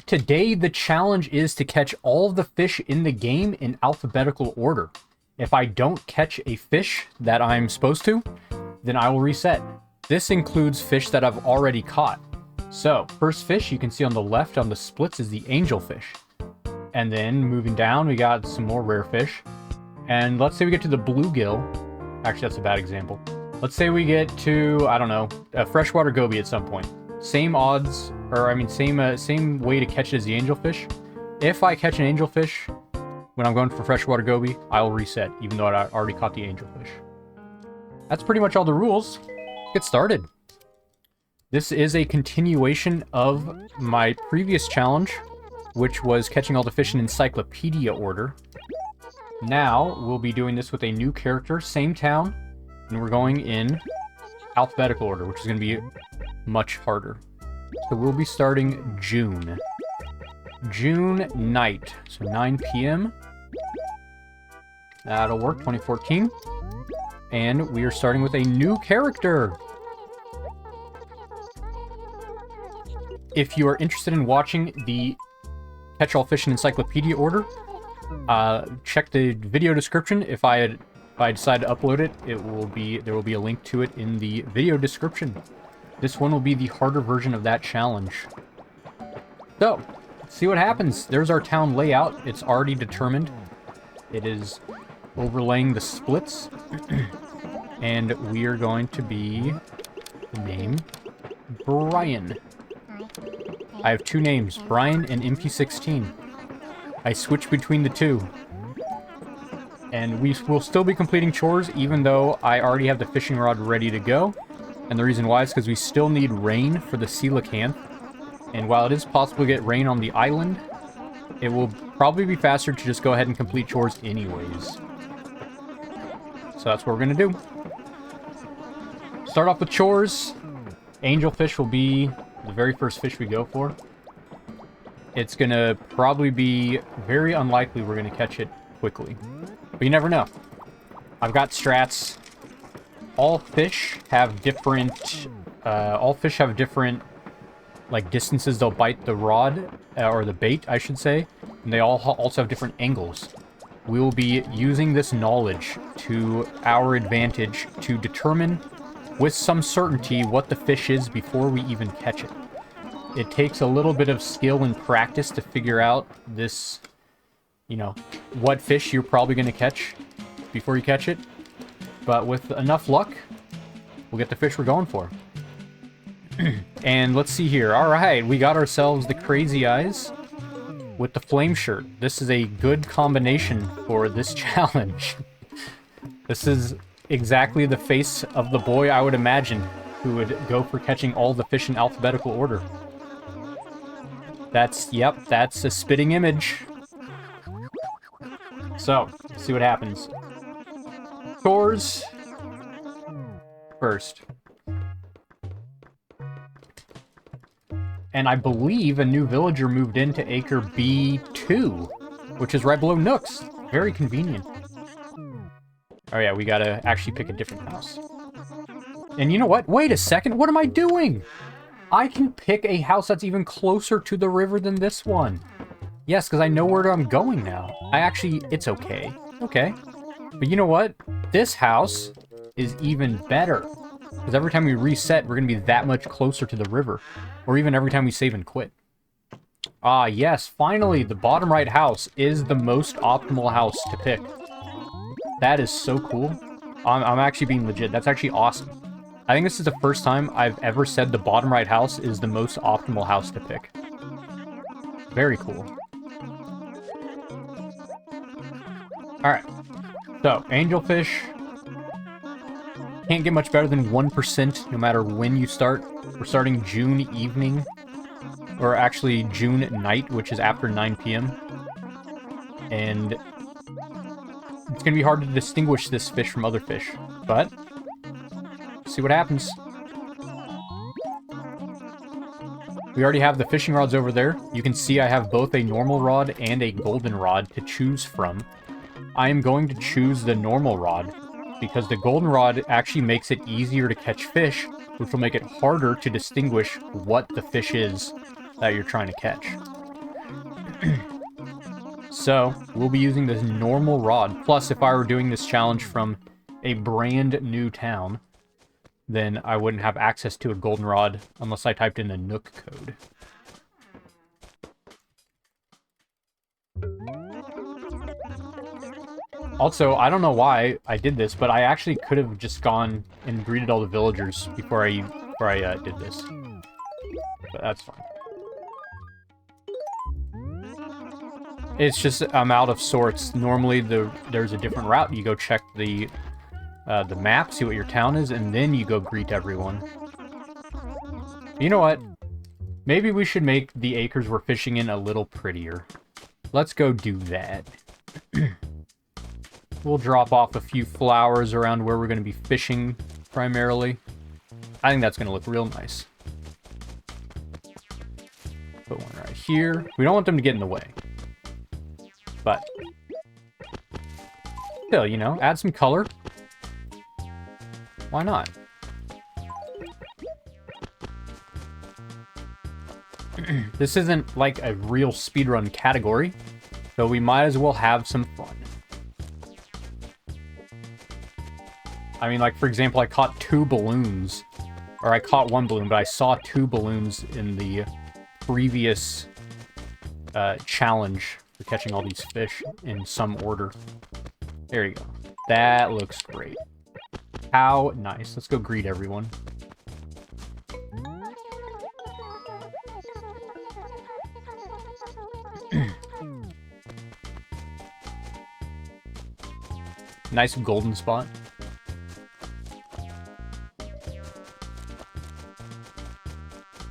Today, the challenge is to catch all of the fish in the game in alphabetical order. If I don't catch a fish that I'm supposed to, then I will reset. This includes fish that I've already caught. So, first fish you can see on the left on the splits is the angelfish. And then moving down, we got some more rare fish. And let's say we get to the bluegill. Actually, that's a bad example. Let's say we get to, I don't know, a freshwater goby at some point. Same odds, or I mean, same way to catch it as the angelfish. If I catch an angelfish when I'm going for freshwater goby, I'll reset, even though I already caught the angelfish. That's pretty much all the rules. Let's get started. This is a continuation of my previous challenge, which was catching all the fish in encyclopedia order. Now, we'll be doing this with a new character, same town, and we're going in alphabetical order, which is going to be much harder. So we'll be starting June. June night, so 9 p.m. That'll work, 2014. And we are starting with a new character. If you are interested in watching the Catch All Fish in Encyclopedia order, check the video description. If I decide to upload it, there will be a link to it in the video description. This one will be the harder version of that challenge. So, let's see what happens. There's our town layout. It's already determined. It is overlaying the splits. And we are going to be named Brian. I have two names, Brian and MP16. I switch between the two. And we will still be completing chores, even though I already have the fishing rod ready to go. And the reason why is because we still need rain for the coelacanth. And while it is possible to get rain on the island, it will probably be faster to just go ahead and complete chores anyways. So that's what we're going to do. Start off with chores. Angelfish will be the very first fish we go for. It's going to probably be very unlikely we're going to catch it quickly. But you never know. I've got strats. All fish have different like distances they'll bite the rod, or the bait, I should say. And they all also have different angles. We will be using this knowledge to our advantage to determine with some certainty what the fish is before we even catch it. It takes a little bit of skill and practice to figure out this, you know, what fish you're probably going to catch before you catch it. But with enough luck, we'll get the fish we're going for. And let's see here. Alright, we got ourselves the crazy eyes with the flame shirt. This is a good combination for this challenge. This is exactly the face of the boy I would imagine who would go for catching all the fish in alphabetical order. That's a spitting image. So, let's see what happens. Chores first. And I believe a new villager moved into Acre B2, which is right below Nook's. Very convenient. Oh yeah, we gotta actually pick a different house. And you know what? Wait a second, what am I doing? I can pick a house that's even closer to the river than this one. Yes, because I know where I'm going now. It's okay. Okay. But you know what? This house is even better. Because every time we reset, we're going to be that much closer to the river. Or even every time we save and quit. Ah, yes, finally, the bottom right house is the most optimal house to pick. That is so cool. I'm actually being legit. That's actually awesome. I think this is the first time I've ever said the bottom right house is the most optimal house to pick. Very cool. Alright. So, angelfish. Can't get much better than 1% no matter when you start. We're starting June evening. Or actually June night, which is after 9 p.m. And it's going to be hard to distinguish this fish from other fish. But, see what happens. We already have the fishing rods over there. You can see I have both a normal rod and a golden rod to choose from. I am going to choose the normal rod, because the golden rod actually makes it easier to catch fish, which will make it harder to distinguish what the fish is that you're trying to catch. So, we'll be using this normal rod. Plus, if I were doing this challenge from a brand new town, then I wouldn't have access to a goldenrod unless I typed in a Nook code. Also, I don't know why I did this, but I actually could have just gone and greeted all the villagers before I did this. But that's fine. It's just I'm out of sorts. Normally, there's a different route. You go check the map, see what your town is, and then you go greet everyone. You know what? Maybe we should make the acres we're fishing in a little prettier. Let's go do that. We'll drop off a few flowers around where we're going to be fishing, primarily. I think that's going to look real nice. Put one right here. We don't want them to get in the way. But, still, you know, add some color. Why not? This isn't like a real speedrun category, so we might as well have some fun. I mean, like, for example, I caught 2 balloons. Or I caught 1 balloon, but I saw 2 balloons in the previous challenge for catching all these fish in some order. There you go. That looks great. How nice. Let's go greet everyone. Nice golden spot.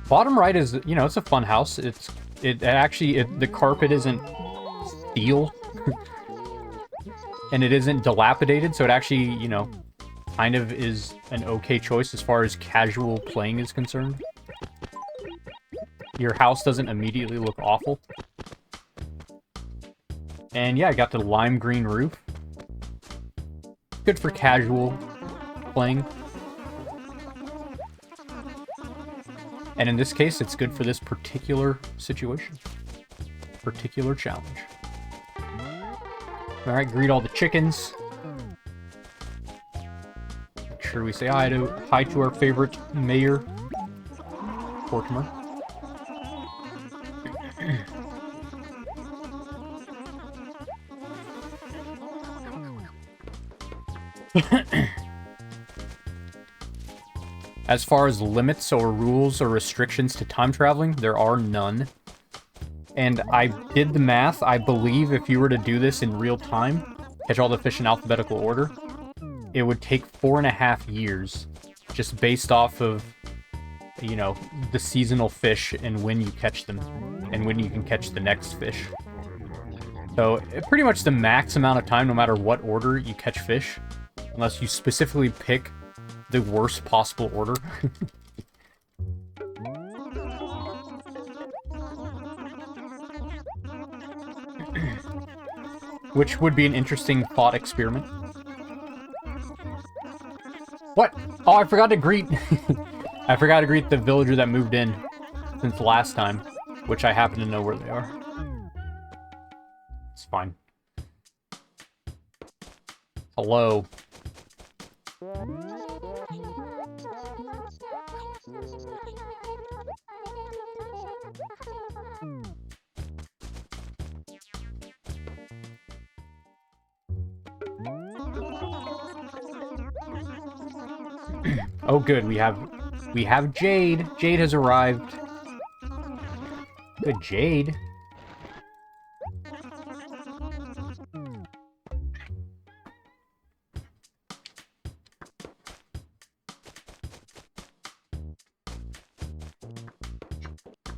Bottom right is, you know, it's a fun house. The carpet isn't steel. And it isn't dilapidated, so it actually, you know, kind of is an okay choice as far as casual playing is concerned. Your house doesn't immediately look awful. And yeah, I got the lime green roof. Good for casual playing. And in this case, it's good for this particular situation. Particular challenge. Alright, greet all the chickens. Make sure we say hi to our favorite mayor, Mortimer. As far as limits or rules or restrictions to time traveling, there are none. And I did the math. I believe if you were to do this in real time, catch all the fish in alphabetical order, it would take 4.5 years, just based off of, you know, the seasonal fish and when you catch them, and when you can catch the next fish. So, pretty much the max amount of time, no matter what order you catch fish, unless you specifically pick the worst possible order. Which would be an interesting thought experiment. What? Oh, I forgot to greet... I forgot to greet the villager that moved in since last time, which I happen to know where they are. It's fine. Hello. Oh, good. We have Jade. Jade has arrived. Good, Jade.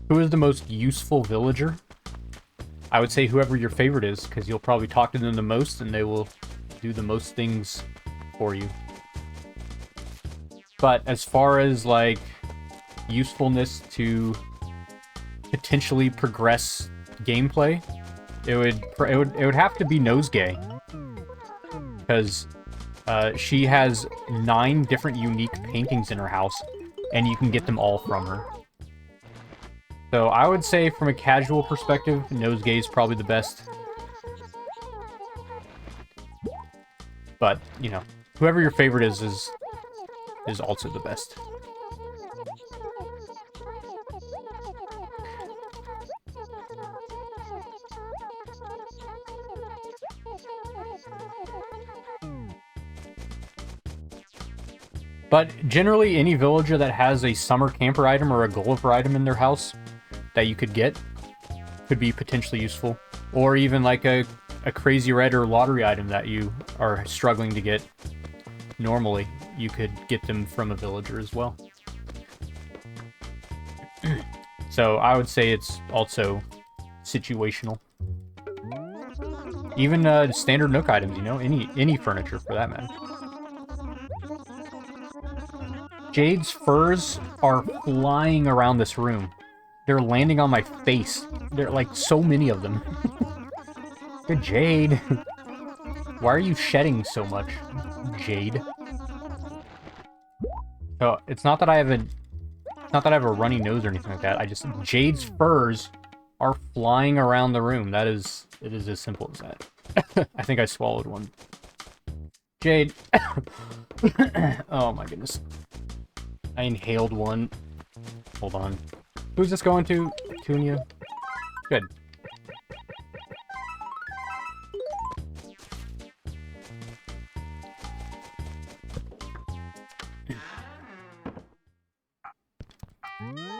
Who is the most useful villager? I would say whoever your favorite is, because you'll probably talk to them the most, and they will do the most things for you. But as far as, like, usefulness to potentially progress gameplay, it would have to be Nosegay. Because she has 9 different unique paintings in her house, and you can get them all from her. So I would say from a casual perspective, Nosegay is probably the best. But, you know, whoever your favorite is also the best. But generally, any villager that has a summer camper item or a Gulliver item in their house that you could get could be potentially useful. Or even like a crazy red or lottery item that you are struggling to get normally. You could get them from a villager as well. So I would say it's also situational. Even standard Nook items, you know, any furniture for that matter. Jade's furs are flying around this room. They're landing on my face. There are like so many of them. Good Jade. Why are you shedding so much, Jade? So it's not that I have a runny nose or anything like that. Jade's furs are flying around the room. It is as simple as that. I think I swallowed one. Jade. Oh my goodness. I inhaled one. Hold on. Who's this going to? Tunia? Good.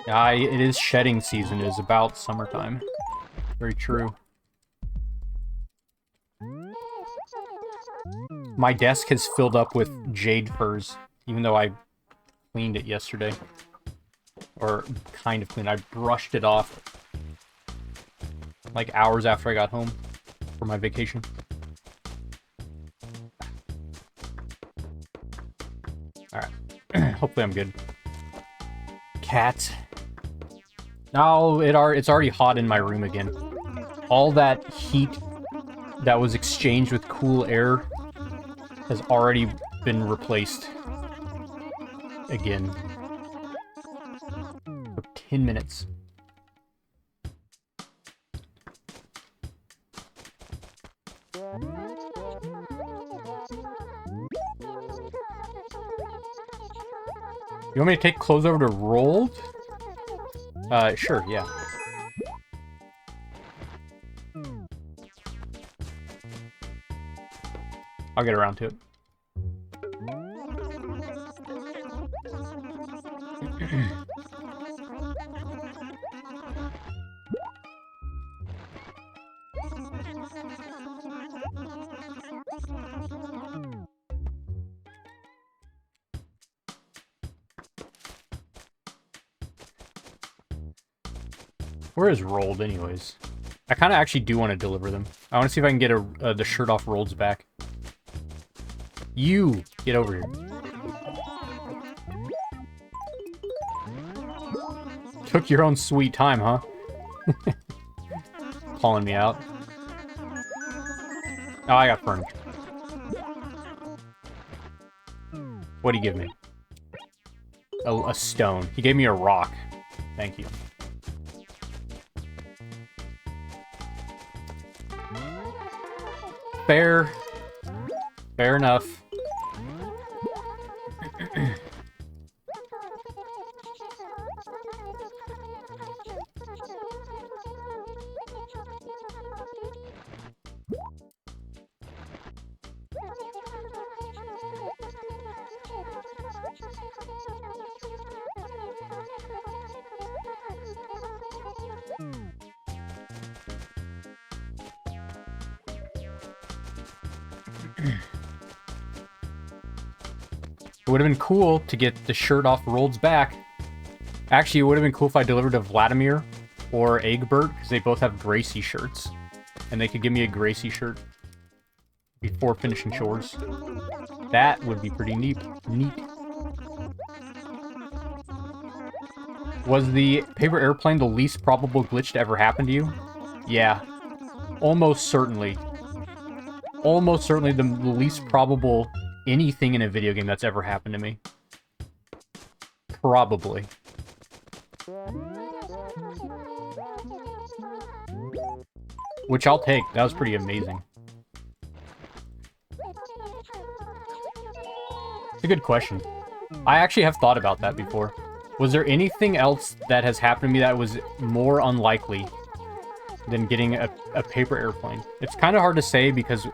It is shedding season. It is about summertime. Very true. My desk has filled up with jade furs, even though I cleaned it yesterday. Or kind of cleaned. I brushed it off like hours after I got home for my vacation. Alright. Hopefully I'm good. Cat. No, it's already hot in my room again. All that heat that was exchanged with cool air has already been replaced again. For 10 minutes. You want me to take clothes over to Rolled? Sure, yeah. I'll get around to it. Where is Rolled, anyways? I kind of actually do want to deliver them. I want to see if I can get the shirt off Rolled's back. You! Get over here. Took your own sweet time, huh? Calling me out. Oh, I got furniture. What'd he give me? A stone. He gave me a rock. Thank you. Fair. Fair enough. It would have been cool to get the shirt off Rolled's back. Actually, it would have been cool if I delivered to Vladimir or Egbert, because they both have Gracie shirts. And they could give me a Gracie shirt before finishing chores. That would be pretty neat. Was the paper airplane the least probable glitch to ever happen to you? Yeah. Almost certainly. Almost certainly the least probable anything in a video game that's ever happened to me. Probably. Which I'll take. That was pretty amazing. good question. I actually have thought about that before. Was there anything else that has happened to me that was more unlikely than getting a paper airplane? It's kind of hard to say because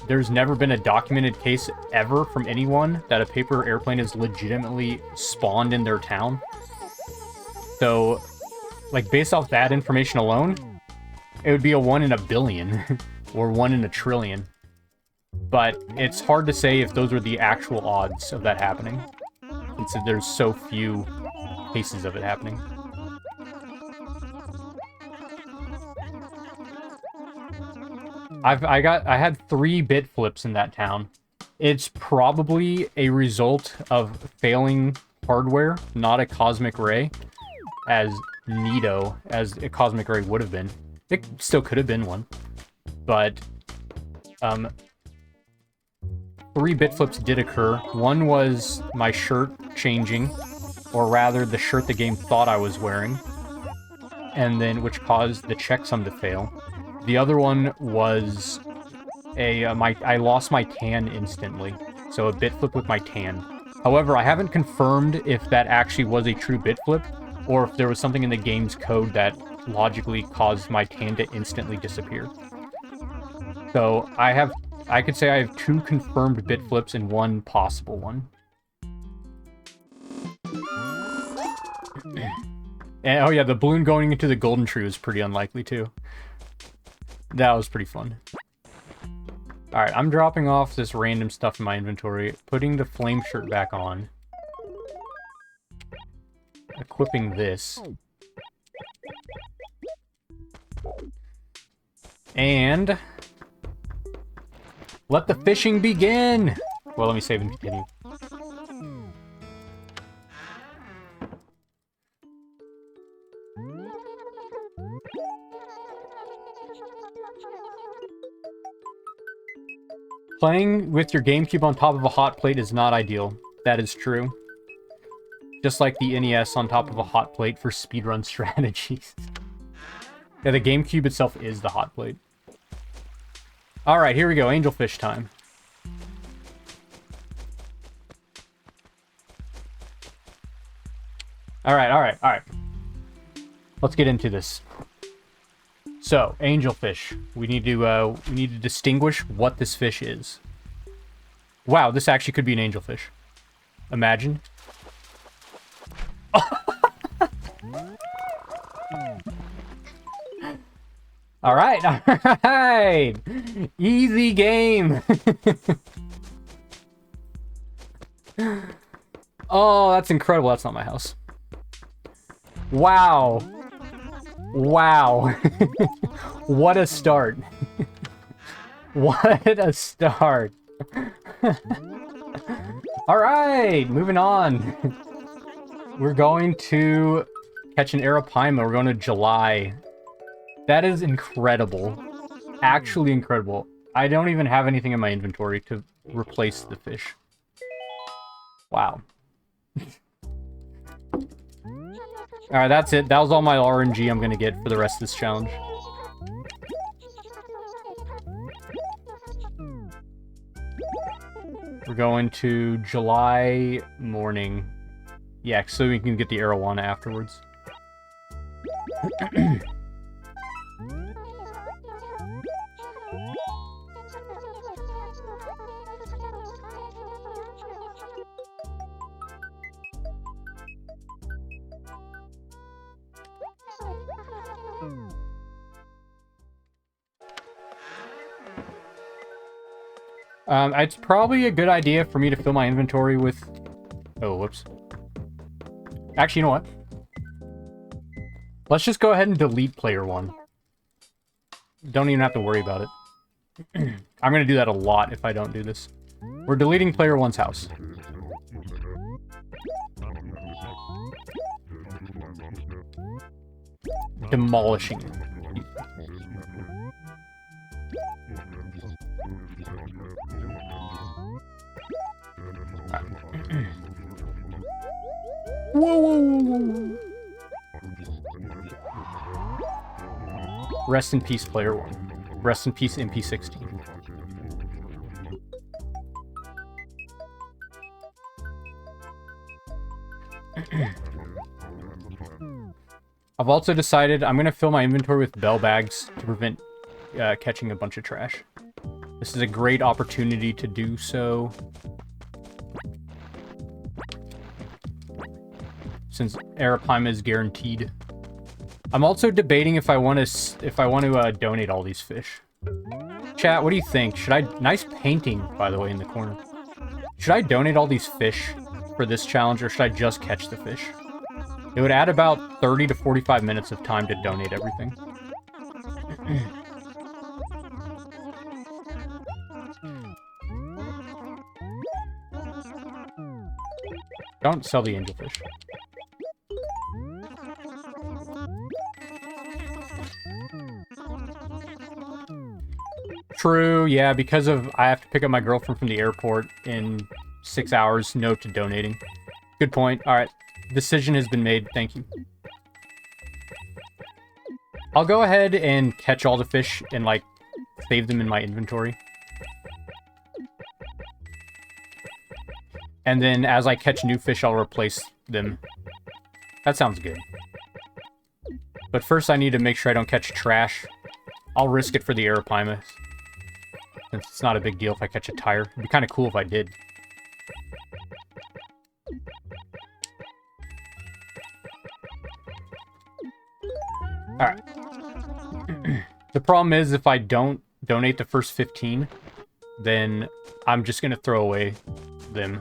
there's never been a documented case ever from anyone that a paper airplane is legitimately spawned in their town. So, like, based off that information alone, it would be a 1 in a billion or 1 in a trillion. But it's hard to say if those were the actual odds of that happening, since there's so few cases of it happening. I had 3 bit flips in that town. It's probably a result of failing hardware, not a cosmic ray, as neato as a cosmic ray would have been. It still could have been one, but 3 bit flips did occur. One was my shirt changing, or rather the shirt the game thought I was wearing, and then which caused the checksum to fail. The other one was I lost my tan instantly, so a bit flip with my tan. However, I haven't confirmed if that actually was a true bit flip, or if there was something in the game's code that logically caused my tan to instantly disappear. So I could say I have 2 confirmed bit flips and 1 possible one. And, oh yeah, the balloon going into the golden tree was pretty unlikely too. That was pretty fun. Alright, I'm dropping off this random stuff in my inventory, putting the flame shirt back on. Equipping this. And let the fishing begin! Well, let me save and continue. Playing with your GameCube on top of a hot plate is not ideal. That is true. Just like the NES on top of a hot plate for speedrun strategies. Yeah, the GameCube itself is the hot plate. Alright, here we go. Angelfish time. Alright. Let's get into this. So, angelfish. We need to distinguish what this fish is. Wow, this actually could be an angelfish. Imagine. Alright. Easy game. Oh, that's incredible. That's not my house. Wow. What a start. What a start. Alright, moving on. We're going to catch an arapaima. We're going to July. That is incredible. Actually incredible. I don't even have anything in my inventory to replace the fish. Wow. Alright, that's it. That was all my RNG I'm gonna get for the rest of this challenge. We're going to July morning. Yeah, so we can get the Arowana afterwards. It's probably a good idea for me to fill my inventory with... Oh, whoops. Actually, you know what? Let's just go ahead and delete player 1. Don't even have to worry about it. I'm going to do that a lot if I don't do this. We're deleting player 1's house. Demolishing it. Whoa. Rest in peace, player 1. Rest in peace, MP16. I've also decided I'm going to fill my inventory with bell bags to prevent catching a bunch of trash. This is a great opportunity to do so, since Arapaima is guaranteed. I'm also debating if I want to donate all these fish. Chat, what do you think? Should I... Nice painting, by the way, in the corner. Should I donate all these fish for this challenge, or should I just catch the fish? It would add about 30 to 45 minutes of time to donate everything. Don't sell the angelfish. True, yeah, because of I have to pick up my girlfriend from the airport in 6 hours, no to donating. Good point. Alright. Decision has been made. Thank you. I'll go ahead and catch all the fish and, like, save them in my inventory. And then as I catch new fish, I'll replace them. That sounds good. But first I need to make sure I don't catch trash. I'll risk it for the Arapaima, since it's not a big deal if I catch a tire. It'd be kind of cool if I did. Alright. The problem is, if I don't donate the first 15, then I'm just going to throw away them.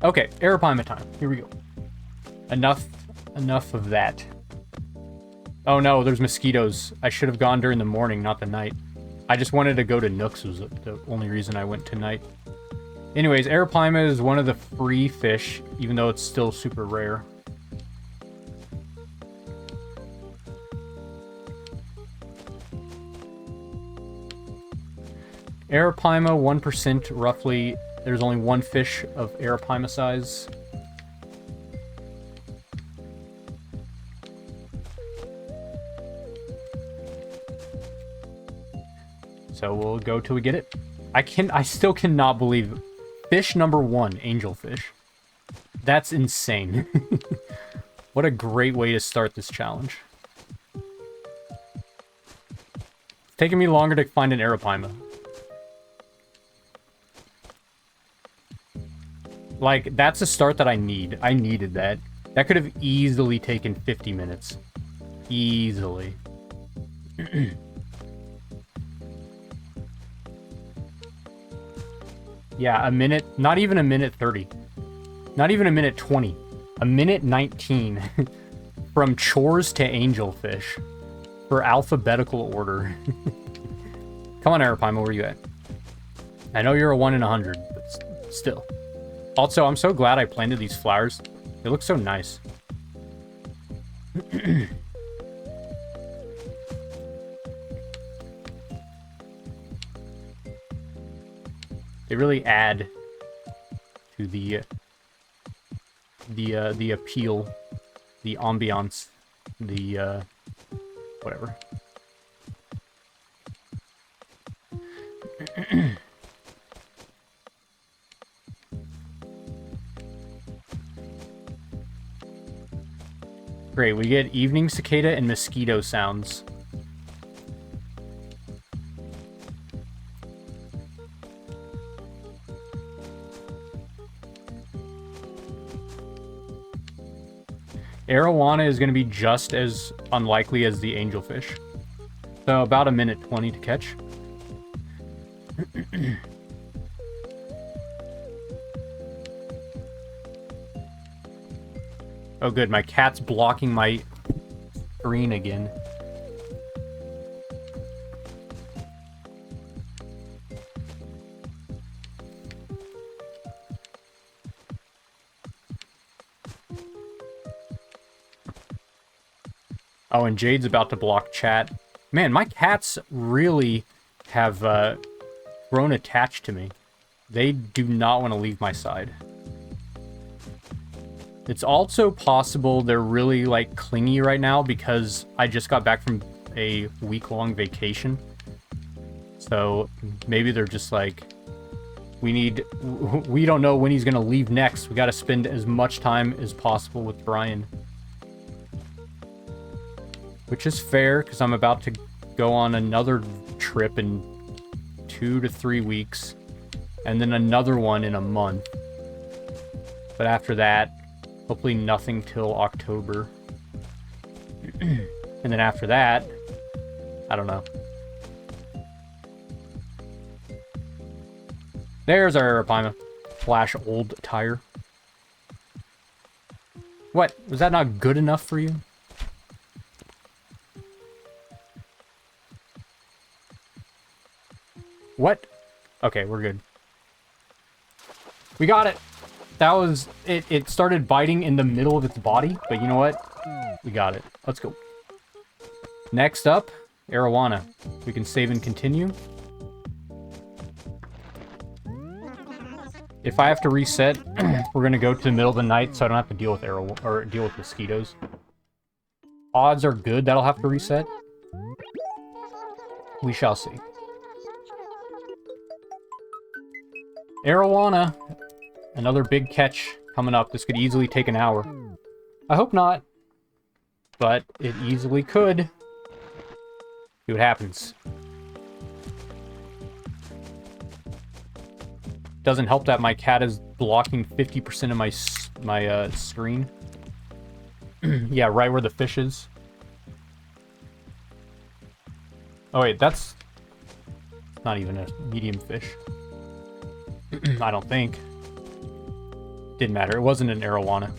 Okay, Arapaima time. Here we go. Enough of that. Oh no, there's mosquitoes. I should have gone during the morning, not the night. I just wanted to go to Nook's, was the only reason I went tonight. Anyways, Arapaima is one of the free fish, even though it's still super rare. Arapaima, 1% roughly. There's only one fish of Arapaima size. So we'll go till we get it. I still cannot believe it. Fish number 1, angelfish. That's insane. What a great way to start this challenge. It's taking me longer to find an Arapaima. Like, that's a start that I need. I needed that. That could have easily taken 50 minutes. Easily. Yeah, a minute. Not even a minute 30. Not even a minute 20. A minute 19. From chores to angelfish. For alphabetical order. Come on, Arapaima, where you at? I know you're a 1 in 100, but still. Also, I'm so glad I planted these flowers. They look so nice. They really add to the appeal, the ambiance, the whatever. Great, we get evening cicada and mosquito sounds. Arowana is going to be just as unlikely as the angelfish. So about a minute 20 to catch. Oh good, my cat's blocking my screen again. Oh, and Jade's about to block chat. Man, my cats really have grown attached to me. They do not want to leave my side. It's also possible they're really, like, clingy right now because I just got back from a week-long vacation. So maybe they're just, like, We don't know when he's gonna leave next. We gotta spend as much time as possible with Brian. Which is fair, because I'm about to go on another trip in 2 to 3 weeks. And then another one in a month. But after that, hopefully nothing till October. And then after that, I don't know. There's our Arapaima. Flash old tire. What? Was that not good enough for you? What? Okay, we're good. We got it! That was... It started biting in the middle of its body, but you know what? We got it. Let's go. Next up, Arowana. We can save and continue. If I have to reset, we're gonna go to the middle of the night so I don't have to deal with deal with mosquitoes. Odds are good that'll have to reset. We shall see. Arowana. Another big catch coming up. This could easily take an hour. I hope not. But it easily could. See what happens. Doesn't help that my cat is blocking 50% of my screen. Yeah, right where the fish is. Oh wait, that's not even a medium fish. I don't think. Didn't matter. It wasn't an Arowana.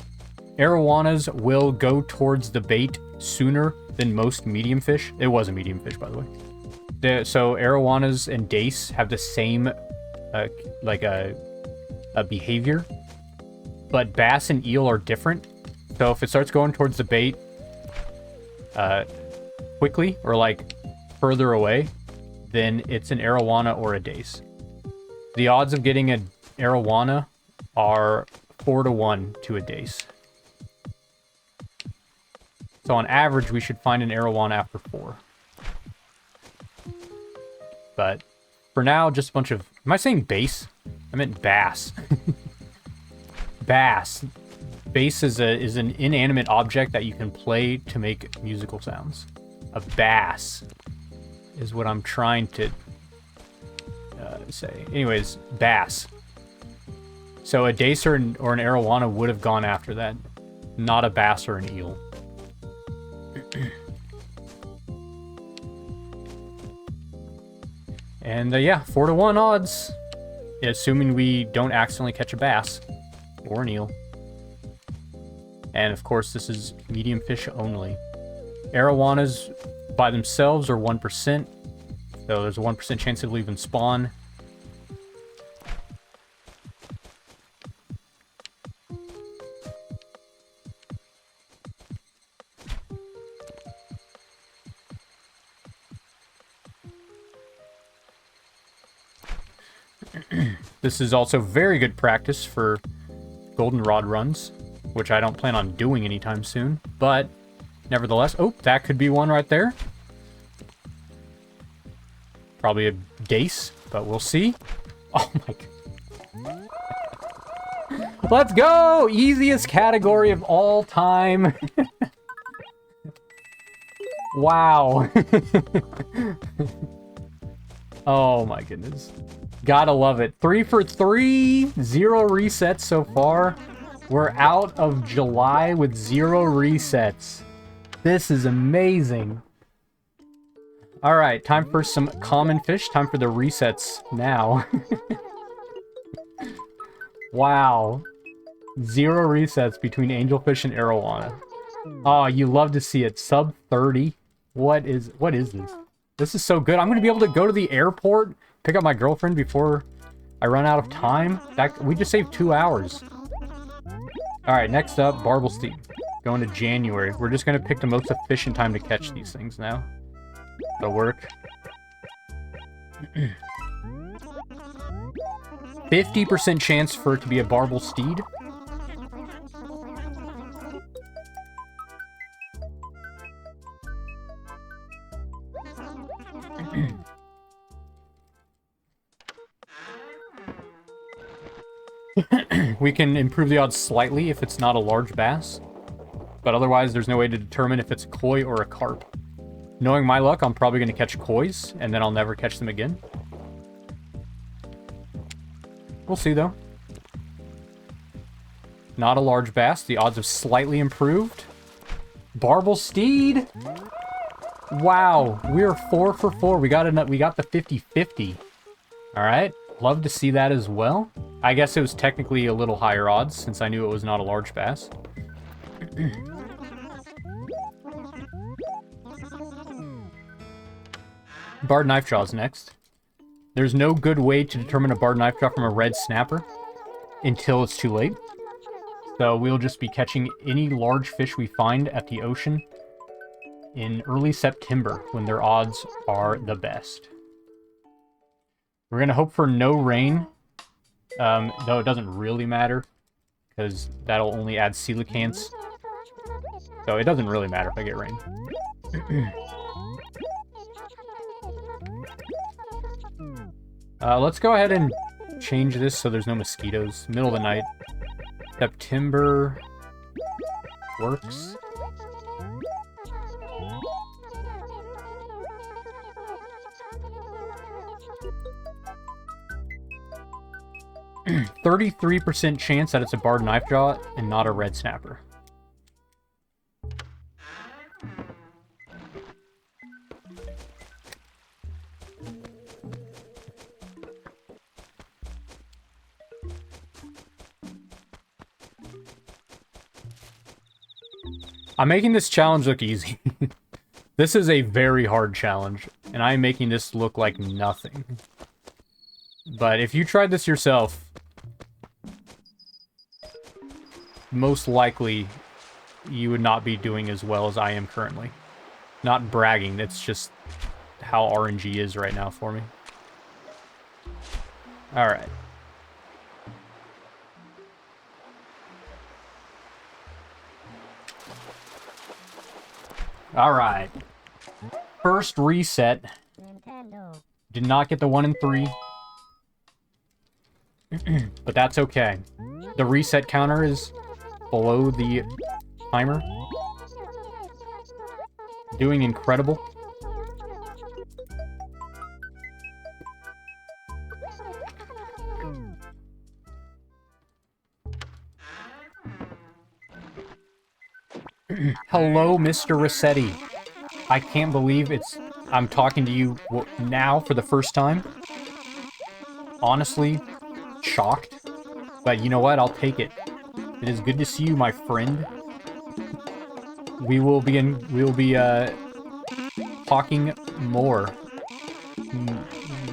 Arowanas will go towards the bait sooner than most medium fish. It was a medium fish, by the way. So Arowanas and dace have the same like a behavior, but bass and eel are different. So if it starts going towards the bait quickly or like further away, then it's an Arowana or a dace. The odds of getting an Arowana are 4 to 1 to a dace. So on average, we should find an Arowana after 4. But for now, just a bunch of... Am I saying bass? I meant bass. Bass. Bass is an inanimate object that you can play to make musical sounds. A bass is what I'm trying to say. Anyways, bass. So a dace or an Arowana would have gone after that. Not a bass or an eel. And yeah, 4 to 1 odds. Assuming we don't accidentally catch a bass or an eel. And of course, this is medium fish only. Arowanas by themselves are 1%. So there's a 1% chance it'll even spawn. This is also very good practice for goldenrod runs, which I don't plan on doing anytime soon, but nevertheless... Oh, that could be one right there. Probably a dace, but we'll see. Oh my god. Let's go! Easiest category of all time. Wow. Oh my goodness. Gotta love it. 3 for 3. 0 resets so far. We're out of July with 0 resets. This is amazing. Alright, time for some common fish. Time for the resets now. Wow. 0 resets between Angelfish and Arowana. Oh, you love to see it. Sub 30. What is this? This is so good. I'm going to be able to go to the airport, pick up my girlfriend before I run out of time. We just saved 2 hours. Alright, next up, Barbel Steed. Going to January. We're just going to pick the most efficient time to catch these things now. That'll work. 50% chance for it to be a Barbel Steed. We can improve the odds slightly if it's not a large bass, but otherwise there's no way to determine if it's a koi or a carp. Knowing my luck, I'm probably going to catch kois, and then I'll never catch them again. We'll see, though. Not a large bass. The odds have slightly improved. Barbel Steed! Wow, we're 4 for 4. We got the 50-50. Alright, love to see that as well. I guess it was technically a little higher odds, since I knew it was not a large bass. Barred Knifejaw's next. There's no good way to determine a barred knifejaw from a red snapper until it's too late. So we'll just be catching any large fish we find at the ocean in early September when their odds are the best. We're going to hope for no rain, though it doesn't really matter because that'll only add coelacanths. So it doesn't really matter if I get rain. Let's go ahead and change this so there's no mosquitoes. Middle of the night. September works. %33% chance that it's a barred knifejaw and not a red snapper. I'm making this challenge look easy. This is a very hard challenge, and I'm making this look like nothing. But if you tried this yourself, most likely you would not be doing as well as I am currently. Not bragging, it's just how RNG is right now for me. Alright. Alright. First reset. Did not get the 1 and 3. But that's okay. The reset counter is below the timer. Doing incredible. Hello, Mr. Rossetti. I can't believe I'm talking to you now for the first time. Honestly, shocked. But you know what? I'll take it. It is good to see you, my friend. We will be talking more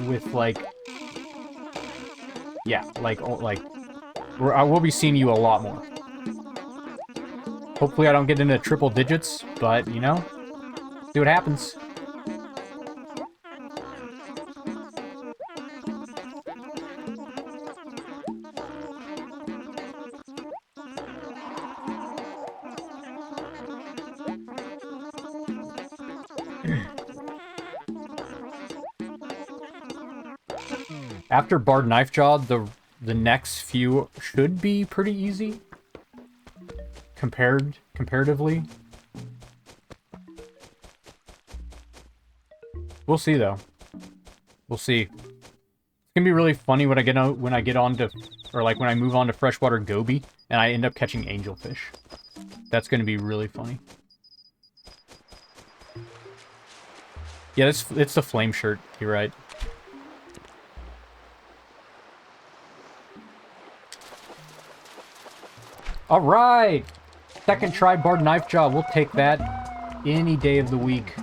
with I will be seeing you a lot more. Hopefully I don't get into triple digits, but, you know, see what happens. After Barred Knifejaw, the next few should be pretty easy. Comparatively. We'll see though. We'll see. It's gonna be really funny when I get on to, or like when I move on to freshwater Goby and I end up catching angelfish. That's gonna be really funny. Yeah, it's the flame shirt. You're right. All right. Second try barred knifejaw. We'll take that any day of the week.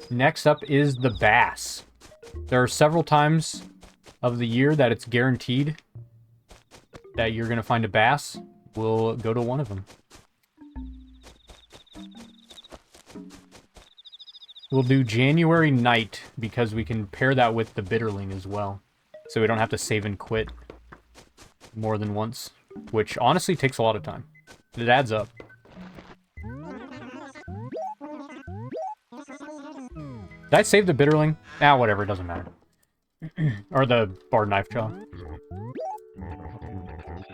Next up is the bass. There are several times of the year that it's guaranteed that you're going to find a bass. We'll go to one of them. We'll do January night because we can pair that with the Bitterling as well. So we don't have to save and quit more than once, which honestly takes a lot of time. It adds up. Did I save the bitterling? Ah, whatever, it doesn't matter. Or the barred knife jaw.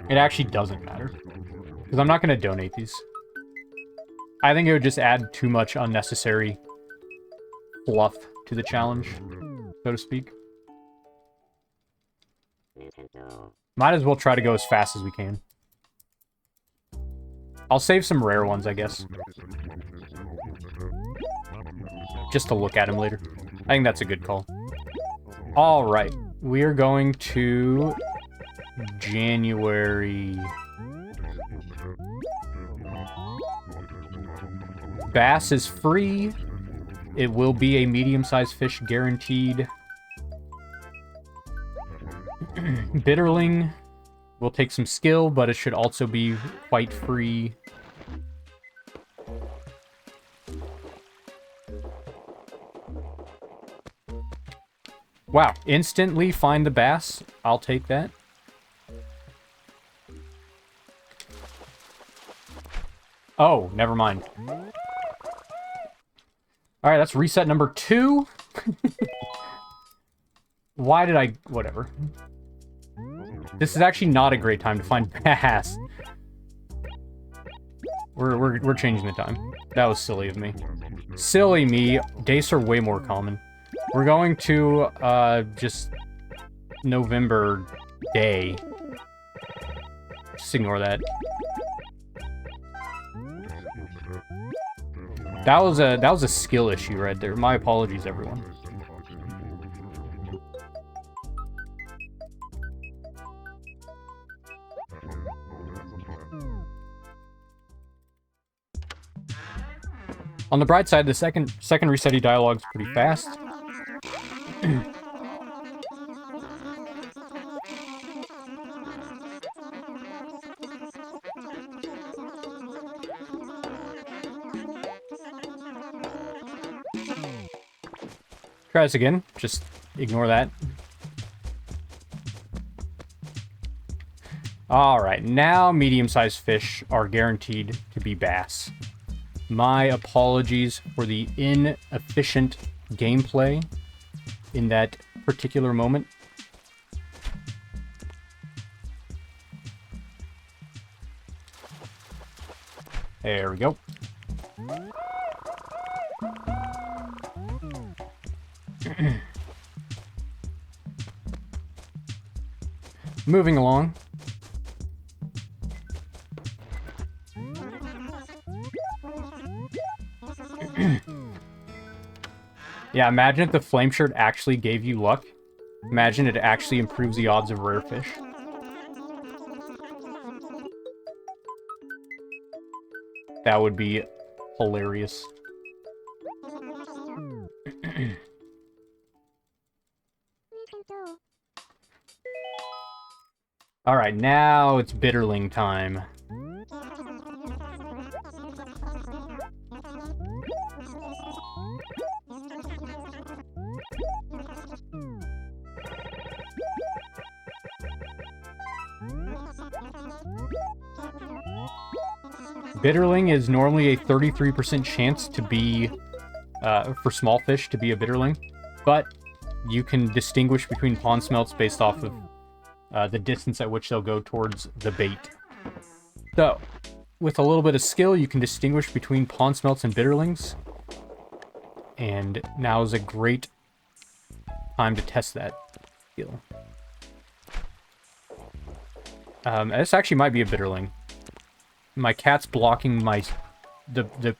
It actually doesn't matter. Because I'm not going to donate these. I think it would just add too much unnecessary fluff to the challenge, so to speak. Might as well try to go as fast as we can. I'll save some rare ones, I guess. Just to look at them later. I think that's a good call. Alright, we are going to January. Bass is free. It will be a medium-sized fish guaranteed. Bitterling will take some skill, but it should also be quite free. Wow, instantly find the bass. I'll take that. Oh, never mind. Alright, that's reset number 2. Why did I... Whatever. This is actually not a great time to find bass. We're changing the time. That was silly of me. Silly me. Days are way more common. We're going to, just... November day. Just ignore that. That was a skill issue right there. My apologies, everyone. On the bright side, the second resetty dialogue's pretty fast. Try this again. Just ignore that. Alright, now medium-sized fish are guaranteed to be bass. My apologies for the inefficient gameplay in that particular moment. There we go. Moving along. Yeah, imagine if the flame shirt actually gave you luck. Imagine it actually improves the odds of rare fish. That would be hilarious. Alright, now it's Bitterling time. Bitterling is normally a 33% chance to be, for small fish, to be a bitterling, but you can distinguish between pond smelts based off of the distance at which they'll go towards the bait. So, with a little bit of skill, you can distinguish between pond smelts and bitterlings, and now is a great time to test that skill. This actually might be a bitterling. My cat's blocking the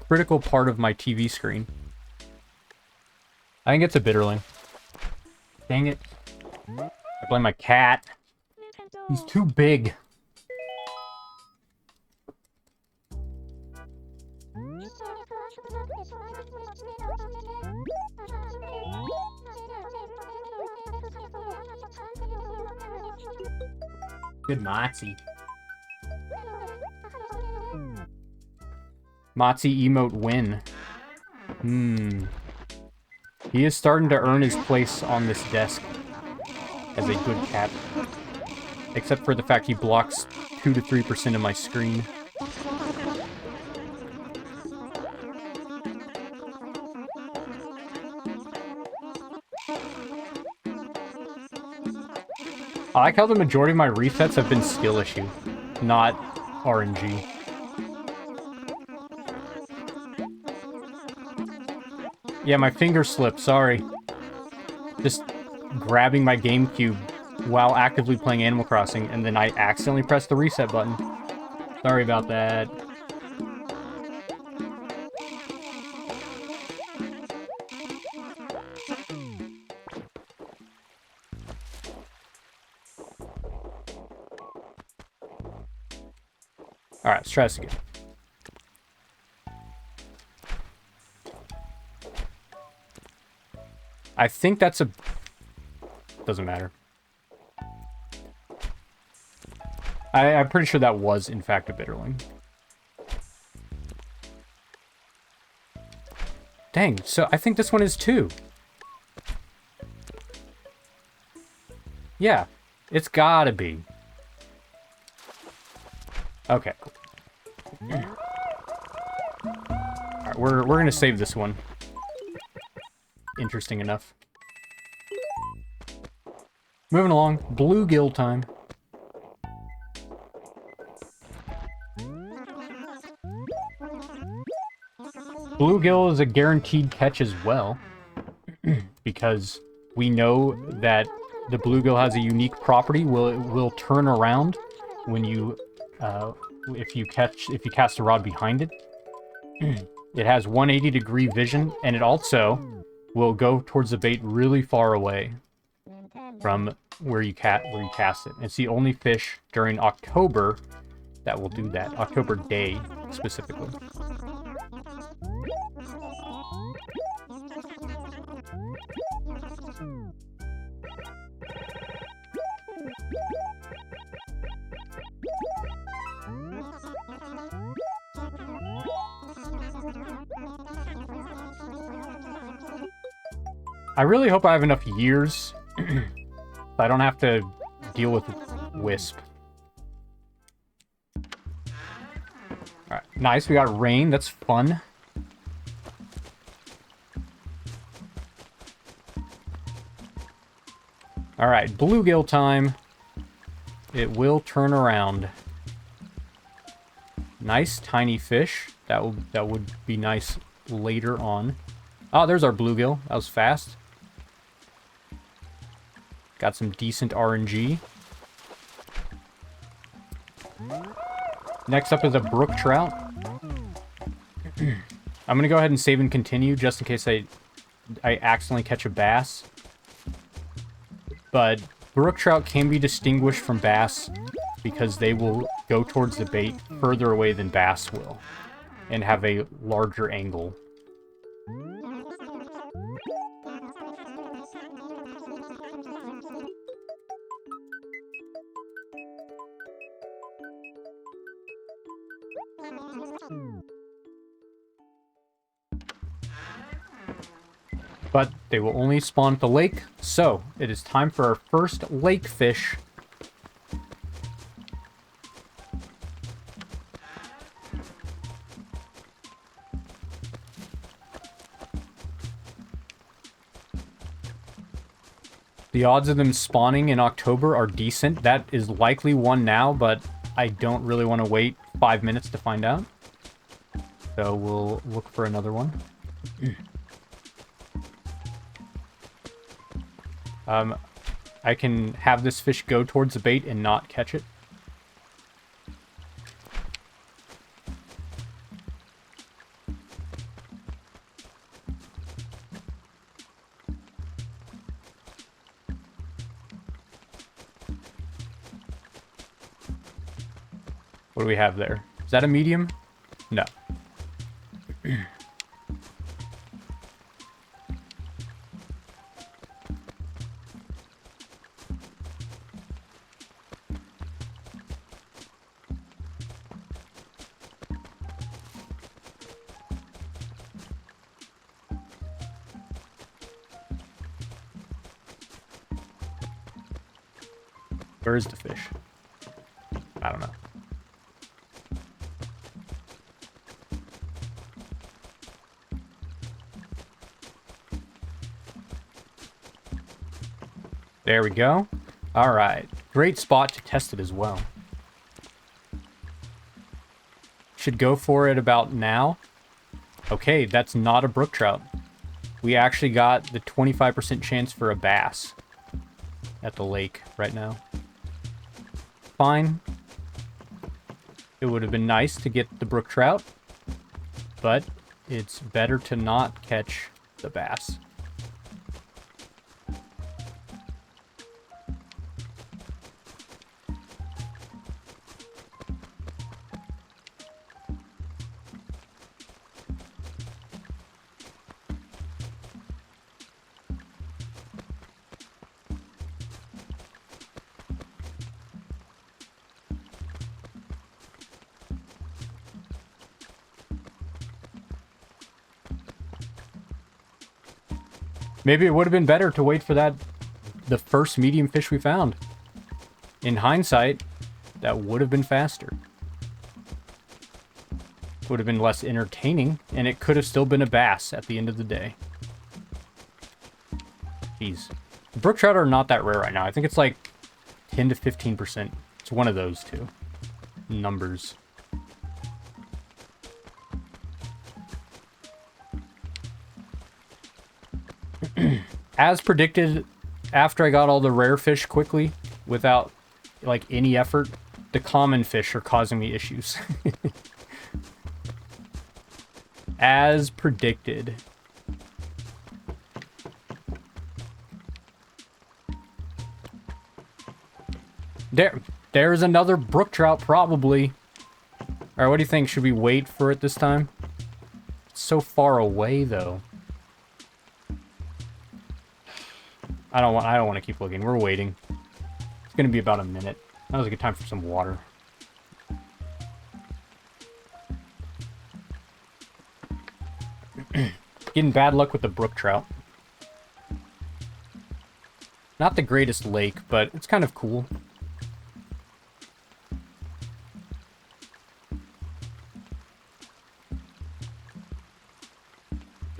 critical part of my TV screen. I think it's a bitterling. Dang it. I blame my cat. He's too big. Good Motzi. Motzi emote win. He is starting to earn his place on this desk as a good cat. Except for the fact he blocks 2 to 3% of my screen. I like how the majority of my resets have been skill issue, not RNG. Yeah, my finger slipped, sorry. Just grabbing my GameCube while actively playing Animal Crossing, and then I accidentally pressed the reset button. Sorry about that. Alright, let's try this again. I think that's a... Doesn't matter. I'm pretty sure that was, in fact, a Bitterling. Dang, so I think this one is too. Yeah, it's gotta be. Okay, cool. Alright, we're gonna save this one. Interesting enough. Moving along, bluegill time. Bluegill is a guaranteed catch as well, because we know that the bluegill has a unique property. It will turn around when you if you cast a rod behind it. It has 180-degree vision, and it also will go towards the bait really far away from where you cast it. It's the only fish during October that will do that. October day, specifically. I really hope I have enough years so I don't have to deal with Wisp. Alright, nice. We got rain. That's fun. Alright, bluegill time. It will turn around. Nice tiny fish. That would be nice later on. Oh, there's our bluegill. That was fast. Got some decent RNG. Next up is a brook trout. I'm gonna go ahead and save and continue just in case I accidentally catch a bass. But brook trout can be distinguished from bass because they will go towards the bait further away than bass will and have a larger angle. But they will only spawn at the lake, so it is time for our first lake fish. The odds of them spawning in October are decent. That is likely one now, but I don't really want to wait 5 minutes to find out. So we'll look for another one. I can have this fish go towards the bait and not catch it. What do we have there? Is that a medium? No. Where is the fish? I don't know. There we go. All right. great spot to test it as well. Should go for it about now. Okay, that's not a brook trout. We actually got the 25% chance for a bass at the lake right now. Fine. It would have been nice to get the brook trout, but it's better to not catch the bass. Maybe it would have been better to wait for the first medium fish we found. In hindsight, that would have been faster. Would have been less entertaining, and it could have still been a bass at the end of the day. Jeez. The brook trout are not that rare right now. I think it's like 10 to 15%. It's one of those two numbers. As predicted, after I got all the rare fish quickly, without, like, any effort, the common fish are causing me issues. As predicted. There's another brook trout, probably. Alright, what do you think? Should we wait for it this time? It's so far away, though. I don't want to keep looking. We're waiting. It's gonna be about a minute. That was a good time for some water. Getting bad luck with the brook trout. Not the greatest lake, but it's kind of cool.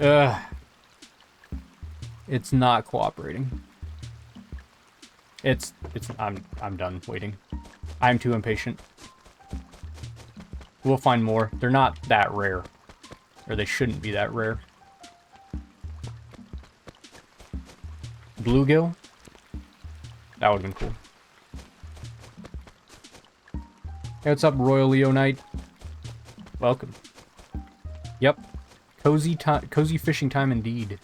Ugh. It's not cooperating. I'm done waiting. I'm too impatient. We'll find more. They're not that rare. Or they shouldn't be that rare. Bluegill? That would have been cool. Hey, what's up, Royal Leonite? Welcome. Yep. Cozy fishing time indeed.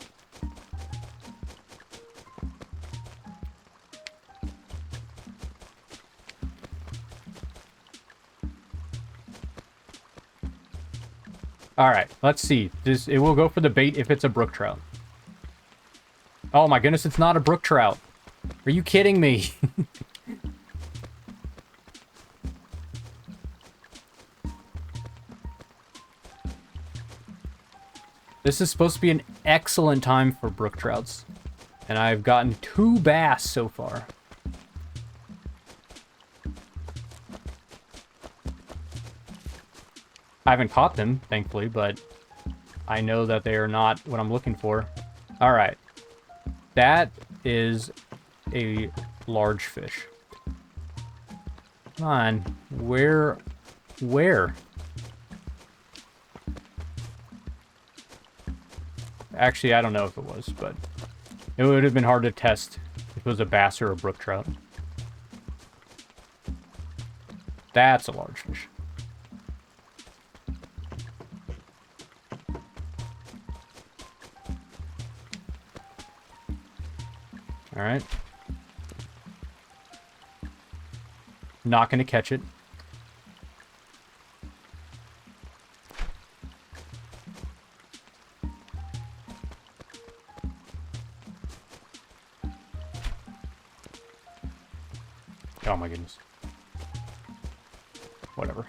Alright, let's see. It will go for the bait if it's a brook trout. Oh my goodness, it's not a brook trout. Are you kidding me? This is supposed to be an excellent time for brook trouts. And I've gotten 2 bass so far. I haven't caught them, thankfully, but I know that they are not what I'm looking for. Alright. That is a large fish. Come on. Where? Actually, I don't know if it was, but it would have been hard to test if it was a bass or a brook trout. That's a large fish. Alright. Not gonna catch it. Oh my goodness. Whatever.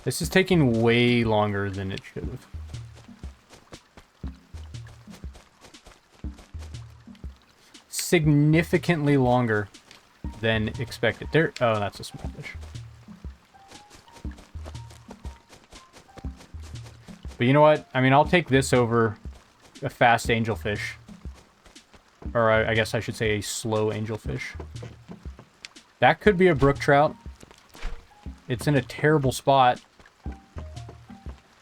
This is taking way longer than it should have. Significantly longer than expected. Oh, that's a small fish. But you know what? I mean, I'll take this over a fast angelfish. Or I guess I should say a slow angelfish. That could be a brook trout. It's in a terrible spot.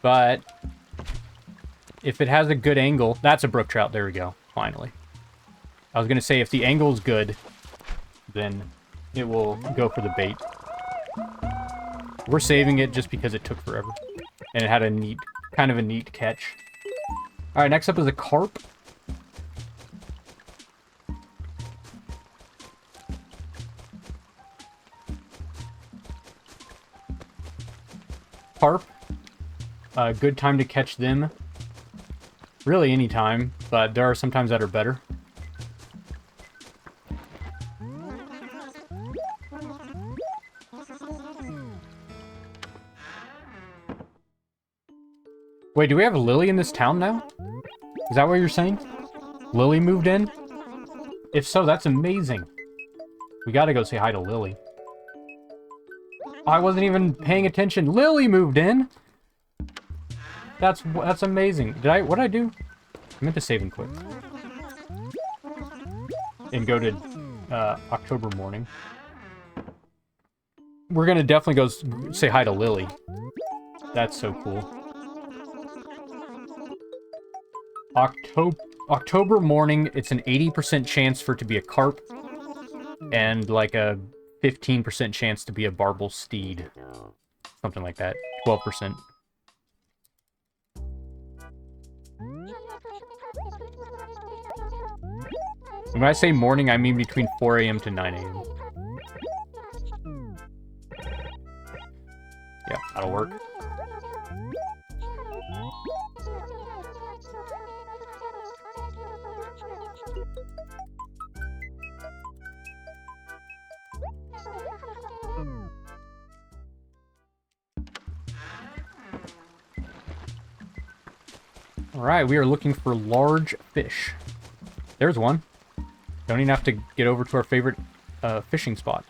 But if it has a good angle... That's a brook trout. There we go. Finally. I was going to say, if the angle is good, then it will go for the bait. We're saving it just because it took forever. And it had a neat, kind of a neat catch. Alright, next up is a carp. Carp. Good time to catch them. Really any time, but there are some times that are better. Wait, do we have Lily in this town now? Is that what you're saying? Lily moved in? If so, that's amazing. We gotta go say hi to Lily. I wasn't even paying attention. Lily moved in! That's amazing. What did I do? I meant to save and quit. And go to October morning. We're gonna definitely go say hi to Lily. That's so cool. October morning, it's an 80% chance for it to be a carp. And like a 15% chance to be a Barbel Steed. Something like that. 12%. When I say morning, I mean between 4 a.m. to 9 a.m. Yeah, that'll work. Alright, we are looking for large fish. There's one. Don't even have to get over to our favorite fishing spot.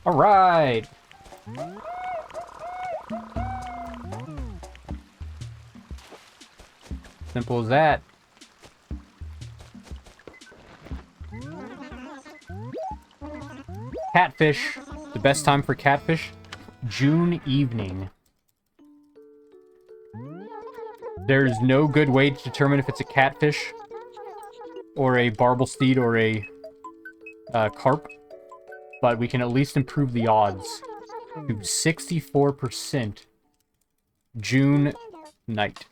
Alright! Simple as that. Catfish. The best time for catfish? June evening. There's no good way to determine if it's a catfish or a Barbel Steed or a carp, but we can at least improve the odds to 64% June night.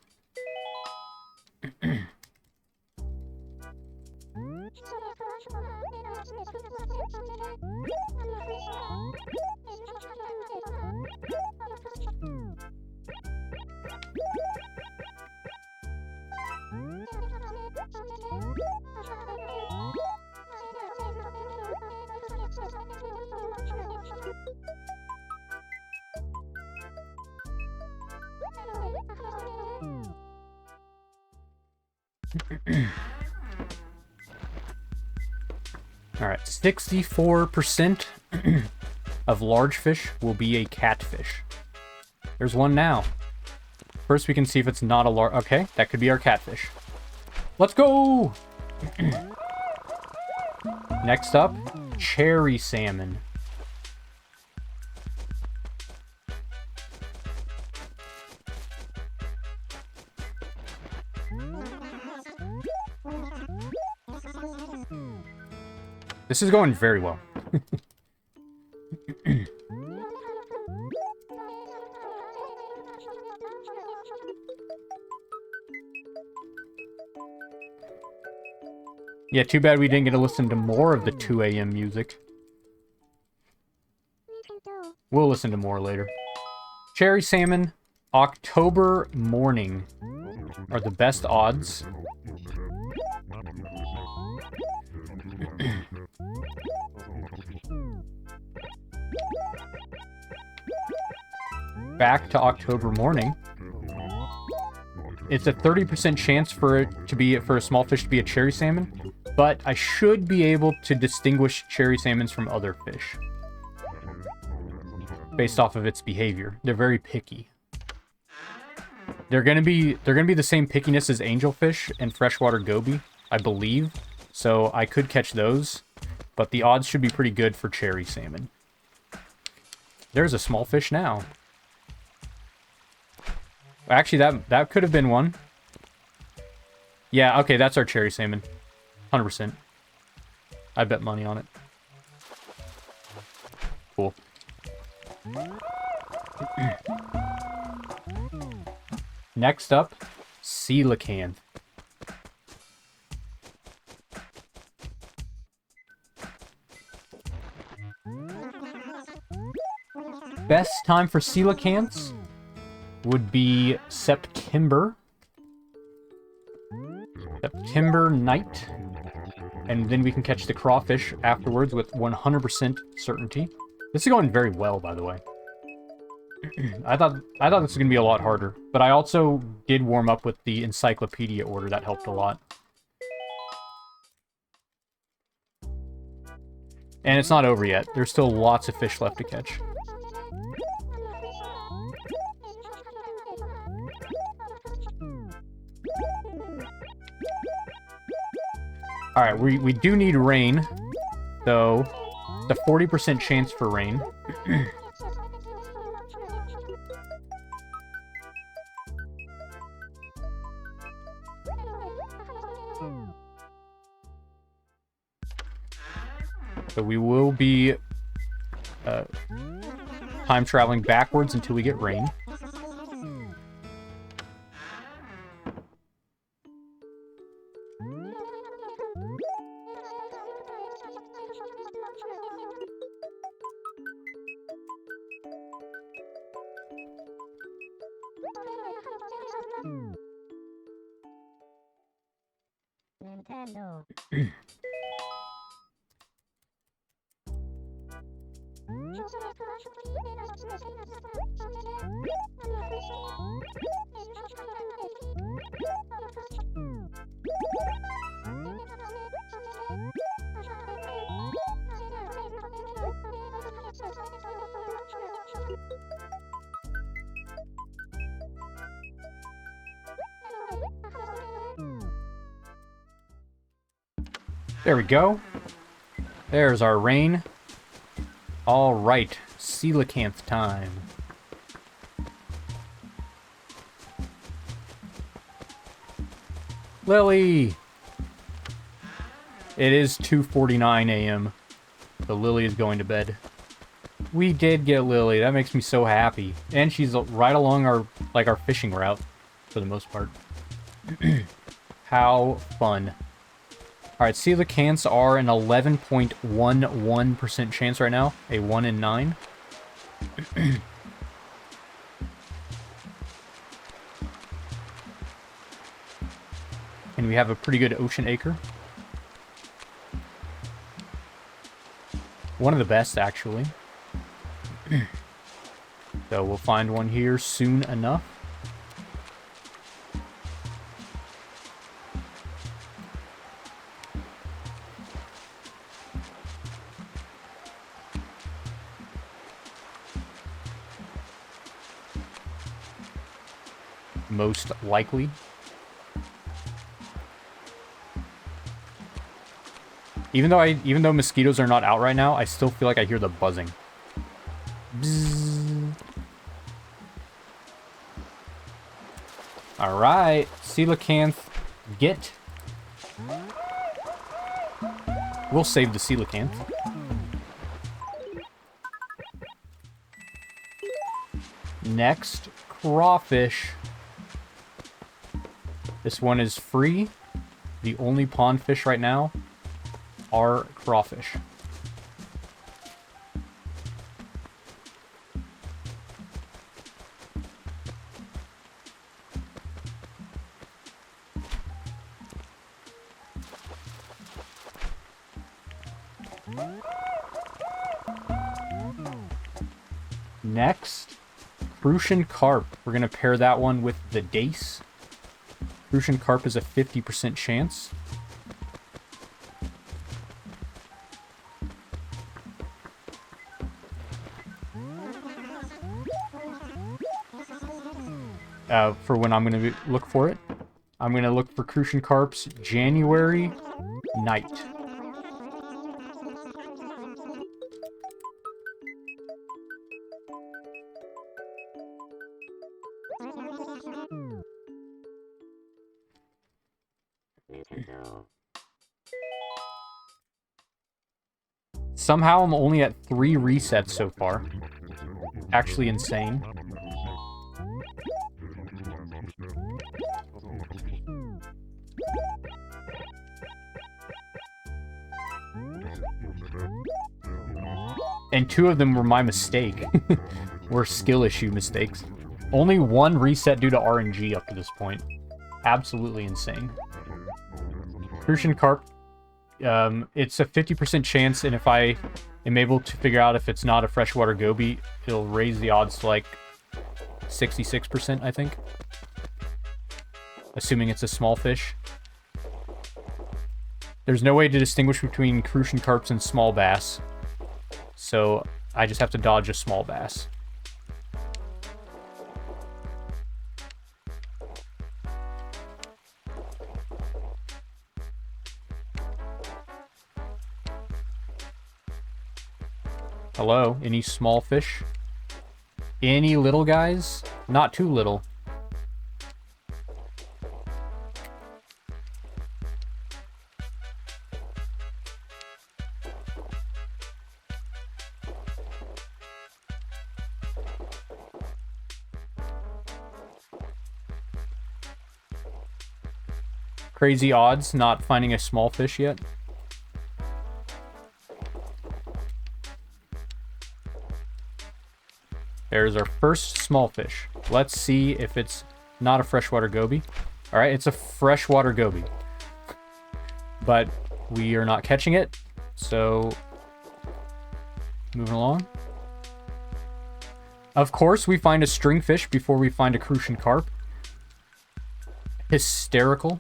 Alright, 64% of large fish will be a catfish. There's one now. First we can see if it's not a large... Okay, that could be our catfish. Let's go! Next up, cherry salmon. This is going very well. Yeah, too bad we didn't get to listen to more of the 2 a.m. music. We'll listen to more later. Cherry salmon, October morning are the best odds. Back to October morning. It's a 30% chance for it to be for a small fish to be a cherry salmon, but I should be able to distinguish cherry salmons from other fish. based off of its behavior. They're very picky. They're gonna be the same pickiness as angelfish and freshwater goby, I believe. So I could catch those, but the odds should be pretty good for cherry salmon. There's a small fish now. Actually, that could have been one. Yeah, okay, that's our cherry salmon. 100%. I bet money on it. Cool. Next up, coelacanth. Best time for coelacanths would be September. September night. And then we can catch the crawfish afterwards with 100% certainty. This is going very well, by the way. I thought this was going to be a lot harder. But I also did warm up with the encyclopedia order. That helped a lot. And it's not over yet. There's still lots of fish left to catch. Alright, we do need rain. So, the 40% chance for rain. So we will be time traveling backwards until we get rain. Nintendo. There we go. There's our rain. All right, coelacanth time. Lily! It is 2:49 a.m. So Lily is going to bed. We did get Lily. That makes me so happy. And she's right along our fishing route for the most part. How fun. Alright, coelacanths are an 11.11% chance right now. A 1 in 9. And we have a pretty good ocean acre. One of the best, actually. So we'll find one here soon enough. Most likely. Even though mosquitoes are not out right now, I still feel like I hear the buzzing. Bzzz. All right, coelacanth, get. We'll save the coelacanth. Next, crawfish. This one is free. The only pond fish right now are crawfish. Next, Crucian carp. We're going to pair that one with the dace. Crucian carp is a 50% chance. for when I'm going to look for it. I'm going to look for Crucian carps January night. Somehow I'm only at 3 resets so far. Actually insane. And 2 of them were my mistake. Were skill issue mistakes. Only 1 reset due to RNG up to this point. Absolutely insane. Crucian carp. It's a 50% chance, and if I am able to figure out if it's not a freshwater goby, it'll raise the odds to like 66%, I think. Assuming it's a small fish. There's no way to distinguish between Crucian carps and small bass. So I just have to dodge a small bass. Hello, any small fish? Any little guys? Not too little. Crazy odds not finding a small fish yet. There's our first small fish. Let's see if it's not a freshwater goby. All right, it's a freshwater goby. But we are not catching it, so moving along. Of course, we find a stringfish before we find a Crucian carp. Hysterical.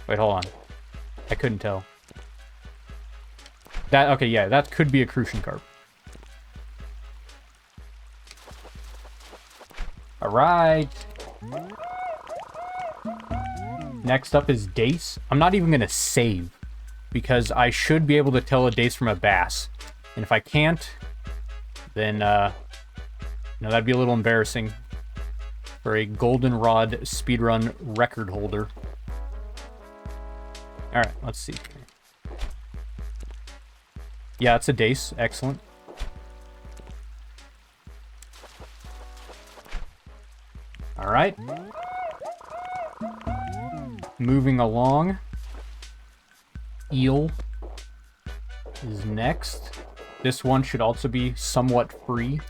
Wait, hold on. I couldn't tell. Okay, yeah, that could be a Crucian carp. Alright. Next up is dace. I'm not even going to save, because I should be able to tell a dace from a bass. And if I can't, then, that'd be a little embarrassing for a goldenrod speedrun record holder. Alright, let's see. Yeah, it's a dace. Excellent. Alright. Moving along. Eel is next. This one should also be somewhat free.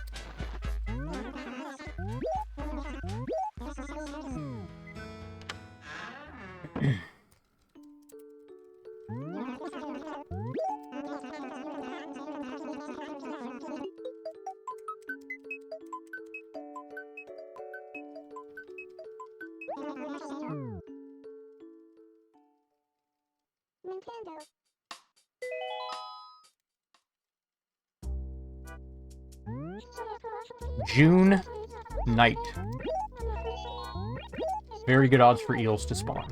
June night. Very good odds for eels to spawn.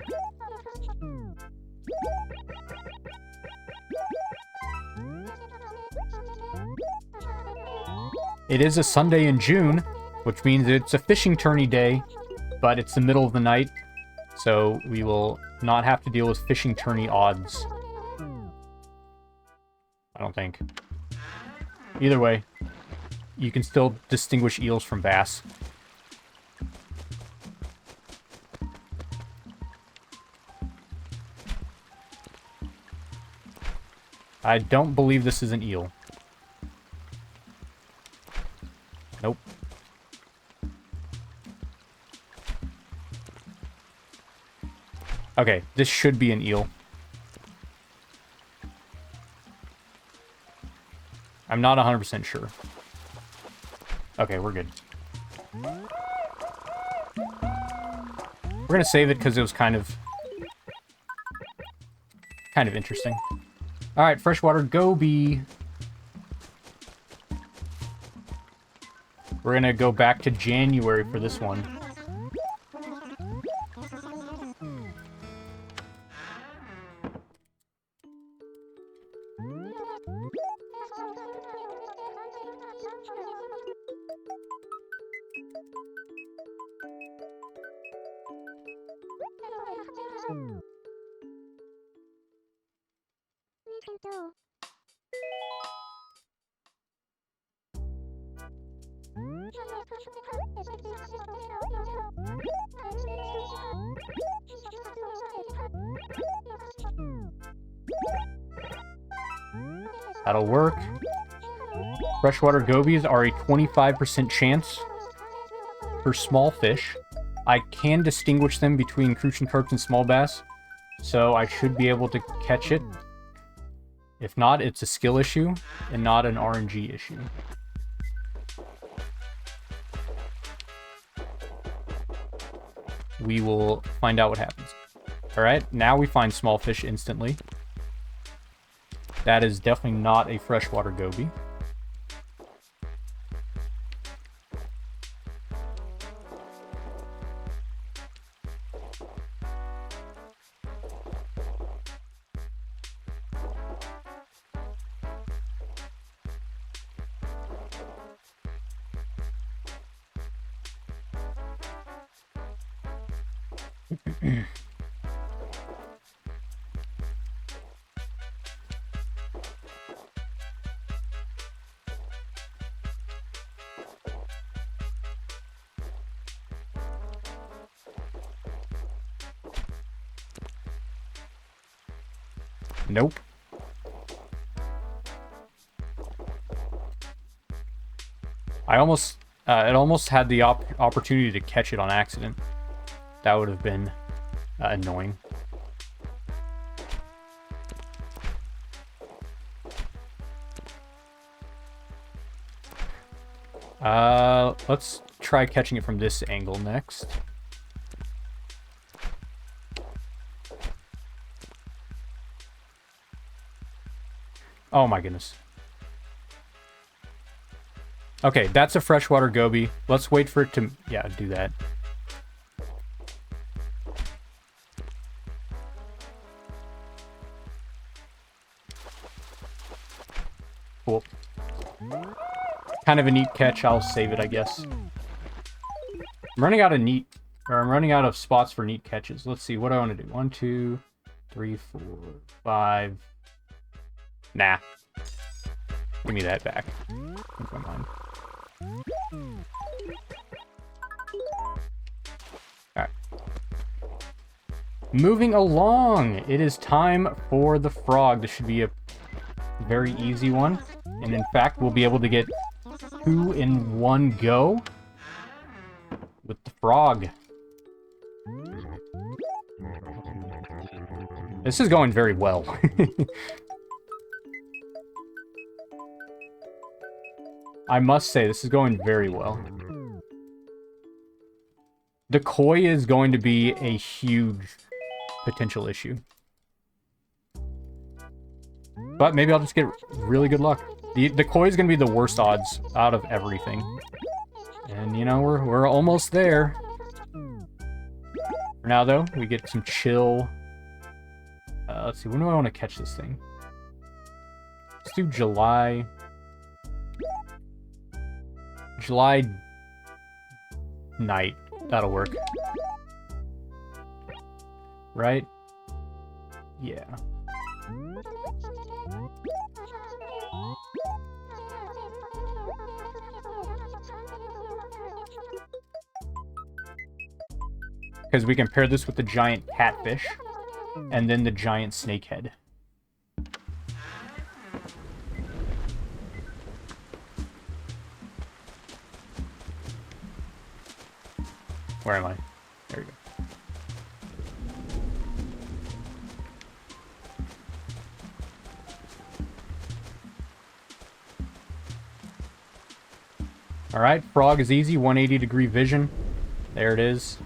It is a Sunday in June, which means it's a fishing tourney day, but it's the middle of the night, so we will not have to deal with fishing tourney odds. I don't think. Either way, you can still distinguish eels from bass. I don't believe this is an eel. Nope. Okay, this should be an eel. I'm not 100% sure. Okay, we're good. We're gonna save it because it was kind of interesting. All right, freshwater goby. We're gonna go back to January for this one. That'll work. Freshwater gobies are a 25% chance for small fish. I can distinguish them between Crucian carps and small bass, so I should be able to catch it. If not, it's a skill issue and not an RNG issue. We will find out what happens. Alright, now we find small fish instantly. That is definitely not a freshwater goby. Nope. I almost, it almost had the opportunity to catch it on accident. That would have been annoying. Let's try catching it from this angle next. Oh my goodness. Okay, that's a freshwater goby. Let's wait for it to, yeah, do that. Cool. Kind of a neat catch. I'll save it, I guess. I'm running out of spots for neat catches. Let's see, what do I want to do? 1, 2, 3, 4, 5. Nah. Give me that back. Never mind. Alright. Moving along. It is time for the frog. This should be a very easy one. And in fact, we'll be able to get 2 in one go with the frog. This is going very well. I must say, this is going very well. The koi is going to be a huge potential issue. But maybe I'll just get really good luck. The koi is going to be the worst odds out of everything. And, you know, we're almost there. For now, though, we get some chill. Let's see, when do I want to catch this thing? Let's do July. July night. That'll work. Right? Yeah. Because we can pair this with the giant catfish and then the giant snakehead. Where am I? There we go. Alright, frog is easy, 180-degree vision. There it is.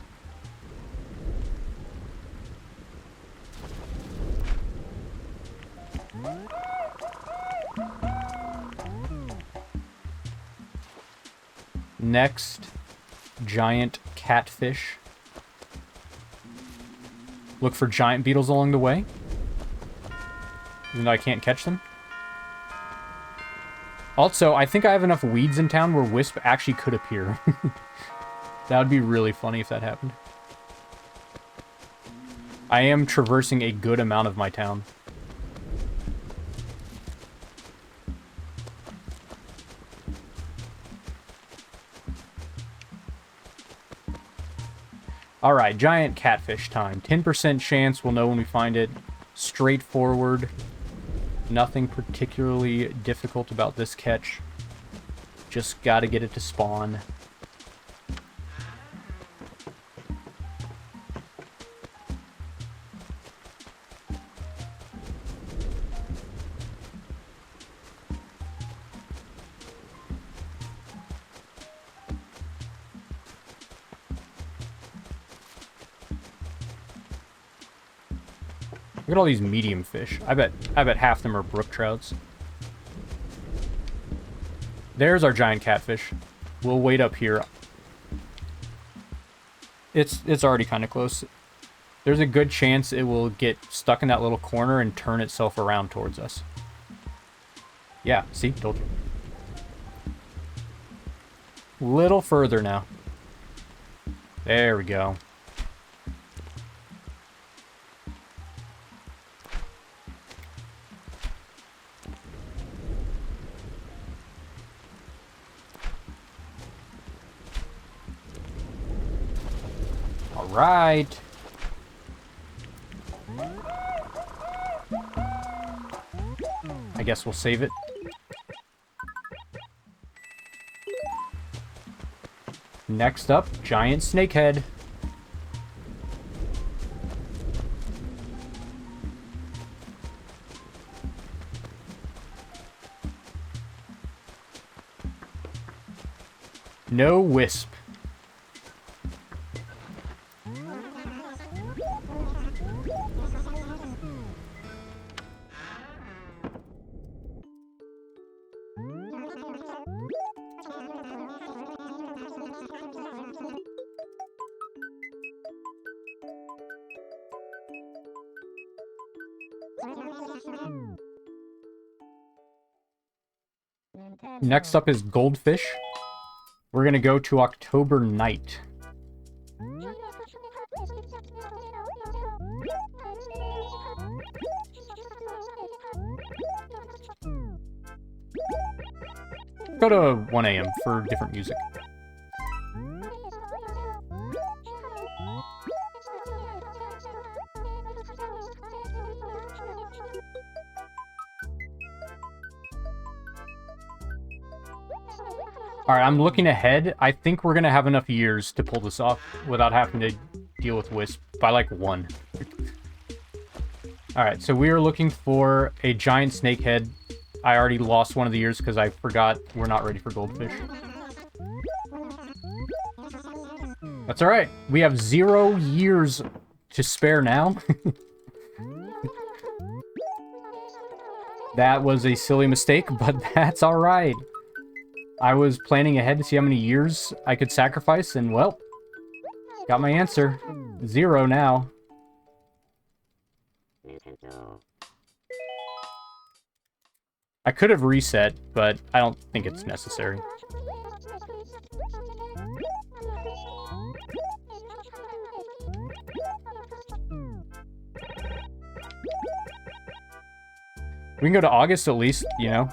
Next, giant catfish. Look for giant beetles along the way. Even though I can't catch them. Also, I think I have enough weeds in town where Wisp actually could appear. That would be really funny if that happened. I am traversing a good amount of my town. Alright, giant catfish time. 10% chance we'll know when we find it. Straightforward. Nothing particularly difficult about this catch. Just gotta get it to spawn. Look at all these medium fish. I bet half them are brook trouts. There's our giant catfish. We'll wait up here. It's already kind of close. There's a good chance it will get stuck in that little corner and turn itself around towards us. Yeah, see? Told you. Little further now. There we go. Right. I guess we'll save it. Next up, giant snakehead. No wisp. Next up is Goldfish. We're gonna go to October night. Go to 1 a.m. for different music. Alright, I'm looking ahead. I think we're gonna have enough years to pull this off without having to deal with Wisp by like 1. Alright, so we are looking for a giant snakehead. I already lost one of the years because I forgot we're not ready for Goldfish. That's alright. We have 0 years to spare now. That was a silly mistake, but that's alright. I was planning ahead to see how many years I could sacrifice, and well, got my answer. 0 now. I could have reset, but I don't think it's necessary. We can go to August at least, you know?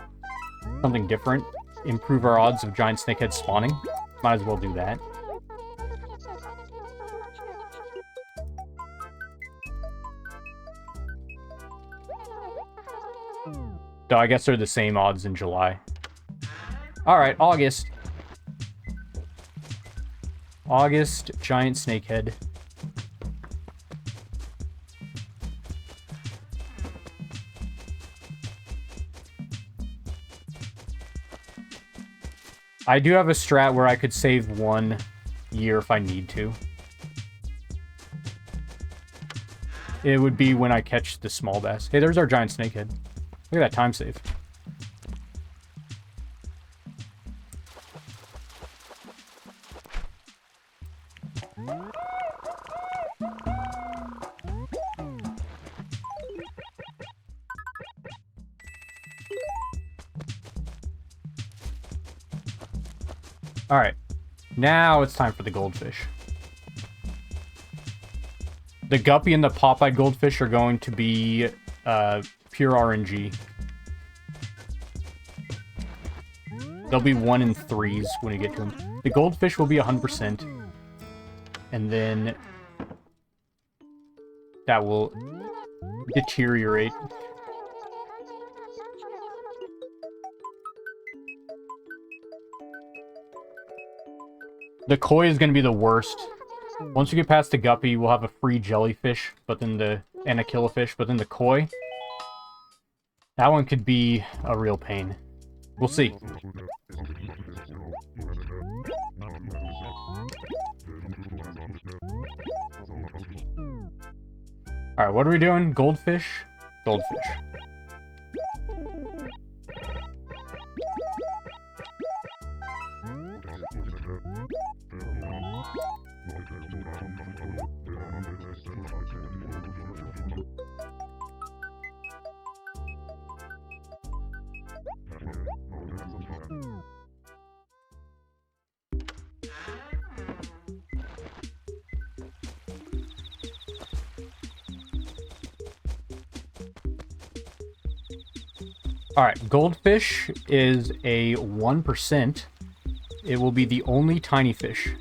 Something different. Improve our odds of giant snakehead spawning. Might as well do that. So I guess they're the same odds in July. Alright, August. August, giant snakehead. I do have a strat where I could save 1 year if I need to. It would be when I catch the small bass. Hey, there's our giant snakehead. Look at that time save. Alright, now it's time for the goldfish. The Guppy and the Popeye goldfish are going to be pure RNG. They'll be 1 in 3s when you get to them. The goldfish will be 100%. And then that will deteriorate. The koi is going to be the worst. Once we get past the Guppy, we'll have a free jellyfish, and a killifish, but then the koi, that one could be a real pain. We'll see. Alright, what are we doing? Goldfish? Goldfish. Alright, goldfish is a 1%. It will be the only tiny fish.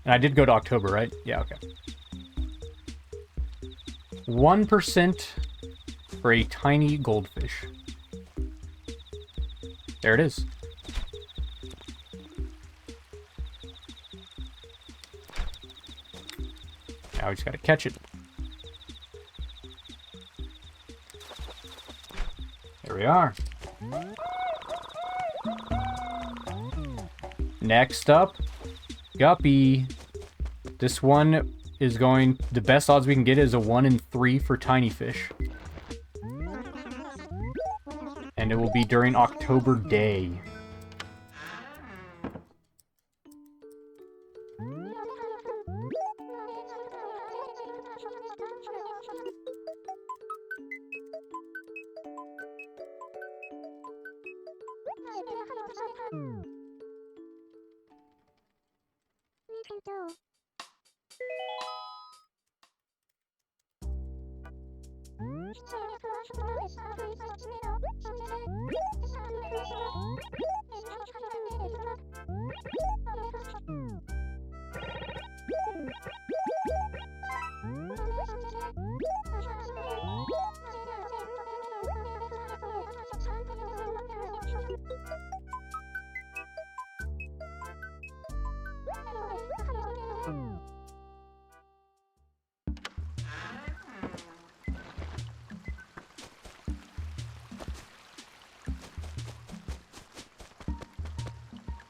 And I did go to October, right? Yeah, okay. 1% for a tiny goldfish. There it is. Now we just gotta catch it. There we are. Next up, Guppy. This one is going... The best odds we can get is a 1 in 3 for tiny fish. And it will be during October Day.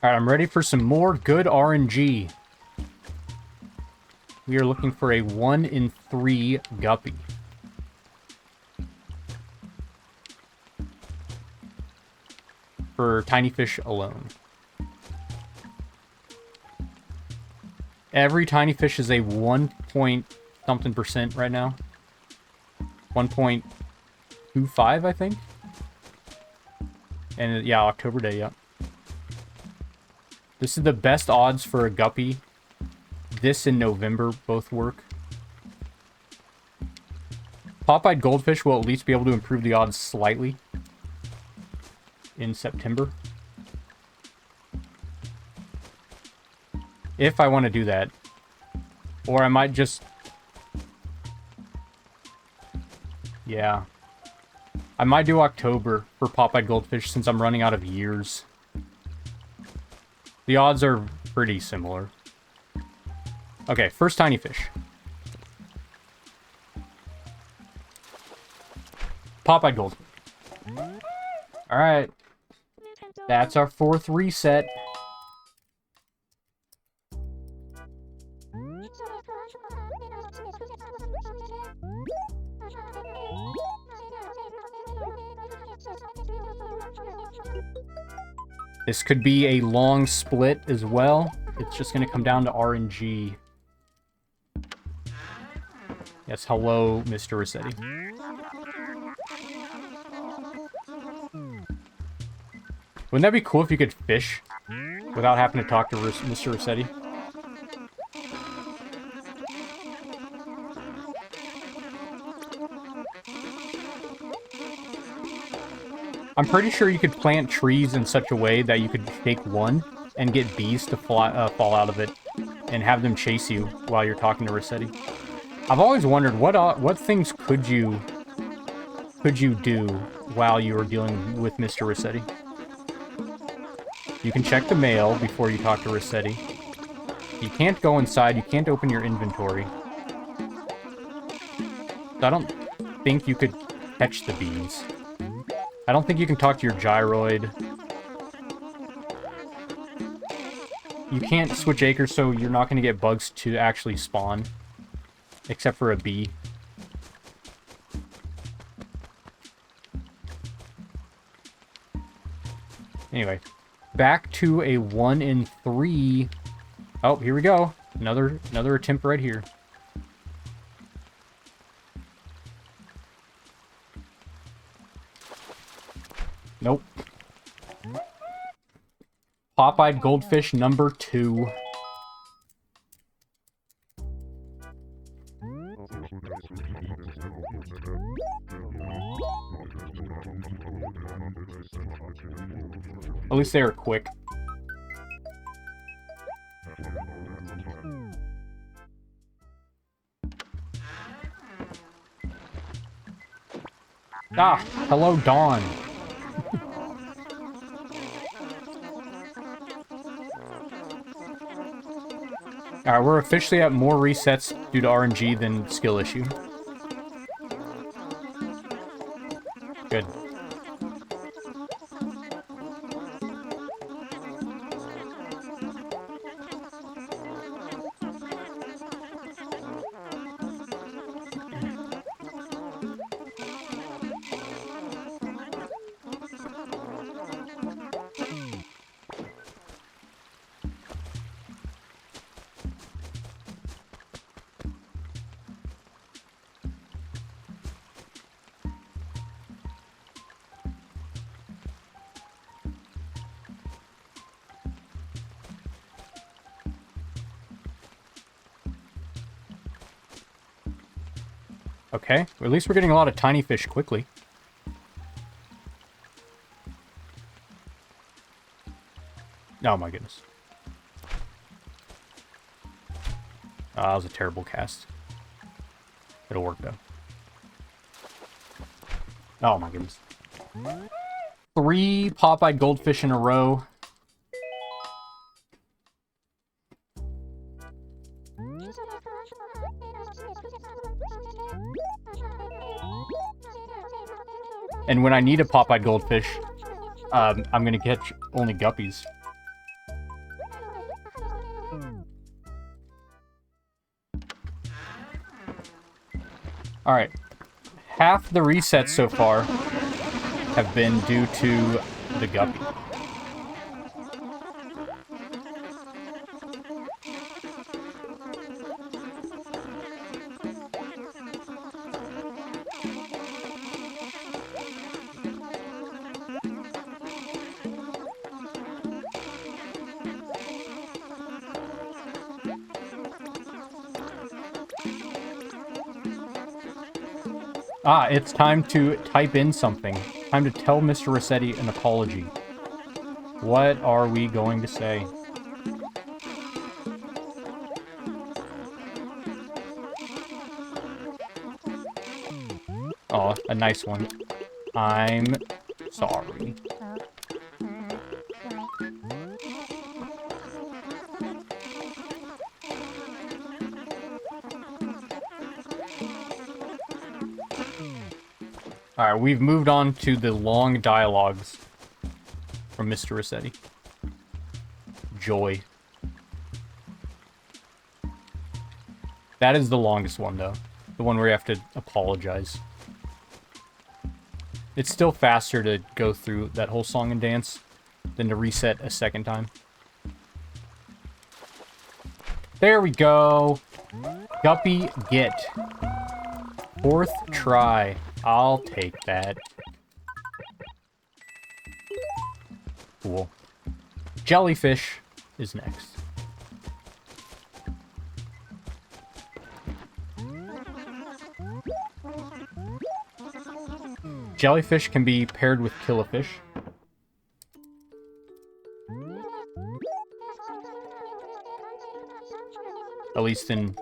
Alright, I'm ready for some more good RNG. We are looking for a 1 in 3 Guppy. For tiny fish alone. Every tiny fish is a 1 point something percent right now. 1.25, I think. And yeah, October Day, yeah. This is the best odds for a Guppy. This and November both work. Popeye Goldfish will at least be able to improve the odds slightly in September. If I want to do that. Or I might just... Yeah. I might do October for Popeye Goldfish since I'm running out of years. The odds are pretty similar. Okay, first tiny fish. Popeye Gold. Alright. That's our 4th reset. This could be a long split as well. It's just going to come down to RNG. Yes, hello, Mr. Rossetti. Wouldn't that be cool if you could fish without having to talk to Mr. Rossetti? I'm pretty sure you could plant trees in such a way that you could take one and get bees to fall out of it and have them chase you while you're talking to Rossetti. I've always wondered what things could you do while you were dealing with Mr. Rossetti. You can check the mail before you talk to Rossetti. You can't go inside. You can't open your inventory. So I don't think you could catch the bees. I don't think you can talk to your gyroid. You can't switch acres, so you're not going to get bugs to actually spawn. Except for a bee. Anyway. Back to a 1 in 3. Oh, here we go. Another attempt right here. Nope. Popeye Goldfish number 2. At least they were quick. Ah, hello, Dawn. Alright, we're officially at more resets due to RNG than skill issue. Good. Okay, well, at least we're getting a lot of tiny fish quickly. Oh my goodness. Oh, that was a terrible cast. It'll work though. Oh my goodness. 3 Popeye Goldfish in a row. And when I need a Popeye Goldfish, I'm gonna catch only guppies. Alright. Half the resets so far have been due to the guppy. Ah, it's time to type in something. Time to tell Mr. Rossetti an apology. What are we going to say? Oh, a nice one. I'm sorry. Alright, we've moved on to the long dialogues from Mr. Rossetti. Joy. That is the longest one, though. The one where you have to apologize. It's still faster to go through that whole song and dance, than to reset a second time. There we go. Guppy get. 4th try. I'll take that. Cool. Jellyfish is next. Jellyfish can be paired with killifish. At least in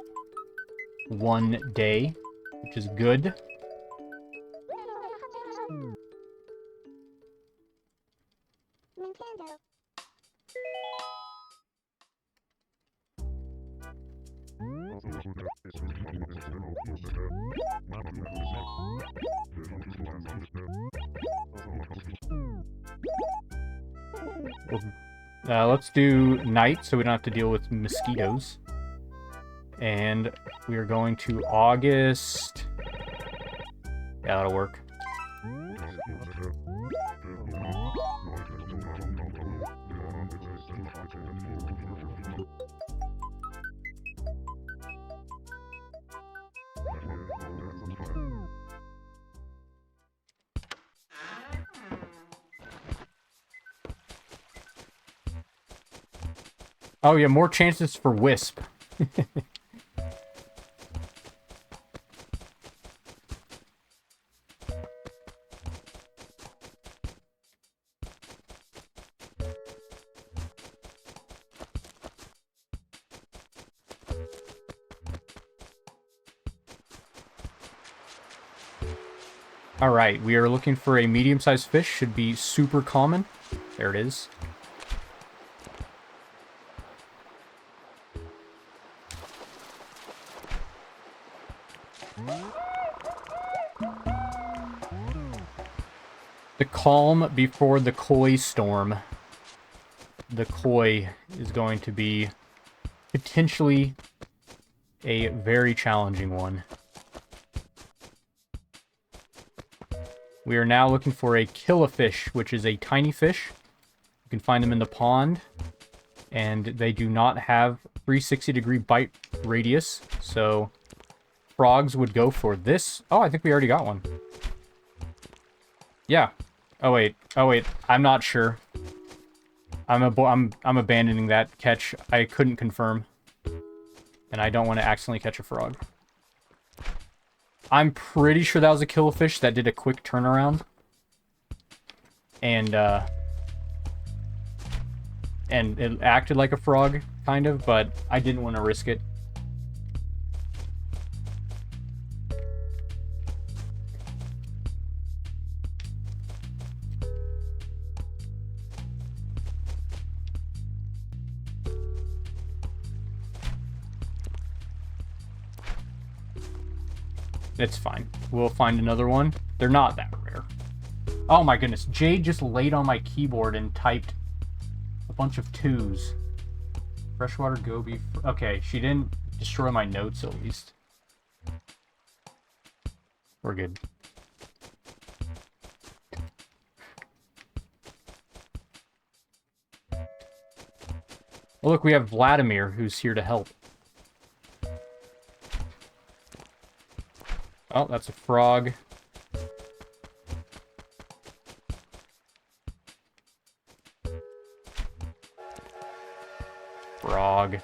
one day, which is good. Let's do night so we don't have to deal with mosquitoes. And we are going to August. Yeah, that'll work. Oh yeah, more chances for Wisp. Alright, we are looking for a medium-sized fish. Should be super common. There it is. The calm before the koi storm. The koi is going to be potentially a very challenging one. We are now looking for a killifish, which is a tiny fish. You can find them in the pond, and they do not have 360-degree bite radius, so frogs would go for this. Oh, I think we already got one. Yeah. Oh wait, I'm not sure. I'm abandoning that catch. I couldn't confirm, and I don't want to accidentally catch a frog. I'm pretty sure that was a killifish that did a quick turnaround. And it acted like a frog, kind of, but I didn't want to risk it. It's fine. We'll find another one. They're not that rare. Oh my goodness. Jade just laid on my keyboard and typed a bunch of 2s. Freshwater Goby. Okay, she didn't destroy my notes at least. We're good. Oh, look, we have Vladimir who's here to help. Oh, that's a frog. Frog.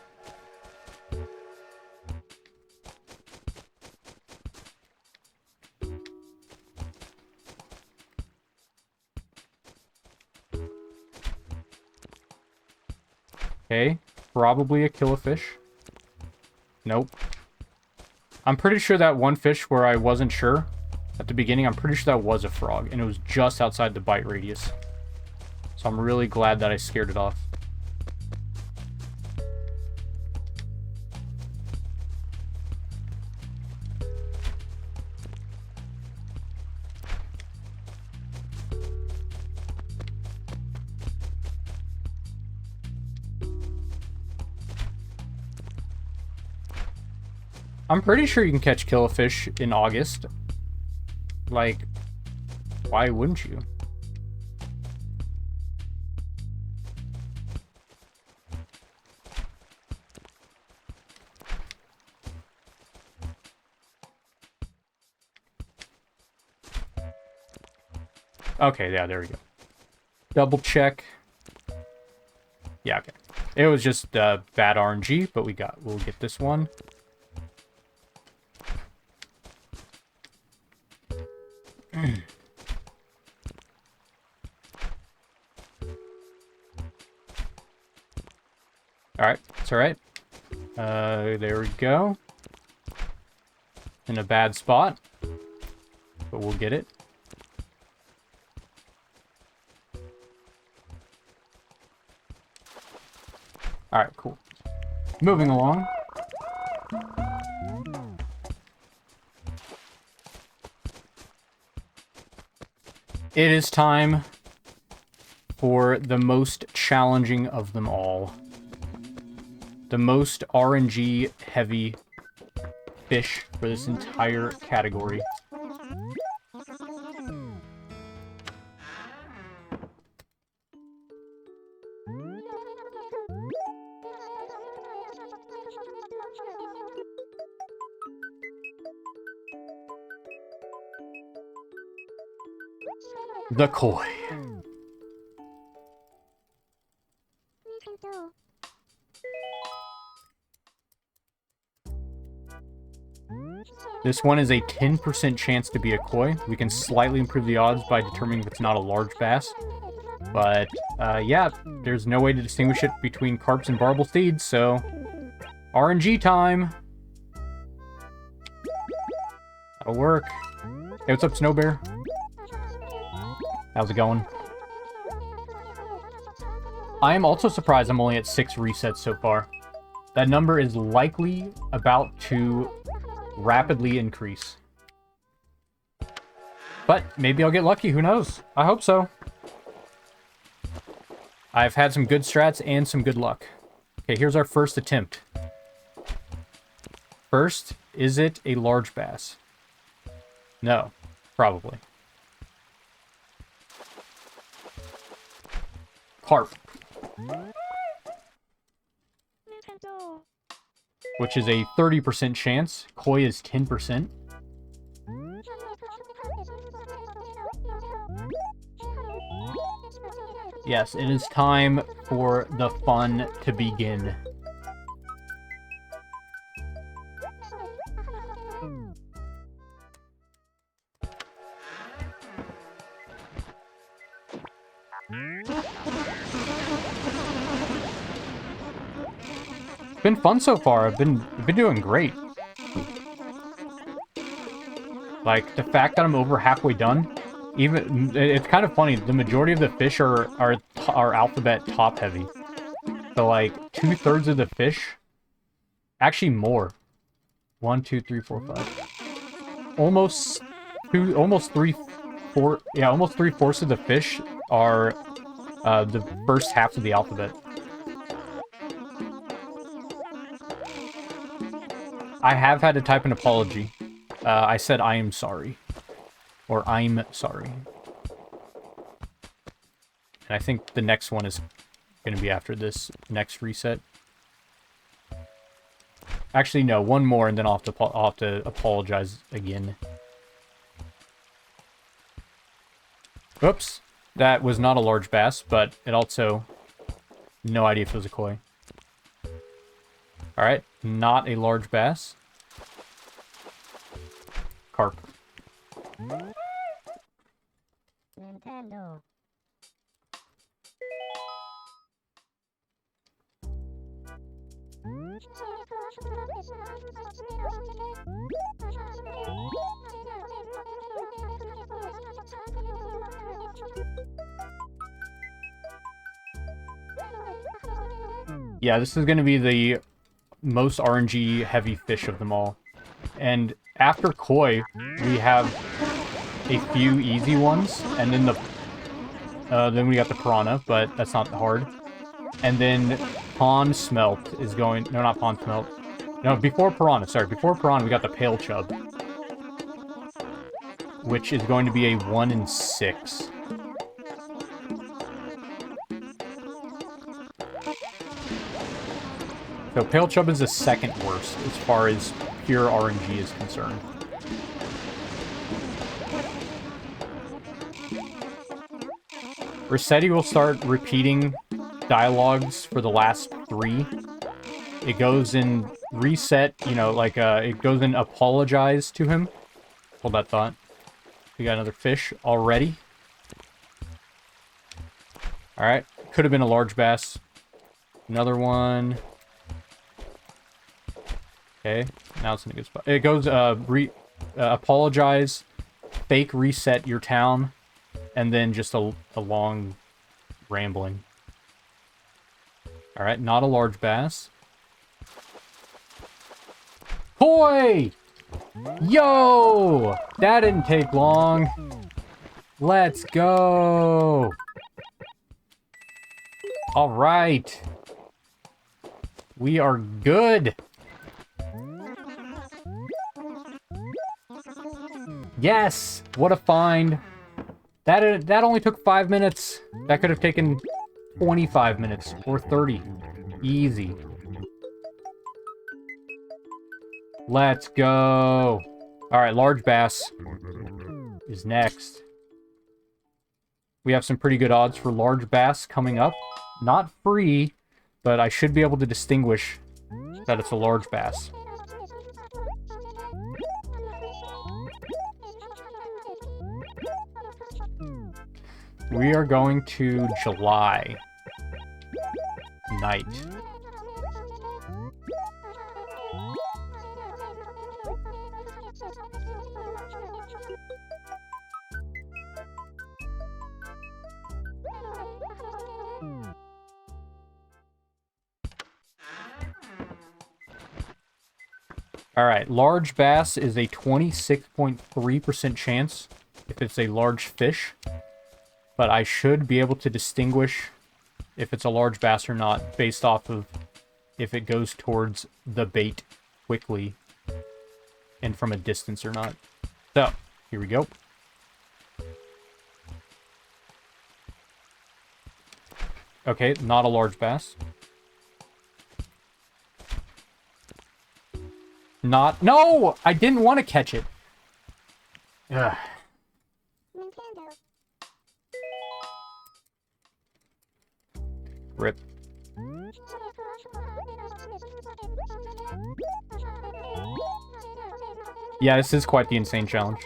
Okay, probably a killifish. Nope. I'm pretty sure that one fish where I wasn't sure at the beginning, I'm pretty sure that was a frog, and it was just outside the bite radius. So I'm really glad that I scared it off. I'm pretty sure you can catch killifish in August. Like, why wouldn't you? Okay, yeah, there we go. Double check. Yeah, okay. It was just bad RNG, but we'll get this one. Alright, it's alright. There we go. In a bad spot. But we'll get it. Alright, cool. Moving along. It is time for the most challenging of them all. The most RNG heavy fish for this entire category. The koi. This one is a 10% chance to be a koi. We can slightly improve the odds by determining if it's not a large bass. But, yeah, there's no way to distinguish it between carps and barbel steeds, so... RNG time! That'll work. Hey, what's up, Snow Bear? How's it going? I am also surprised I'm only at 6 resets so far. That number is likely about to rapidly increase. But maybe I'll get lucky, who knows? I hope so. I've had some good strats and some good luck. Okay, here's our first attempt. First, is it a large bass? No, probably. Carp. Which is a 30% chance. Koi is 10%. Yes, it is time for the fun to begin. It's been fun so far. I've been doing great. Like, the fact that I'm over halfway done, even it's kind of funny. The majority of the fish are alphabet top heavy. So like 2/3 of the fish, actually more. 1, 2, 3, 4, 5. Almost 3/4 of the fish are the first half of the alphabet. I have had to type an apology. I said I am sorry. Or I'm sorry. And I think the next one is going to be after this next reset. Actually, no, one more and then I'll have to apologize again. Oops. That was not a large bass, but it also... No idea if it was a koi. Alright, not a large bass. Carp. Nintendo. Yeah, this is going to be the most RNG heavy fish of them all. And after koi, we have a few easy ones, and then then we got the piranha, but that's not hard. And then pond smelt is going... No, not pond smelt. No, before piranha, sorry. Before piranha, we got the pale chub, which is going to be a 1 in 6. So pale chub is the second worst as far as pure RNG is concerned. Rossetti will start repeating dialogues for the last 3. It goes in reset, you know, like, it goes in apologize to him. Hold that thought. We got another fish already. Alright, could have been a large bass. Another one. Okay, now it's in a good spot. It goes, apologize, fake reset your town, and then just a long rambling. Alright, not a large bass. Koi! Yo! That didn't take long. Let's go! Alright. We are good. Yes! What a find. That only took 5 minutes. That could have taken 25 minutes or 30. Easy. Let's go. Alright, large bass is next. We have some pretty good odds for large bass coming up. Not free, but I should be able to distinguish that it's a large bass. We are going to July night. Alright, large bass is a 26.3% chance if it's a large fish. But I should be able to distinguish if it's a large bass or not based off of if it goes towards the bait quickly and from a distance or not. So, here we go. Okay, not a large bass. Not... No! I didn't want to catch it. Ugh. Rip. Yeah, this is quite the insane challenge.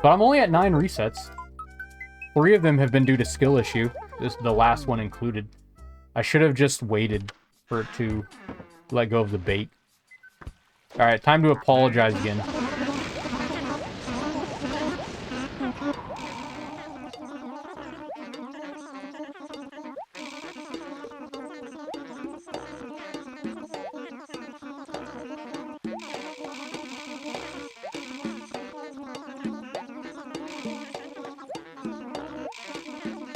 But I'm only at 9 resets. 3 of them have been due to skill issue. This the last one included. I should have just waited for it to let go of the bait. Alright, time to apologize again.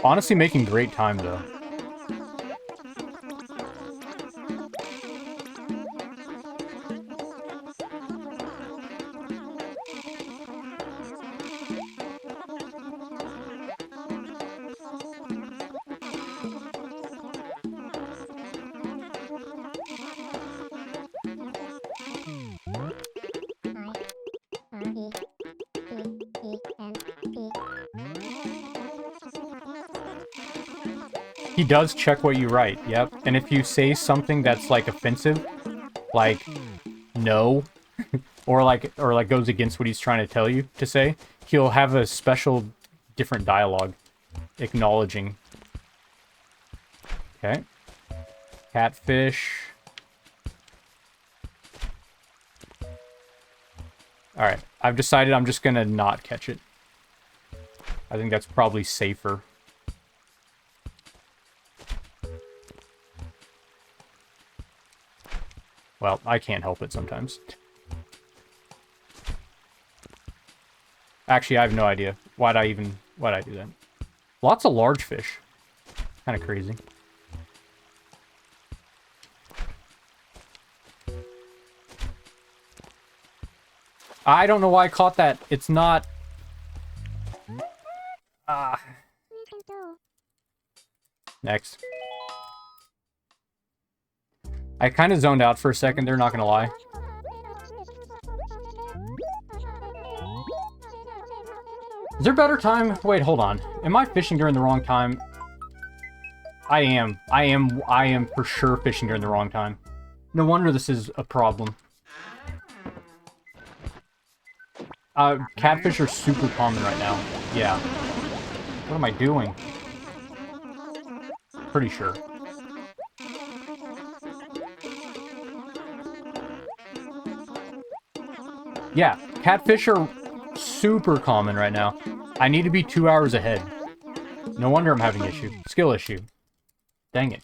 Honestly, making great time, though. He does check what you write, yep. And if you say something that's, like, offensive, like, no, or goes against what he's trying to tell you to say, he'll have a special, different dialogue acknowledging. Okay. Catfish. Alright, I've decided I'm just gonna not catch it. I think that's probably safer. Well, I can't help it sometimes. Actually, I have no idea. Why'd I do that? Lots of large fish. Kind of crazy. I don't know why I caught that. It's not... Next. I kind of zoned out for a second, they're not gonna lie. Is there better time? Wait, hold on. Am I fishing during the wrong time? I am for sure fishing during the wrong time. No wonder this is a problem. Catfish are super common right now. Yeah. What am I doing? Pretty sure. Yeah, catfish are super common right now. I need to be 2 hours ahead. No wonder I'm having issue. Skill issue. Dang it.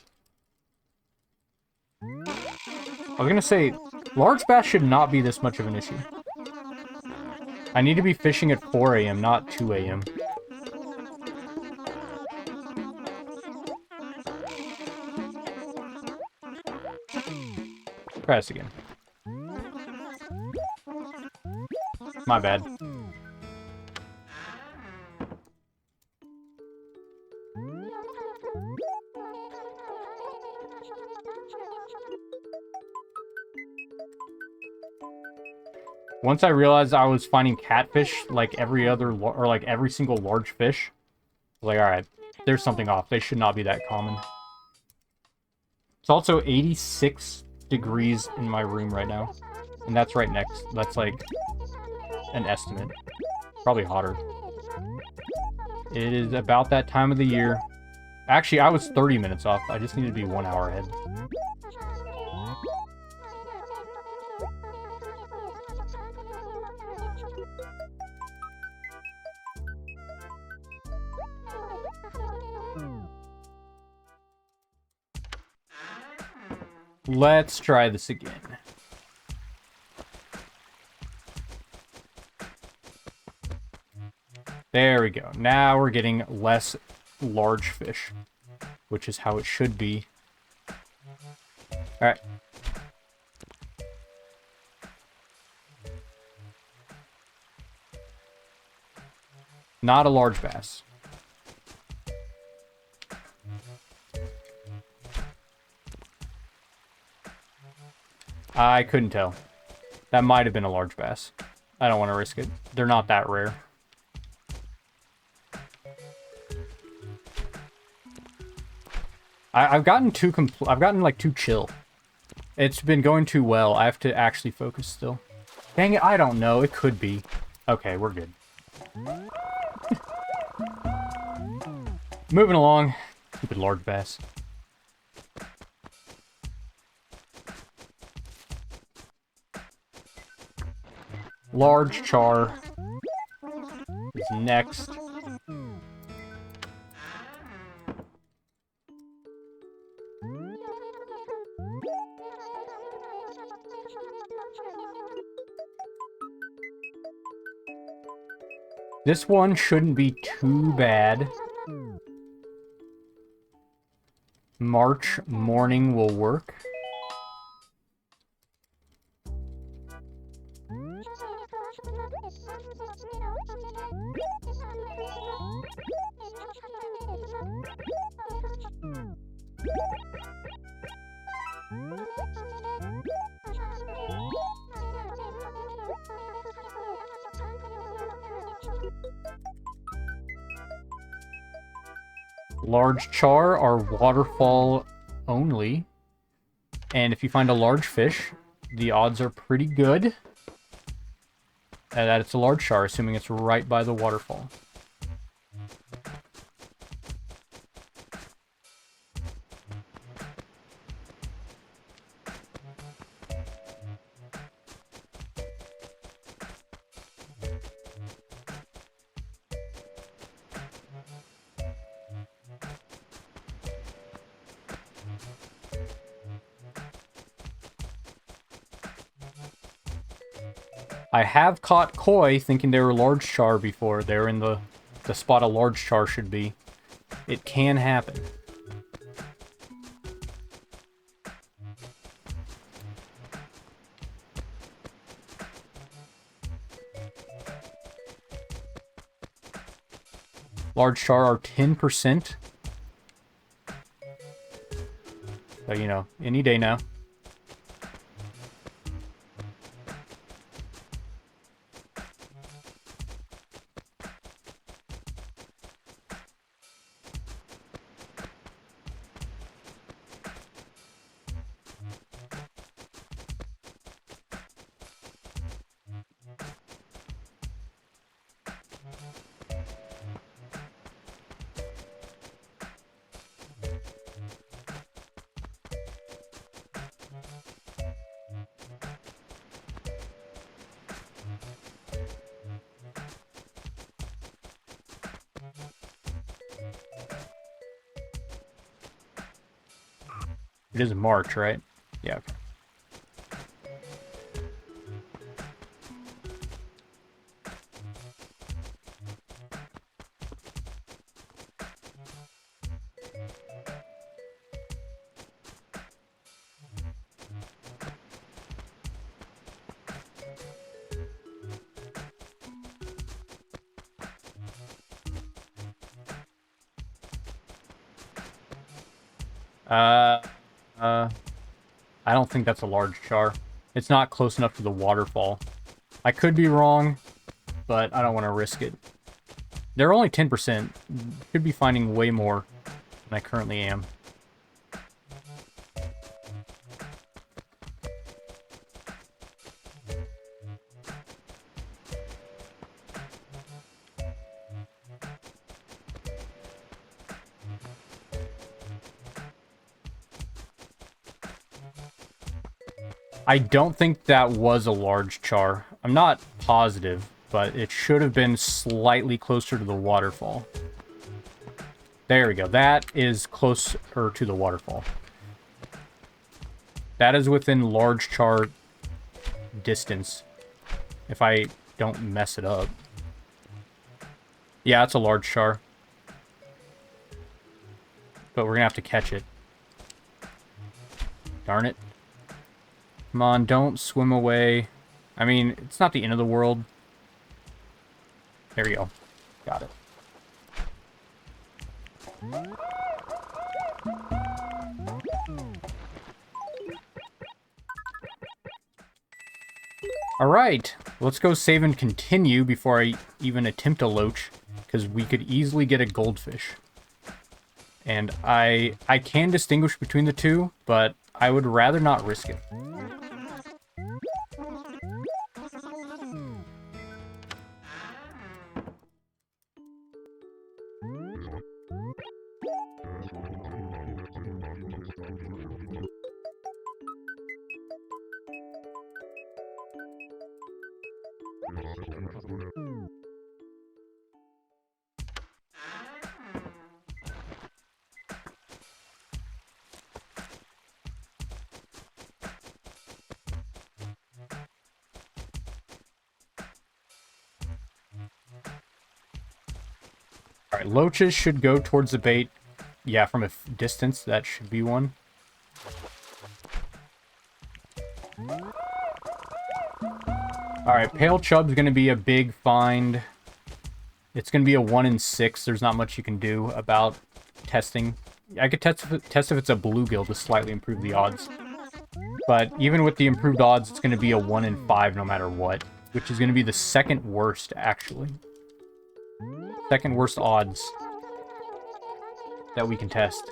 I was gonna say, large bass should not be this much of an issue. I need to be fishing at 4 a.m., not 2 a.m. Try this again. My bad. Once I realized I was finding catfish like every other, or like every single large fish, I was like, alright, there's something off. They should not be that common. It's also 86 degrees in my room right now. And that's right next. That's like an estimate. Probably hotter. It is about that time of the year. Actually, I was 30 minutes off. I just needed to be 1 hour ahead. Let's try this again. There we go. Now we're getting less large fish, which is how it should be. Alright. Not a large bass. I couldn't tell. That might have been a large bass. I don't want to risk it. They're not that rare. I've gotten like too chill. It's been going too well. I have to actually focus still. Dang it, I don't know. It could be. Okay, we're good. Moving along. Stupid large bass. Large char is next. This one shouldn't be too bad. March morning will work. Large char are waterfall only. And if you find a large fish, the odds are pretty good that it's a large char, assuming it's right by the waterfall. I have caught koi thinking they were large char before. They were in the spot a large char should be. It can happen. Large char are 10%. So, you know, any day now. It is March, right? Yeah. Okay. I don't think that's a large char. It's not close enough to the waterfall. I could be wrong, but I don't want to risk it. They're only 10%. Should be finding way more than I currently am. I don't think that was a large char. I'm not positive, but it should have been slightly closer to the waterfall. There we go. That is closer to the waterfall. That is within large char distance, if I don't mess it up. Yeah, it's a large char. But we're gonna have to catch it. Darn it. Come on, don't swim away. I mean, it's not the end of the world. There we go. Got it. Alright, let's go save and continue before I even attempt a loach, because we could easily get a goldfish. And I can distinguish between the two, but I would rather not risk it. Alright, loaches should go towards the bait. Yeah, from a distance, that should be one. Alright, pale chub's going to be a big find. It's going to be a 1 in 6. There's not much you can do about testing. I could test if it's a bluegill to slightly improve the odds. But even with the improved odds, it's going to be a 1 in 5 no matter what. Which is going to be the second worst, actually. Second worst odds that we can test.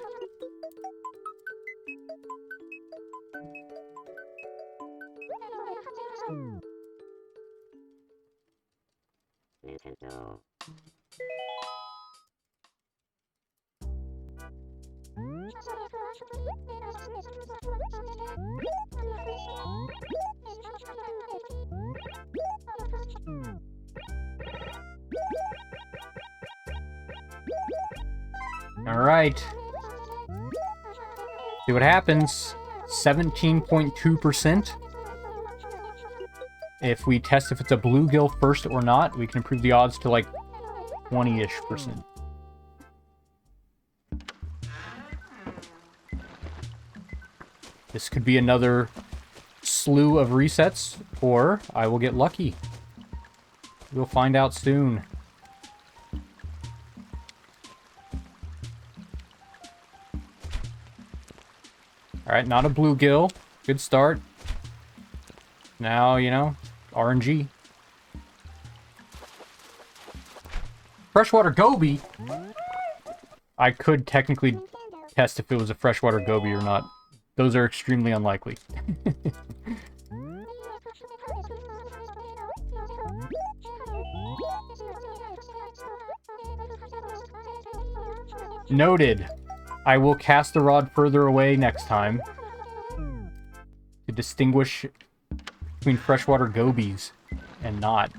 Alright. See what happens. 17.2%. If we test if it's a bluegill first or not, we can improve the odds to like 20-ish%. This could be another slew of resets, or I will get lucky. We'll find out soon. Alright, not a bluegill. Good start. Now, you know, RNG. Freshwater Goby? I could technically test if it was a freshwater Goby or not. Those are extremely unlikely. Noted. I will cast the rod further away next time to distinguish between freshwater gobies and not.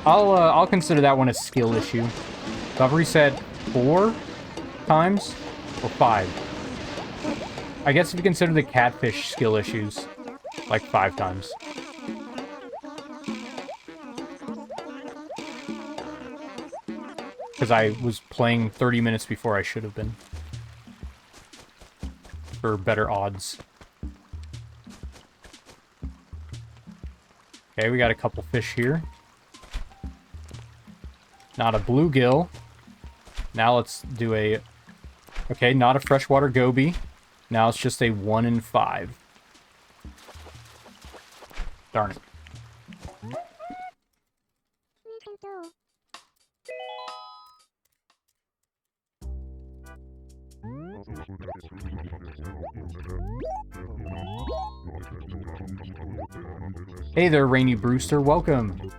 I'll consider that one a skill issue. So I've reset 4 times or 5. I guess if you consider the catfish skill issues, like 5 times. Because I was playing 30 minutes before I should have been. For better odds. Okay, we got a couple fish here. Not a bluegill. Now let's do a... Okay, not a freshwater goby. Now it's just a 1 in 5. Darn it. Hey there, Rainy Brewster. Welcome.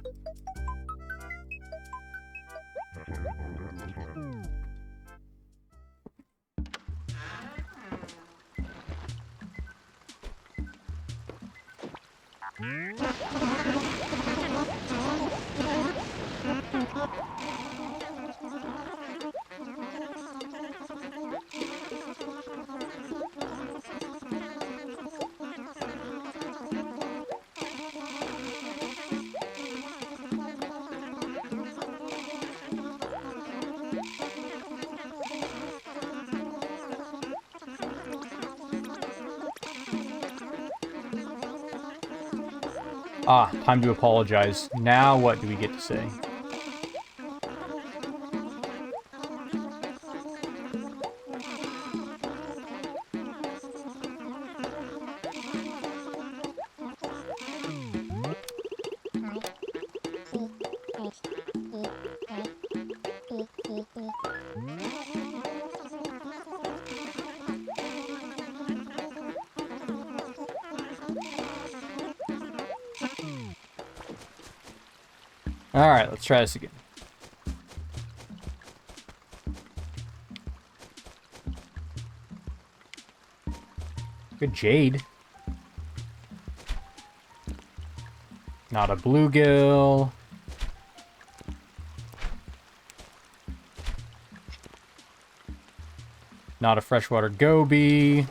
Ah, time to apologize. Now what do we get to say? Alright, let's try this again. Good jade. Not a bluegill. Not a freshwater goby.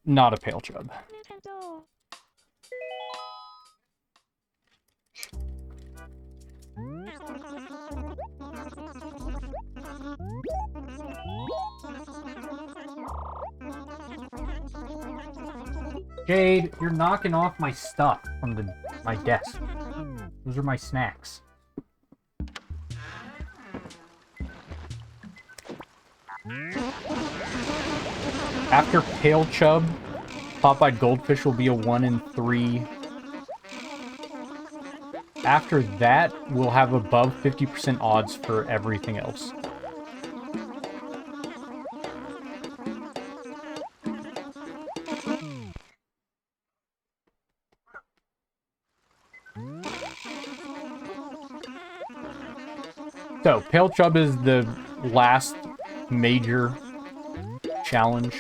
Not a pale chub. Jade, you're knocking off my stuff from my desk. Those are my snacks. After pale chub, Popeye goldfish will be a 1 in 3. After that, we'll have above 50% odds for everything else. So, pale chub is the last major challenge.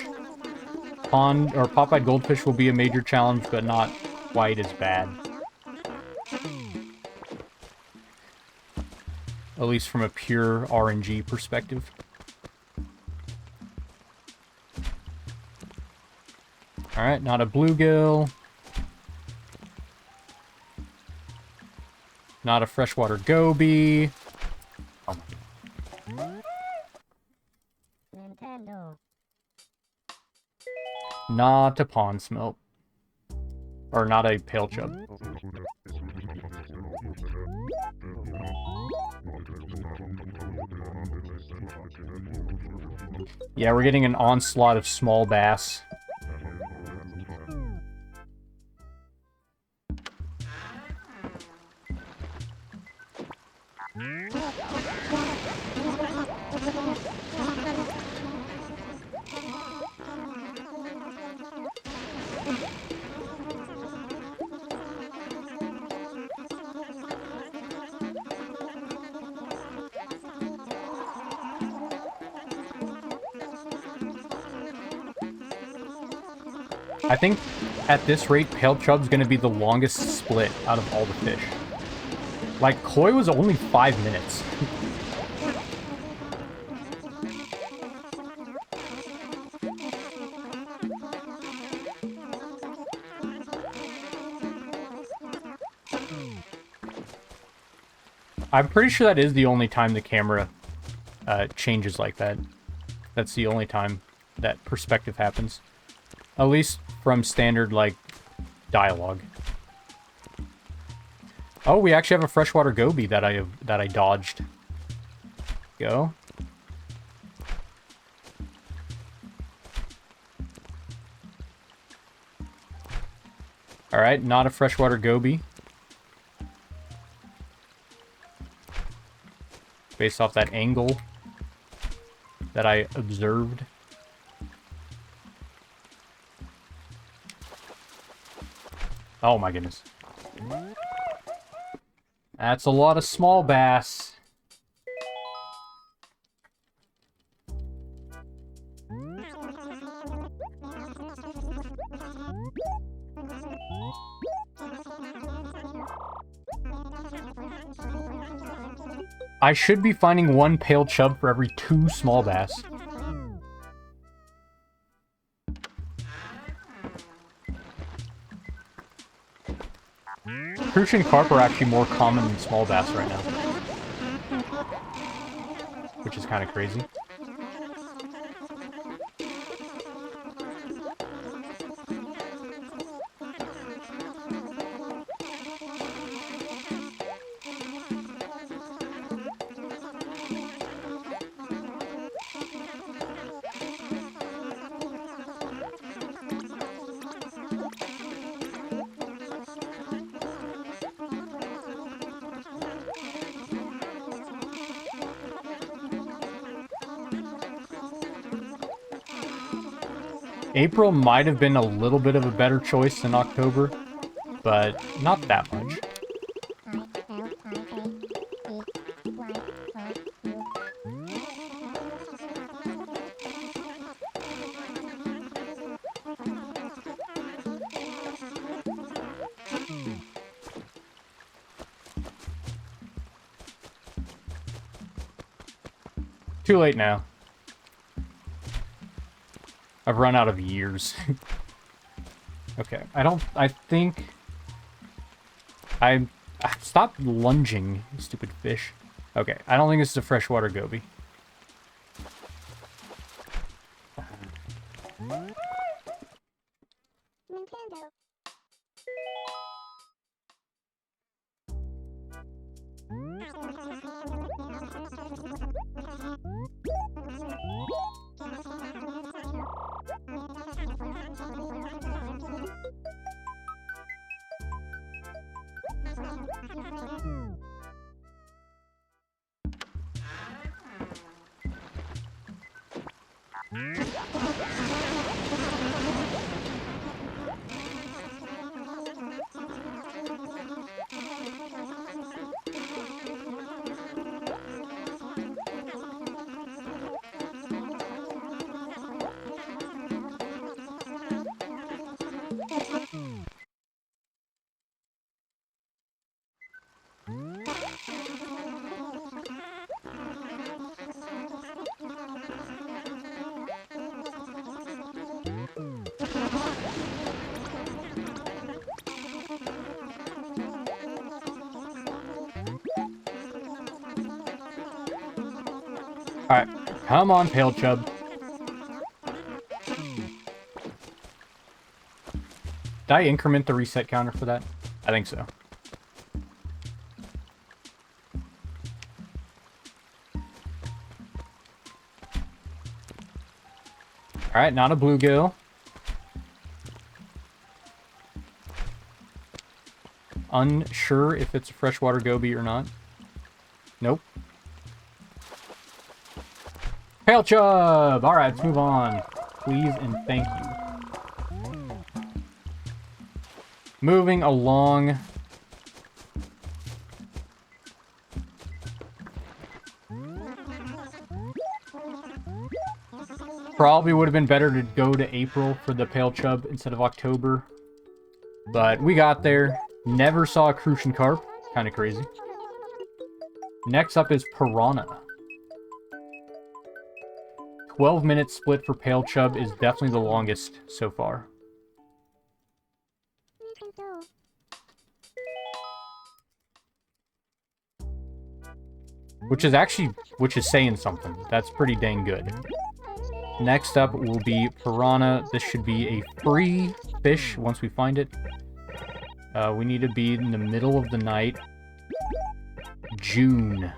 Pond or Popeye goldfish will be a major challenge, but not quite as bad. At least from a pure RNG perspective. Alright, not a bluegill. Not a freshwater goby. Oh. Nintendo. Not a pond smelt. Or not a pale chub. Yeah, we're getting an onslaught of small bass. I think at this rate, pale chub's gonna be the longest split out of all the fish. Like, koi was only 5 minutes. I'm pretty sure that is the only time the camera changes like that. That's the only time that perspective happens. At least from standard, like, dialogue. Oh, we actually have a freshwater goby that I dodged. Go. Alright, not a freshwater goby. Based off that angle that I observed. Oh my goodness. That's a lot of small bass. I should be finding 1 pale chub for every 2 small bass. Crucian carp are actually more common than small bass right now. Which is kind of crazy. April might have been a little bit of a better choice than October, but not that much. Too late now. I've run out of years. Okay, I think... I stopped lunging, you stupid fish. Okay, I don't think this is a freshwater goby. Nintendo. Alright, come on, pale chub. Did I increment the reset counter for that? I think so. Alright, not a bluegill. Unsure if it's a freshwater goby or not. Nope. Pale chub! Alright, let's move on. Please and thank you. Moving along. Probably would have been better to go to April for the pale chub instead of October. But we got there. Never saw a Crucian carp. Kind of crazy. Next up is Piranha. 12-minute split for pale chub is definitely the longest so far. Which is saying something. That's pretty dang good. Next up will be Piranha. This should be a free fish once we find it. We need to be in the middle of the night. June.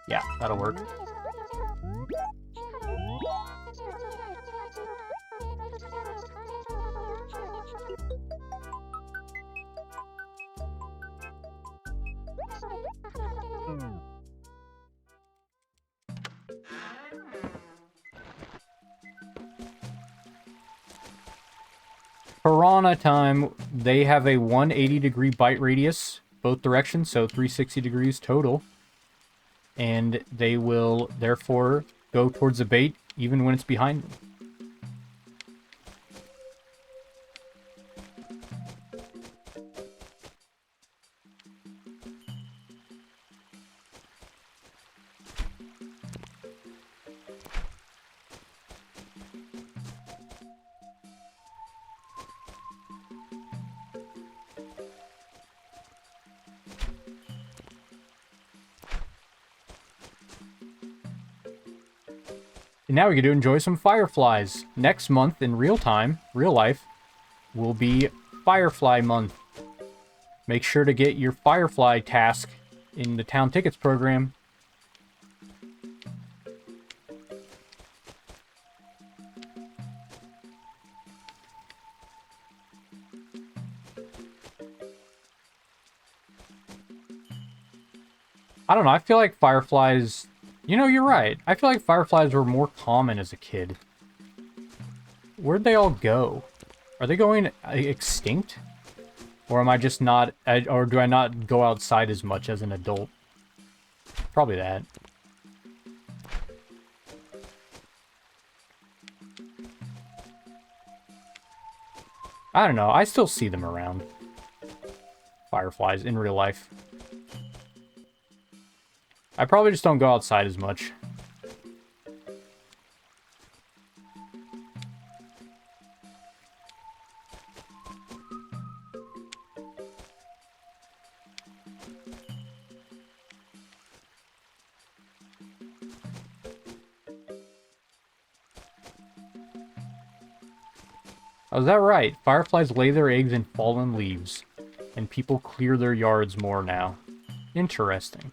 Yeah, that'll work. Piranha time. They have a 180-degree bite radius, both directions, so 360 degrees total. And they will, therefore, go towards the bait, even when it's behind them. And now we get to enjoy some fireflies. Next month, in real time, real life, will be Firefly Month. Make sure to get your Firefly task in the Town Tickets program. I don't know, I feel like fireflies... You know, you're right. I feel like fireflies were more common as a kid. Where'd they all go? Are they going extinct? Or am I just not... Or do I not go outside as much as an adult? Probably that. I don't know. I still see them around. Fireflies in real life. I probably just don't go outside as much. Oh, is that right? Fireflies lay their eggs in fallen leaves, and people clear their yards more now. Interesting.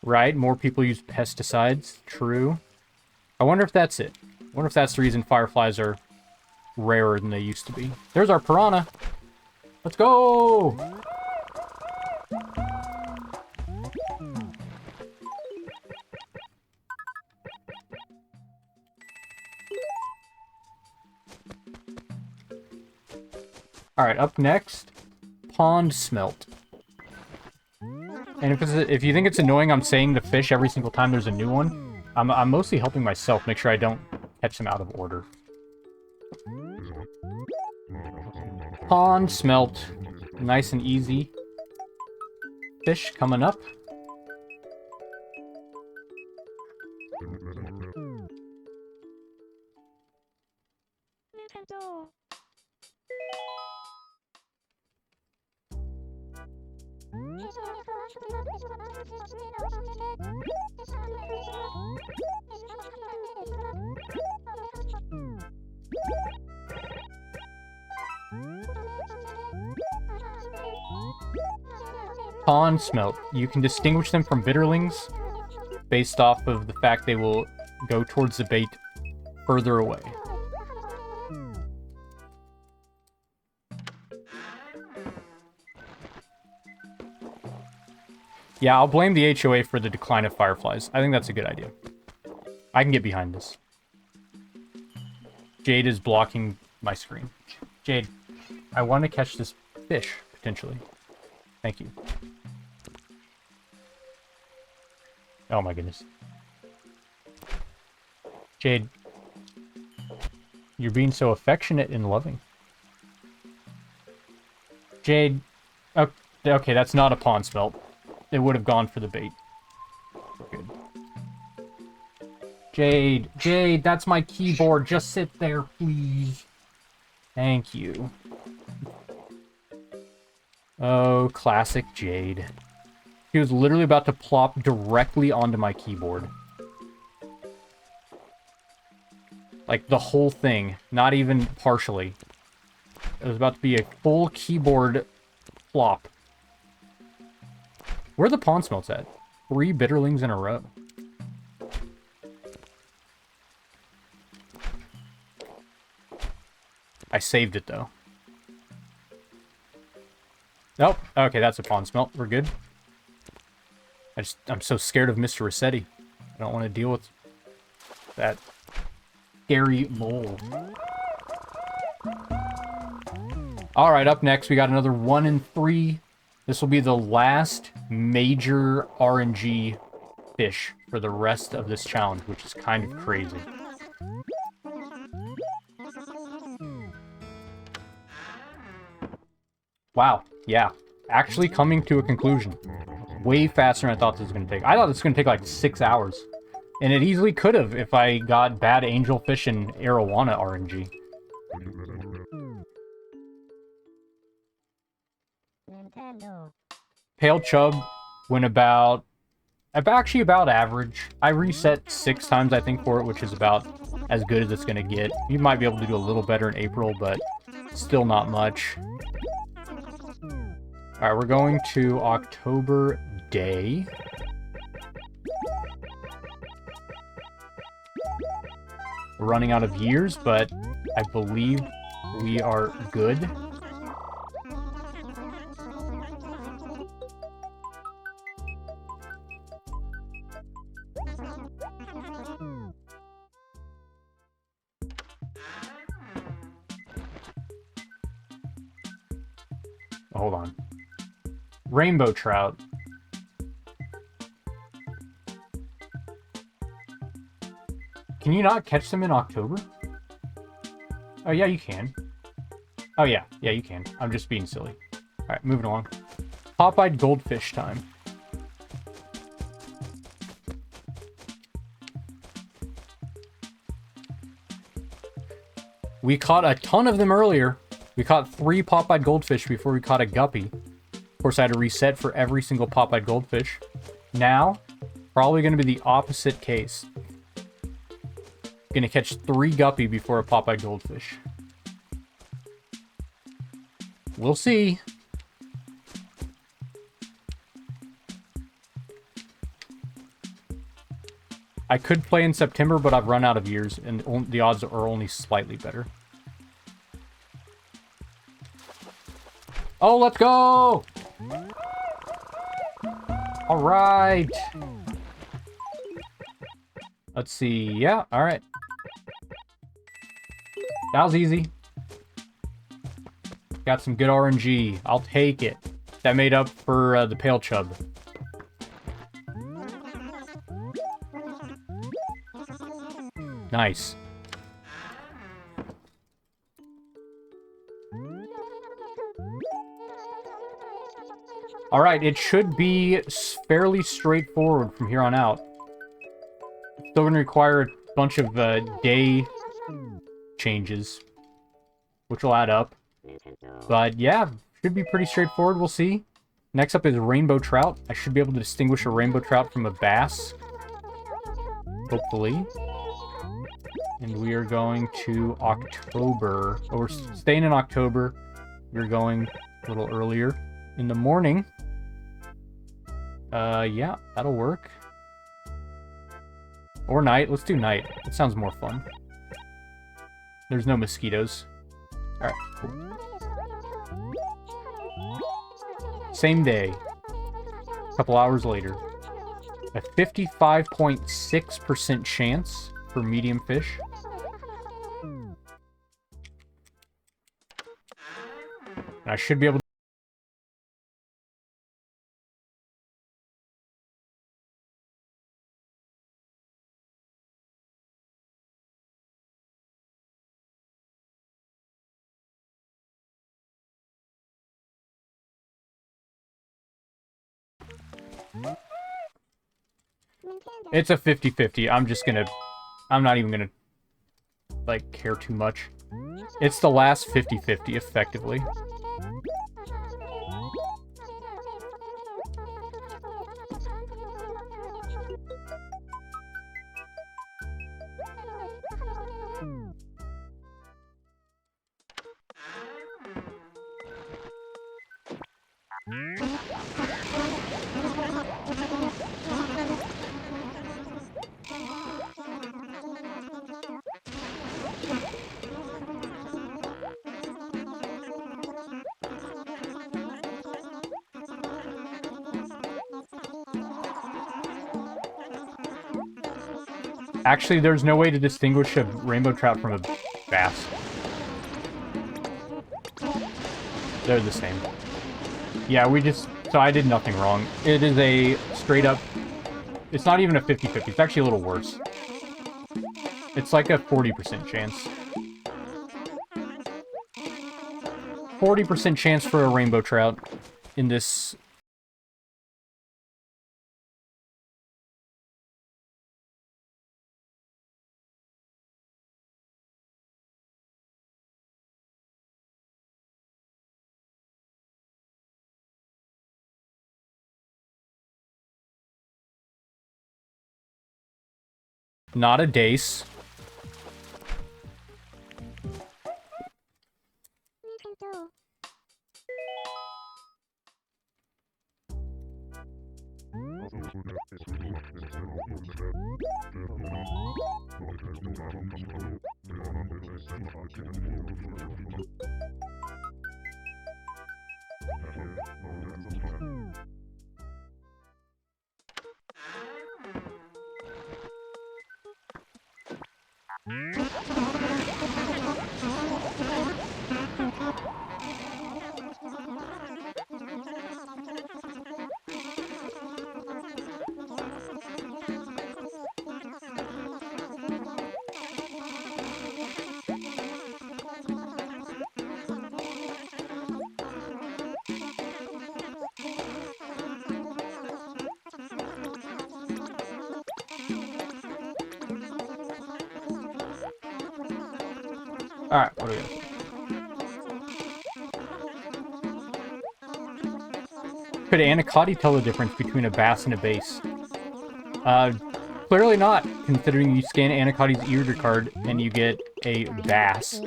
Right, more people use pesticides. True. I wonder if that's it. I wonder if that's the reason fireflies are rarer than they used to be. There's our piranha. Let's go! Alright, up next, pond smelt. And if you think it's annoying I'm saying the fish every single time there's a new one, I'm mostly helping myself make sure I don't catch them out of order. Pond smelt. Nice and easy. Fish coming up. Pond smelt. You can distinguish them from bitterlings based off of the fact they will go towards the bait further away. Yeah, I'll blame the HOA for the decline of fireflies. I think that's a good idea. I can get behind this. Jade is blocking my screen. Jade, I want to catch this fish, potentially. Thank you. Oh my goodness. Jade, you're being so affectionate and loving. Jade, okay, that's not a pond smelt. It would have gone for the bait. Good. Jade, that's my keyboard. Just sit there, please. Thank you. Oh, classic Jade. She was literally about to plop directly onto my keyboard. Like, the whole thing. Not even partially. It was about to be a full keyboard plop. Where are the pond smelts at? 3 bitterlings in a row. I saved it, though. Nope. Okay, that's a pond smelt. We're good. I'm so scared of Mr. Rossetti. I don't want to deal with that scary mole. Alright, up next, we got another 1 in 3. This will be the last major RNG fish for the rest of this challenge, which is kind of crazy. Wow, yeah. Actually coming to a conclusion. Way faster than I thought this was going to take. I thought this was going to take like 6 hours. And it easily could have if I got bad Angelfish and Arowana RNG. Nintendo. Pale chub went about average. I reset 6 times, I think, for it, which is about as good as it's going to get. You might be able to do a little better in April, but still not much. Alright, we're going to October Day. We're running out of years, but I believe we are good. Hold on. Rainbow trout. Can you not catch them in October? Oh, yeah, you can. Oh, yeah. Yeah, you can. I'm just being silly. Alright, moving along. Popeye goldfish time. We caught a ton of them earlier. We caught 3 Popeye goldfish before we caught a guppy. Of course, I had to reset for every single Popeye goldfish. Now, probably going to be the opposite case. Gonna catch 3 guppy before a Popeye goldfish. We'll see. I could play in September, but I've run out of years, and the odds are only slightly better. Oh, let's go! Alright. Let's see. Yeah, alright. That was easy. Got some good RNG. I'll take it. That made up for the pale chub. Nice. Alright, it should be fairly straightforward from here on out. Still going to require a bunch of day changes, which will add up. But yeah, should be pretty straightforward. We'll see. Next up is rainbow trout. I should be able to distinguish a rainbow trout from a bass. Hopefully. And we are going to October. Oh, we're staying in October. We're going a little earlier in the morning. Yeah, that'll work. Or night. Let's do night. It sounds more fun. There's no mosquitoes. Alright, cool. Same day. A couple hours later. A 55.6% chance for medium fish. And I should be able to... It's a 50-50. I'm not even gonna, like, care too much. It's the last 50-50, effectively. Actually, there's no way to distinguish a rainbow trout from a bass. They're the same. Yeah, so I did nothing wrong. It is a straight up... It's not even a 50-50. It's actually a little worse. It's like a 40% chance. 40% chance for a rainbow trout in this... Not a dace. Alright, what do we got? Could Anacotti tell the difference between a bass and a bass? Clearly not, considering you scan Anacotti's ear card and you get a bass.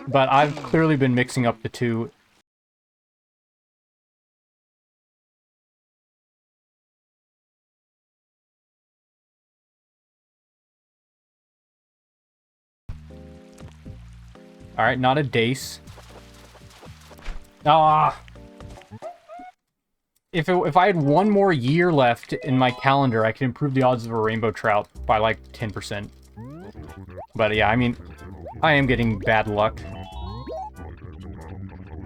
But I've clearly been mixing up the two. Alright, not a dace. Ah! If I had one more year left in my calendar, I could improve the odds of a rainbow trout by like 10%. But yeah, I mean, I am getting bad luck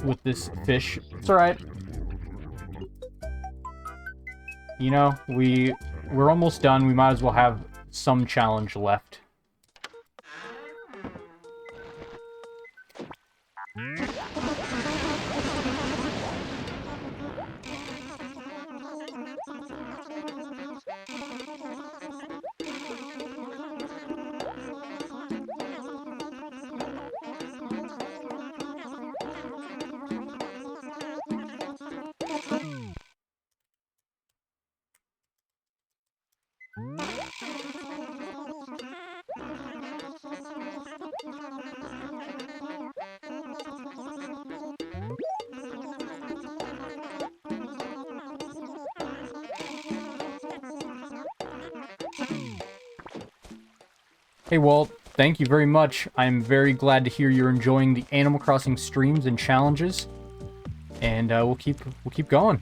with this fish. It's alright. You know, we're almost done. We might as well have some challenge left. Hey, Walt. Thank you very much. I'm very glad to hear you're enjoying the Animal Crossing streams and challenges. And we'll keep going.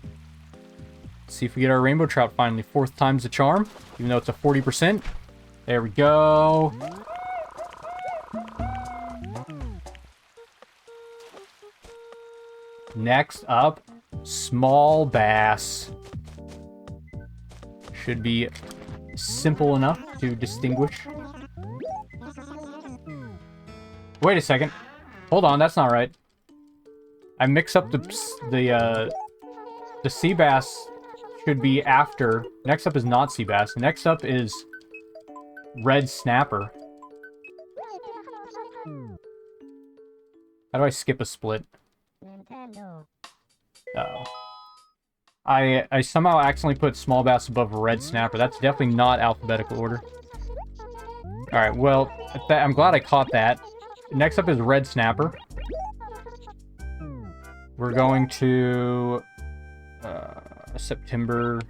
Let's see if we get our rainbow trout finally. 4th time's the charm, even though it's a 40%. There we go. Next up, small bass. Should be simple enough to distinguish. Wait a second. Hold on, that's not right. I mix up the sea bass should be after. Next up is not sea bass. Next up is red snapper. How do I skip a split? Nintendo. Uh-oh. I somehow accidentally put small bass above red snapper. That's definitely not alphabetical order. Alright, well, I'm glad I caught that. Next up is red snapper. We're going to September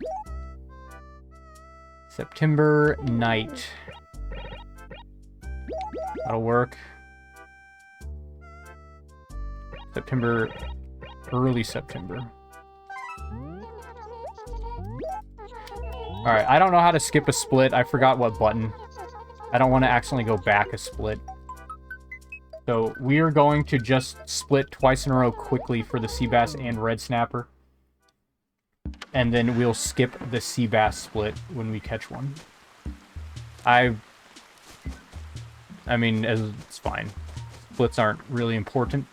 night. That'll work. Early September. Alright, I don't know how to skip a split. I forgot what button. I don't want to accidentally go back a split. So we are going to just split twice in a row quickly for the sea bass and red snapper. And then we'll skip the sea bass split when we catch one. I mean, it's fine. Splits aren't really important.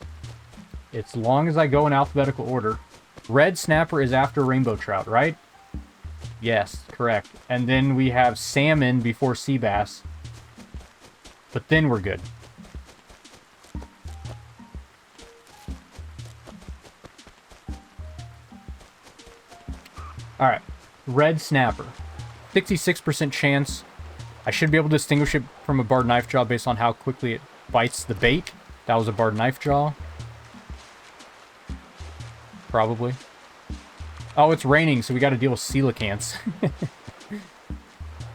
As long as I go in alphabetical order. Red snapper is after rainbow trout, right? Yes, correct. And then we have salmon before sea bass. But then we're good. Alright. Red snapper. 66% chance. I should be able to distinguish it from a barred knife jaw based on how quickly it bites the bait. That was a barred knife jaw. Probably. Oh, it's raining, so we gotta deal with coelacanths.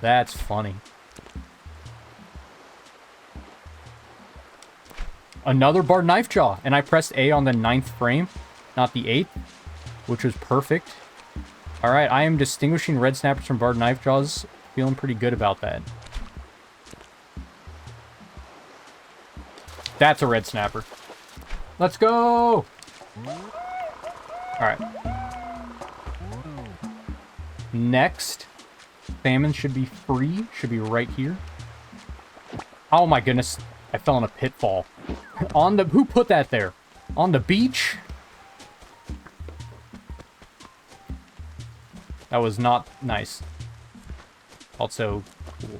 That's funny. Another barred knife jaw, and I pressed A on the 9th frame, not the 8th, which was perfect. Alright, I am distinguishing red snappers from barred knife jaws. Feeling pretty good about that. That's a red snapper. Let's go! Alright. Next, salmon should be free. Should be right here. Oh my goodness. I fell in a pitfall. Who put that there? On the beach? That was not nice. Also, cool.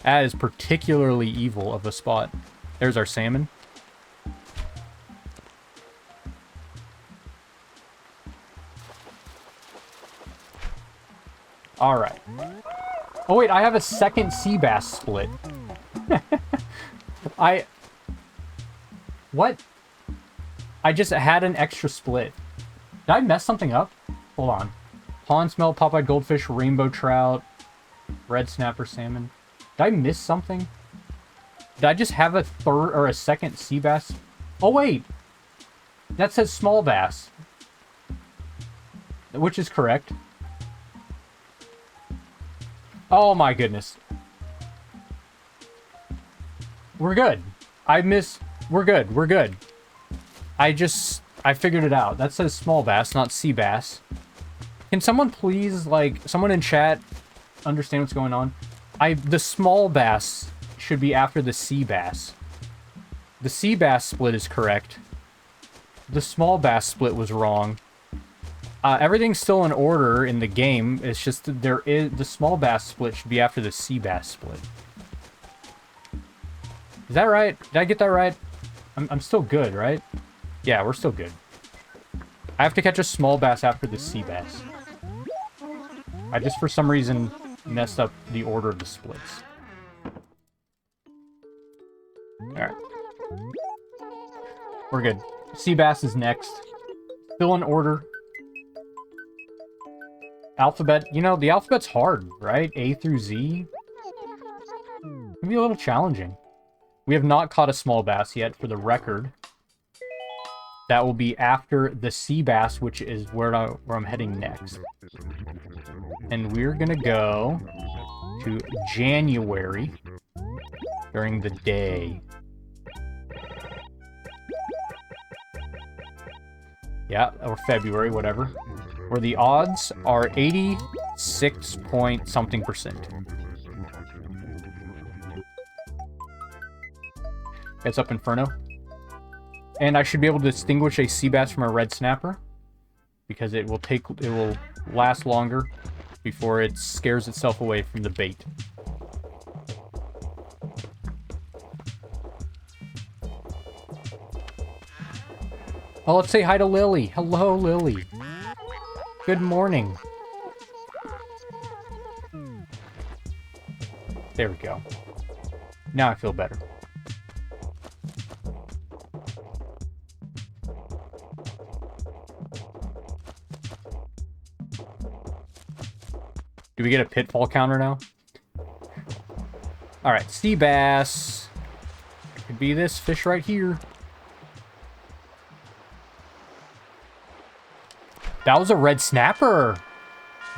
That is particularly evil of a spot. There's our salmon. Alright. Oh wait, I have a second sea bass split. What? I just had an extra split. Did I mess something up? Hold on. Pond smelt, Popeye, goldfish, rainbow trout, red snapper, salmon. Did I miss something? Did I just have a third or a second sea bass? Oh wait! That says small bass. Which is correct. Oh my goodness. We're good. We're good. We're good. I figured it out. That says small bass, not sea bass. Can someone please, someone in chat understand what's going on? The small bass should be after the sea bass. The sea bass split is correct. The small bass split was wrong. Everything's still in order in the game. It's just that the small bass split should be after the sea bass split. Is that right? Did I get that right? I'm still good, right? Yeah, we're still good. I have to catch a small bass after the sea bass. I just, for some reason, messed up the order of the splits. Alright. We're good. Sea bass is next. Still in order. Alphabet, you know, the alphabet's hard, right? A through Z. Can be a little challenging. We have not caught a small bass yet, for the record. That will be after the Seabass, which is where I'm heading next. And we're gonna go to January during the day. Yeah, or February, whatever. Where the odds are 86 point something %. It's up Inferno. And I should be able to distinguish a sea bass from a red snapper, because it will last longer before it scares itself away from the bait. Oh, let's say hi to Lily. Hello, Lily. Good morning. There we go. Now I feel better. Do we get a pitfall counter now? Alright, sea bass. Could be this fish right here. That was a red snapper.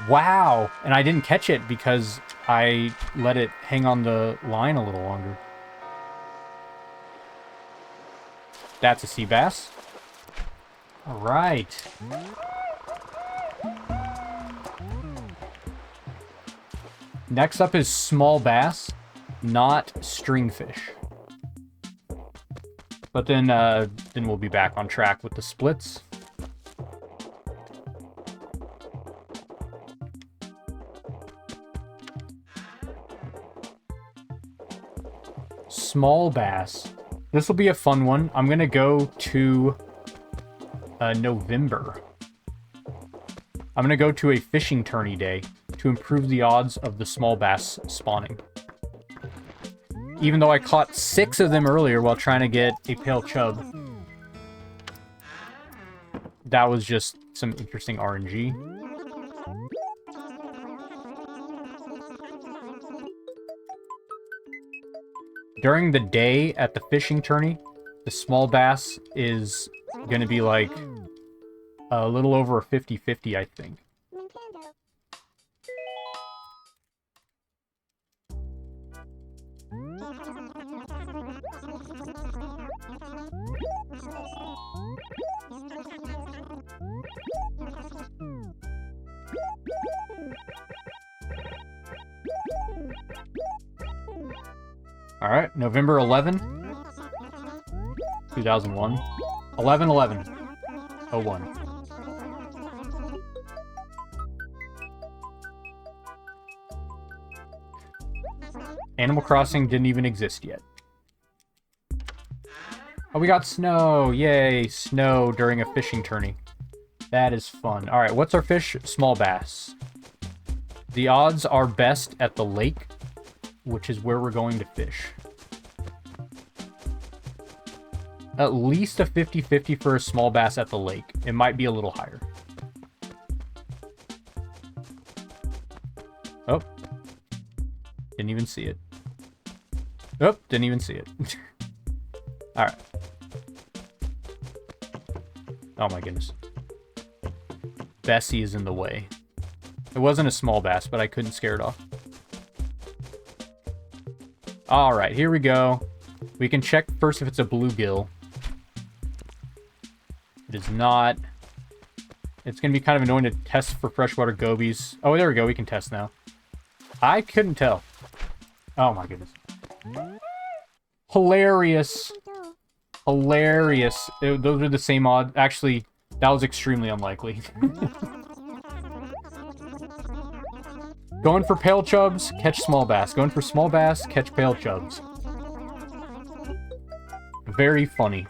Wow. And I didn't catch it because I let it hang on the line a little longer. That's a sea bass. All right. Next up is small bass, not stringfish. But then we'll be back on track with the splits. Small bass. This will be a fun one. I'm gonna go to November. I'm gonna go to a fishing tourney day to improve the odds of the small bass spawning. Even though I caught 6 of them earlier while trying to get a pale chub. That was just some interesting RNG. During the day at the fishing tourney, the small bass is going to be like a little over a 50-50, I think. All right, November 11, 2001. 11/11/01. Animal Crossing didn't even exist yet. Oh, we got snow. Yay, snow during a fishing tourney. That is fun. All right, what's our fish? Small bass. The odds are best at the lake, which is where we're going to fish. At least a 50-50 for a small bass at the lake. It might be a little higher. Oh. Didn't even see it. Oh, didn't even see it. Alright. Oh my goodness. Bessie is in the way. It wasn't a small bass, but I couldn't scare it off. Alright, here we go. We can check first if it's a bluegill. It is not. It's going to be kind of annoying to test for freshwater gobies. Oh, there we go. We can test now. I couldn't tell. Oh my goodness. Hilarious. Hilarious. Those are the same odds. Actually, that was extremely unlikely. Going for pale chubs, catch small bass. Going for small bass, catch pale chubs. Very funny.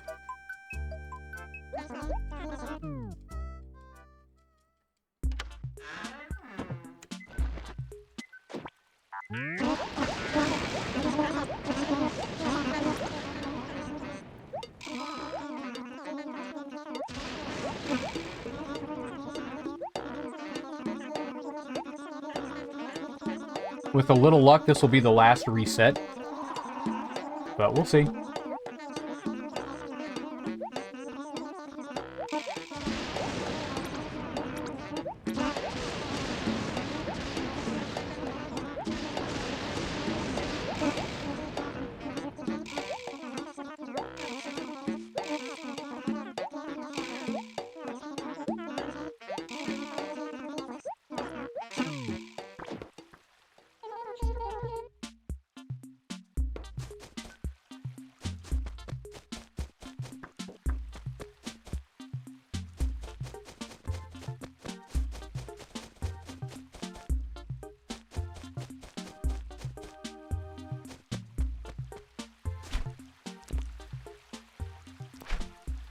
With a little luck, this will be the last reset. But we'll see.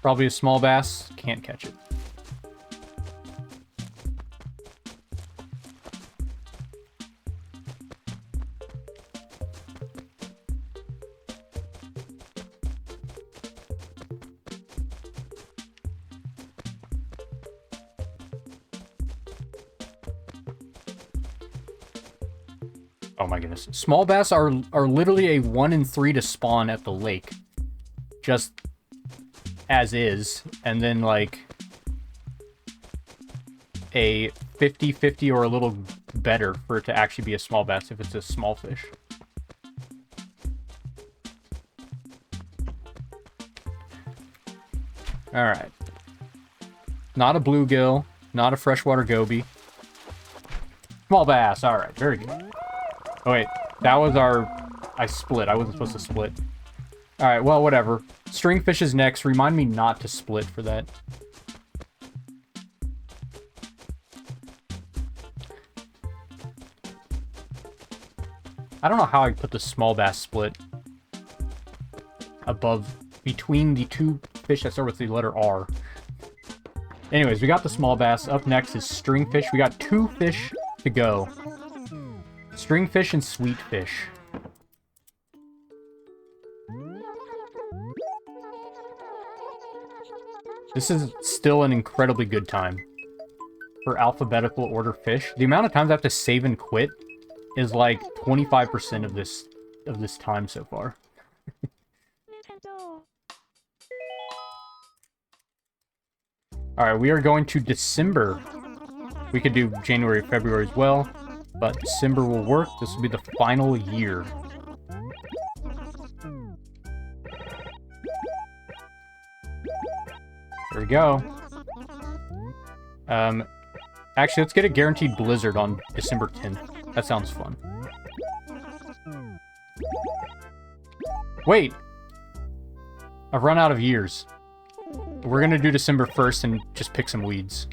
Probably a small bass. Can't catch it. Oh my goodness. Small bass are literally a 1 in 3 to spawn at the lake. Just as is, and then like a 50-50 or a little better for it to actually be a small bass if it's a small fish. Alright. Not a bluegill, not a freshwater goby. Small bass, alright, very good. Oh wait, that was our... I split, I wasn't supposed to split. Alright, well, whatever. Stringfish is next. Remind me not to split for that. I don't know how I put the small bass split above, between the two fish that start with the letter R. Anyways, we got the small bass. Up next is stringfish. We got 2 fish to go. Stringfish and sweetfish. This is still an incredibly good time for alphabetical order fish. The amount of times I have to save and quit is like 25% of this time so far. Alright, we are going to December. We could do January, February as well, but December will work. This will be the final year. There we go. Actually, let's get a guaranteed blizzard on December 10th. That sounds fun. Wait! I've run out of years. We're gonna do December 1st and just pick some weeds.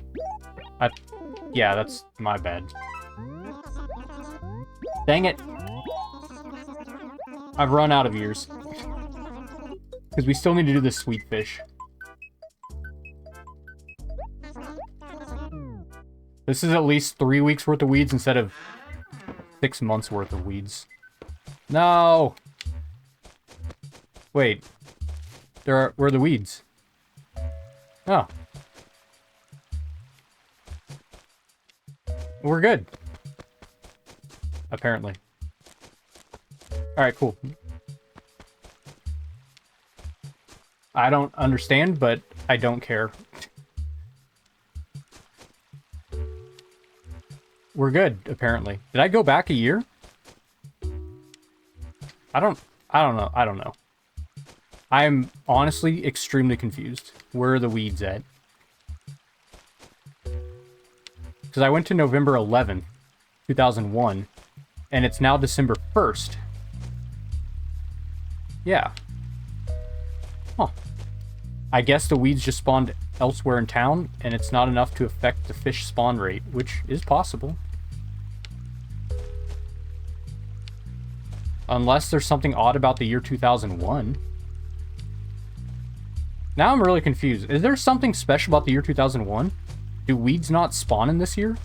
Yeah, that's my bad. Dang it! I've run out of years. Because we still need to do the sweet fish. This is at least 3 weeks worth of weeds instead of 6 months worth of weeds. No! Wait. Where are the weeds? Oh. We're good. Apparently. Alright, cool. I don't understand, but I don't care. We're good, apparently. Did I go back a year? I don't know. I'm honestly extremely confused. Where are the weeds at? Because I went to November 11th, 2001, and it's now December 1st. Yeah. Huh. I guess the weeds just spawned elsewhere in town, and it's not enough to affect the fish spawn rate, which is possible. Unless there's something odd about the year 2001. Now I'm really confused. Is there something special about the year 2001? Do weeds not spawn in this year?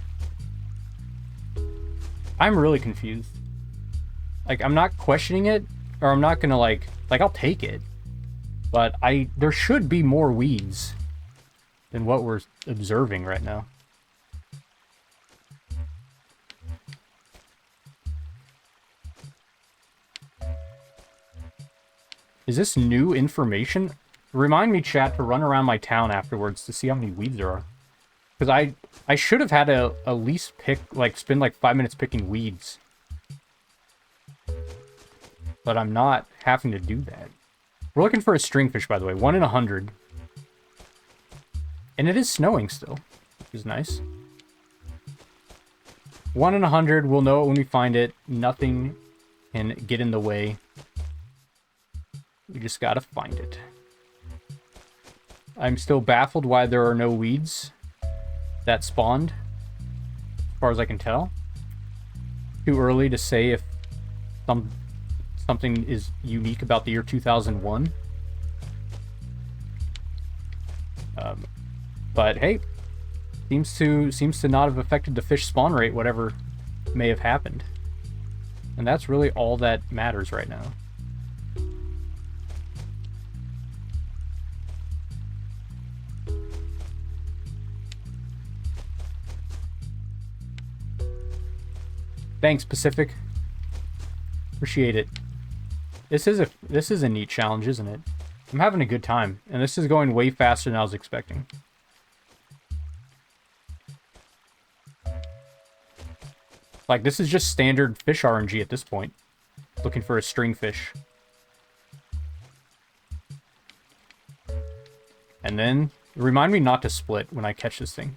I'm really confused. Like, I'm not questioning it, or I'm not gonna, like, I'll take it. But there should be more weeds than what we're observing right now. Is this new information? Remind me, chat, to run around my town afterwards to see how many weeds there are. Because I should have had to at least pick, like, spend like 5 minutes picking weeds. But I'm not having to do that. We're looking for a stringfish, by the way. 1 in 100. And it is snowing still, which is nice. 1 in 100. We'll know it when we find it. Nothing can get in the way. We just gotta find it. I'm still baffled why there are no weeds that spawned, as far as I can tell. Too early to say if something is unique about the year 2001. But hey, seems to not have affected the fish spawn rate, whatever may have happened. And that's really all that matters right now. Thanks, Pacific. Appreciate it. This is a neat challenge, isn't it? I'm having a good time, and this is going way faster than I was expecting. Like, this is just standard fish RNG at this point. Looking for a stringfish. And then, remind me not to split when I catch this thing.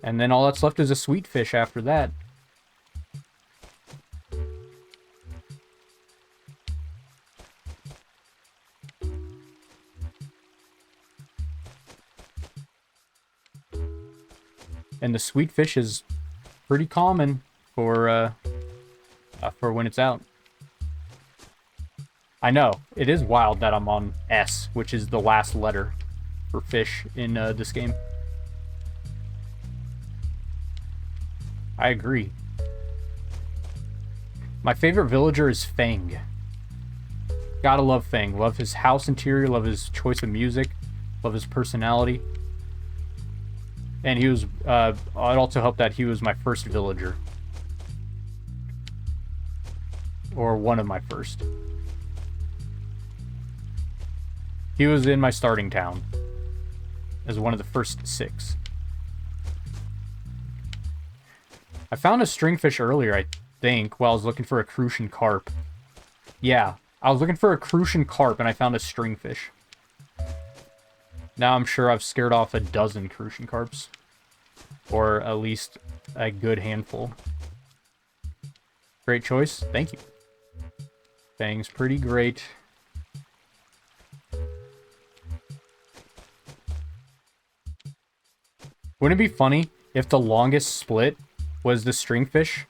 And then all that's left is a sweet fish after that. And the sweet fish is pretty common for when it's out. I know, it is wild that I'm on S, which is the last letter for fish in this game. I agree. My favorite villager is Fang. Gotta love Fang. Love his house interior, love his choice of music, love his personality. And he was, I'd also hope that he was my first villager. Or one of my first. He was in my starting town. As one of the first 6. I found a stringfish earlier, I think, while I was looking for a Crucian carp. Yeah, I was looking for a Crucian carp and I found a stringfish. Now I'm sure I've scared off a dozen Crucian carps. Or at least a good handful. Great choice. Thank you. Fang's pretty great. Wouldn't it be funny if the longest split was the stringfish?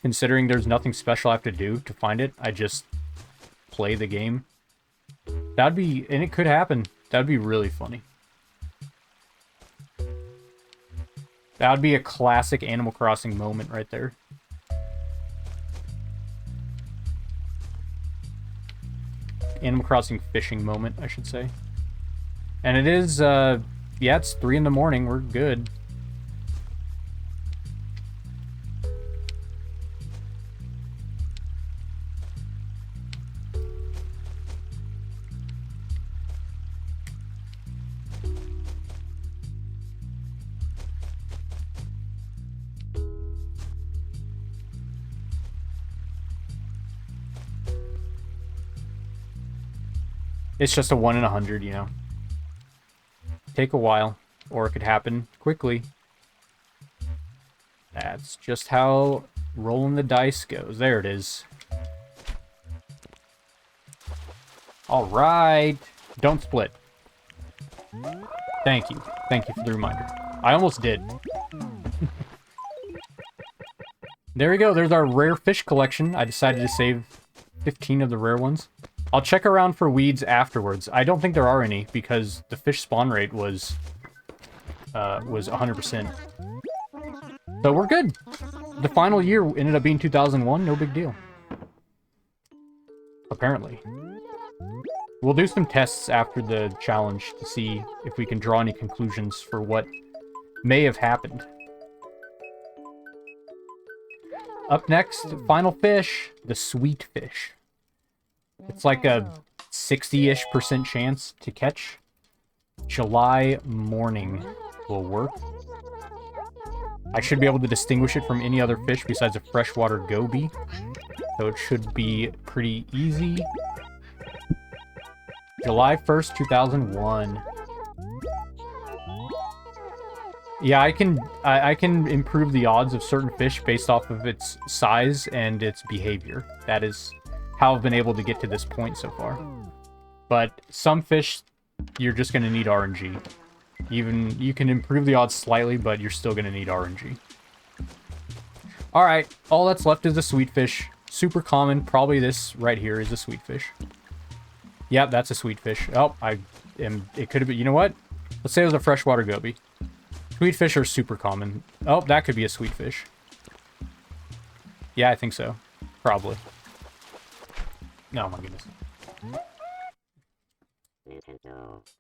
Considering there's nothing special I have to do to find it. I just play the game. That'd be... And it could happen. That'd be really funny. That would be a classic Animal Crossing moment right there. Animal Crossing fishing moment, I should say. And it is, yeah, it's 3 in the morning. We're good. It's just a 1 in 100, you know. Take a while, or it could happen quickly. That's just how rolling the dice goes. There it is. Alright. Don't split. Thank you. Thank you for the reminder. I almost did. There we go. There's our rare fish collection. I decided to save 15 of the rare ones. I'll check around for weeds afterwards. I don't think there are any because the fish spawn rate was 100%. So we're good. The final year ended up being 2001. No big deal. Apparently. We'll do some tests after the challenge to see if we can draw any conclusions for what may have happened. Up next, final fish, the sweet fish. It's like a 60-ish% chance to catch. July morning will work. I should be able to distinguish it from any other fish besides a freshwater goby. So it should be pretty easy. July 1st, 2001. Yeah, I can improve the odds of certain fish based off of its size and its behavior. That is how I've been able to get to this point so far. But some fish, you're just going to need RNG. Even, you can improve the odds slightly, but you're still going to need RNG. Alright, all that's left is a sweetfish. Super common, probably this right here is a sweetfish. Yep, that's a sweetfish. Oh, it could have been, you know what? Let's say it was a freshwater goby. Sweetfish are super common. Oh, that could be a sweetfish. Yeah, I think so. Probably. No, my goodness.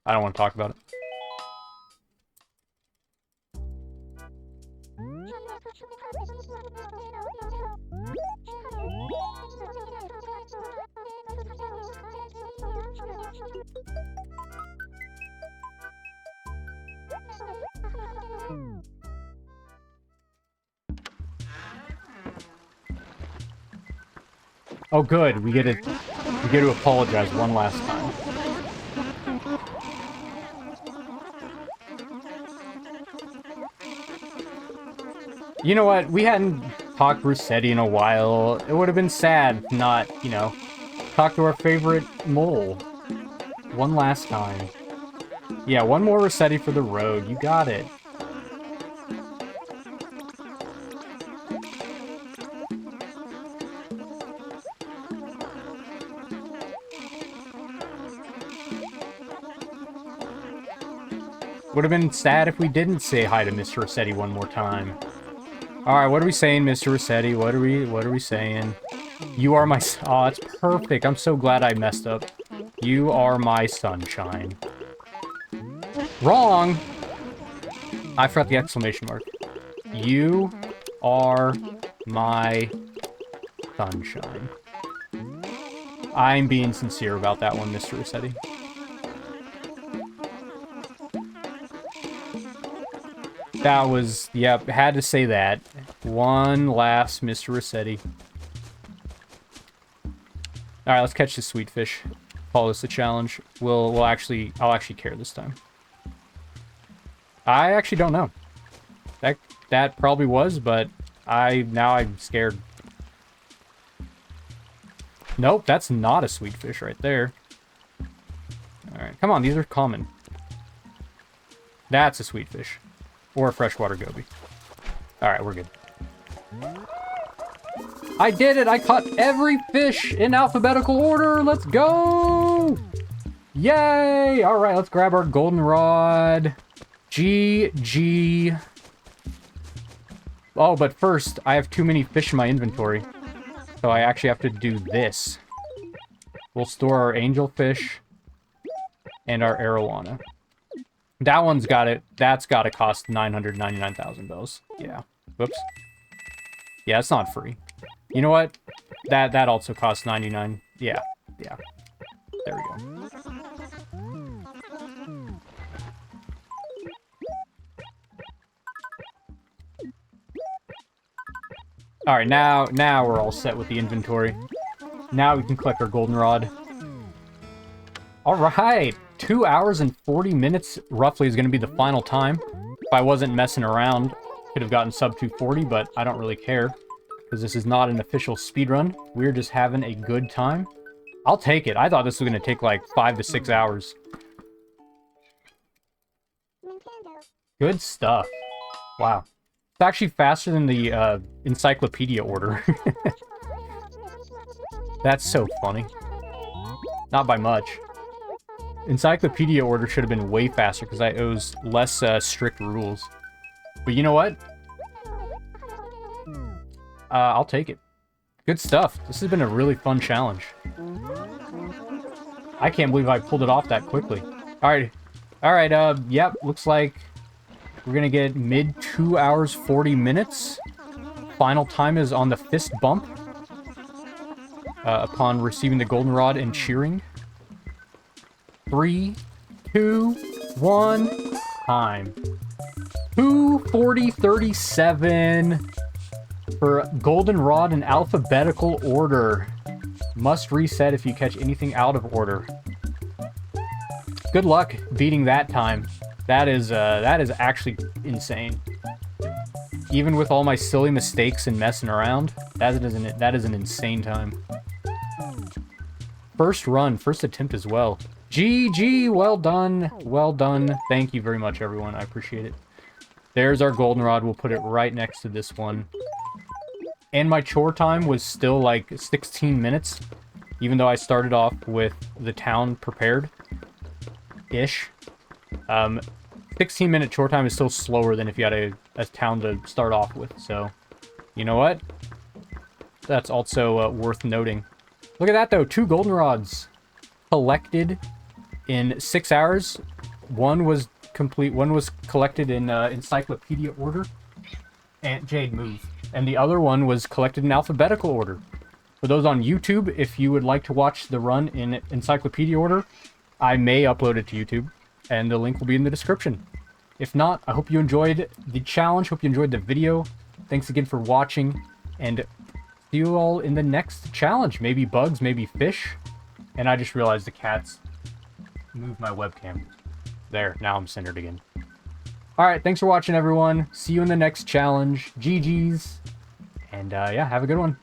I don't want to talk about it. Oh, good. We get to apologize one last time. You know what? We hadn't talked Rossetti in a while. It would have been sad to not, you know, talk to our favorite mole one last time. Yeah, one more Rossetti for the road. You got it. Would have been sad if we didn't say hi to Mr. Rossetti one more time. Alright, what are we saying, Mr. Rossetti? What are we saying? You are my... Oh, it's perfect. I'm so glad I messed up. You are my sunshine. Wrong! I forgot the exclamation mark. You are my sunshine. I'm being sincere about that one, Mr. Rossetti. That was, yep, had to say that. One last Mr. Rossetti. Alright, let's catch this sweetfish. Call this a challenge. I'll actually care this time. I actually don't know. That probably was, but now I'm scared. Nope, that's not a sweetfish right there. Alright, come on, these are common. That's a sweetfish. Or a freshwater goby. Alright, we're good. I did it! I caught every fish in alphabetical order! Let's go! Yay! Alright, let's grab our goldenrod. GG. Oh, but first, I have too many fish in my inventory. So I actually have to do this. We'll store our angelfish and our arowana. That one's got it. That's got to cost 999,000 bells. Yeah. Whoops. Yeah, it's not free. You know what? That also costs 99. Yeah. Yeah. There we go. All right, now we're all set with the inventory. Now we can collect our goldenrod. All right. 2 hours and 40 minutes roughly is going to be the final time. If I wasn't messing around, could have gotten sub 240, but I don't really care because this is not an official speedrun. We're just having a good time. I'll take it. I thought this was going to take like 5 to 6 hours. Good stuff. Wow. It's actually faster than the encyclopedia order. That's so funny. Not by much. Encyclopedia order should have been way faster because it was less strict rules. But you know what? I'll take it. Good stuff. This has been a really fun challenge. I can't believe I pulled it off that quickly. Alright. Alright, yep, looks like we're gonna get mid 2 hours 40 minutes. Final time is on the fist bump. Upon receiving the goldenrod and cheering. 3, 2, 1, time. 240.37 for goldenrod in alphabetical order. Must reset if you catch anything out of order. Good luck beating that time. That is actually insane. Even with all my silly mistakes and messing around, that is an insane time. First run, first attempt as well. GG, well done, well done. Thank you very much, everyone. I appreciate it. There's our goldenrod. We'll put it right next to this one. And my chore time was still like 16 minutes, even though I started off with the town prepared-ish. 16-minute chore time is still slower than if you had a town to start off with, so you know what? That's also worth noting. Look at that, though. 2 goldenrods collected in 6 hours. One was complete. One was collected in encyclopedia order. Aunt Jade, move. And the other one was collected in alphabetical order. For those on YouTube, if you would like to watch the run in encyclopedia order, I may upload it to YouTube, and the link will be in the description. If not, I hope you enjoyed the challenge. Hope you enjoyed the video. Thanks again for watching, and see you all in the next challenge. Maybe bugs, maybe fish. And I just realized the cats moved my webcam. There, now I'm centered again. Alright, thanks for watching, everyone. See you in the next challenge. GG's. And, yeah, have a good one.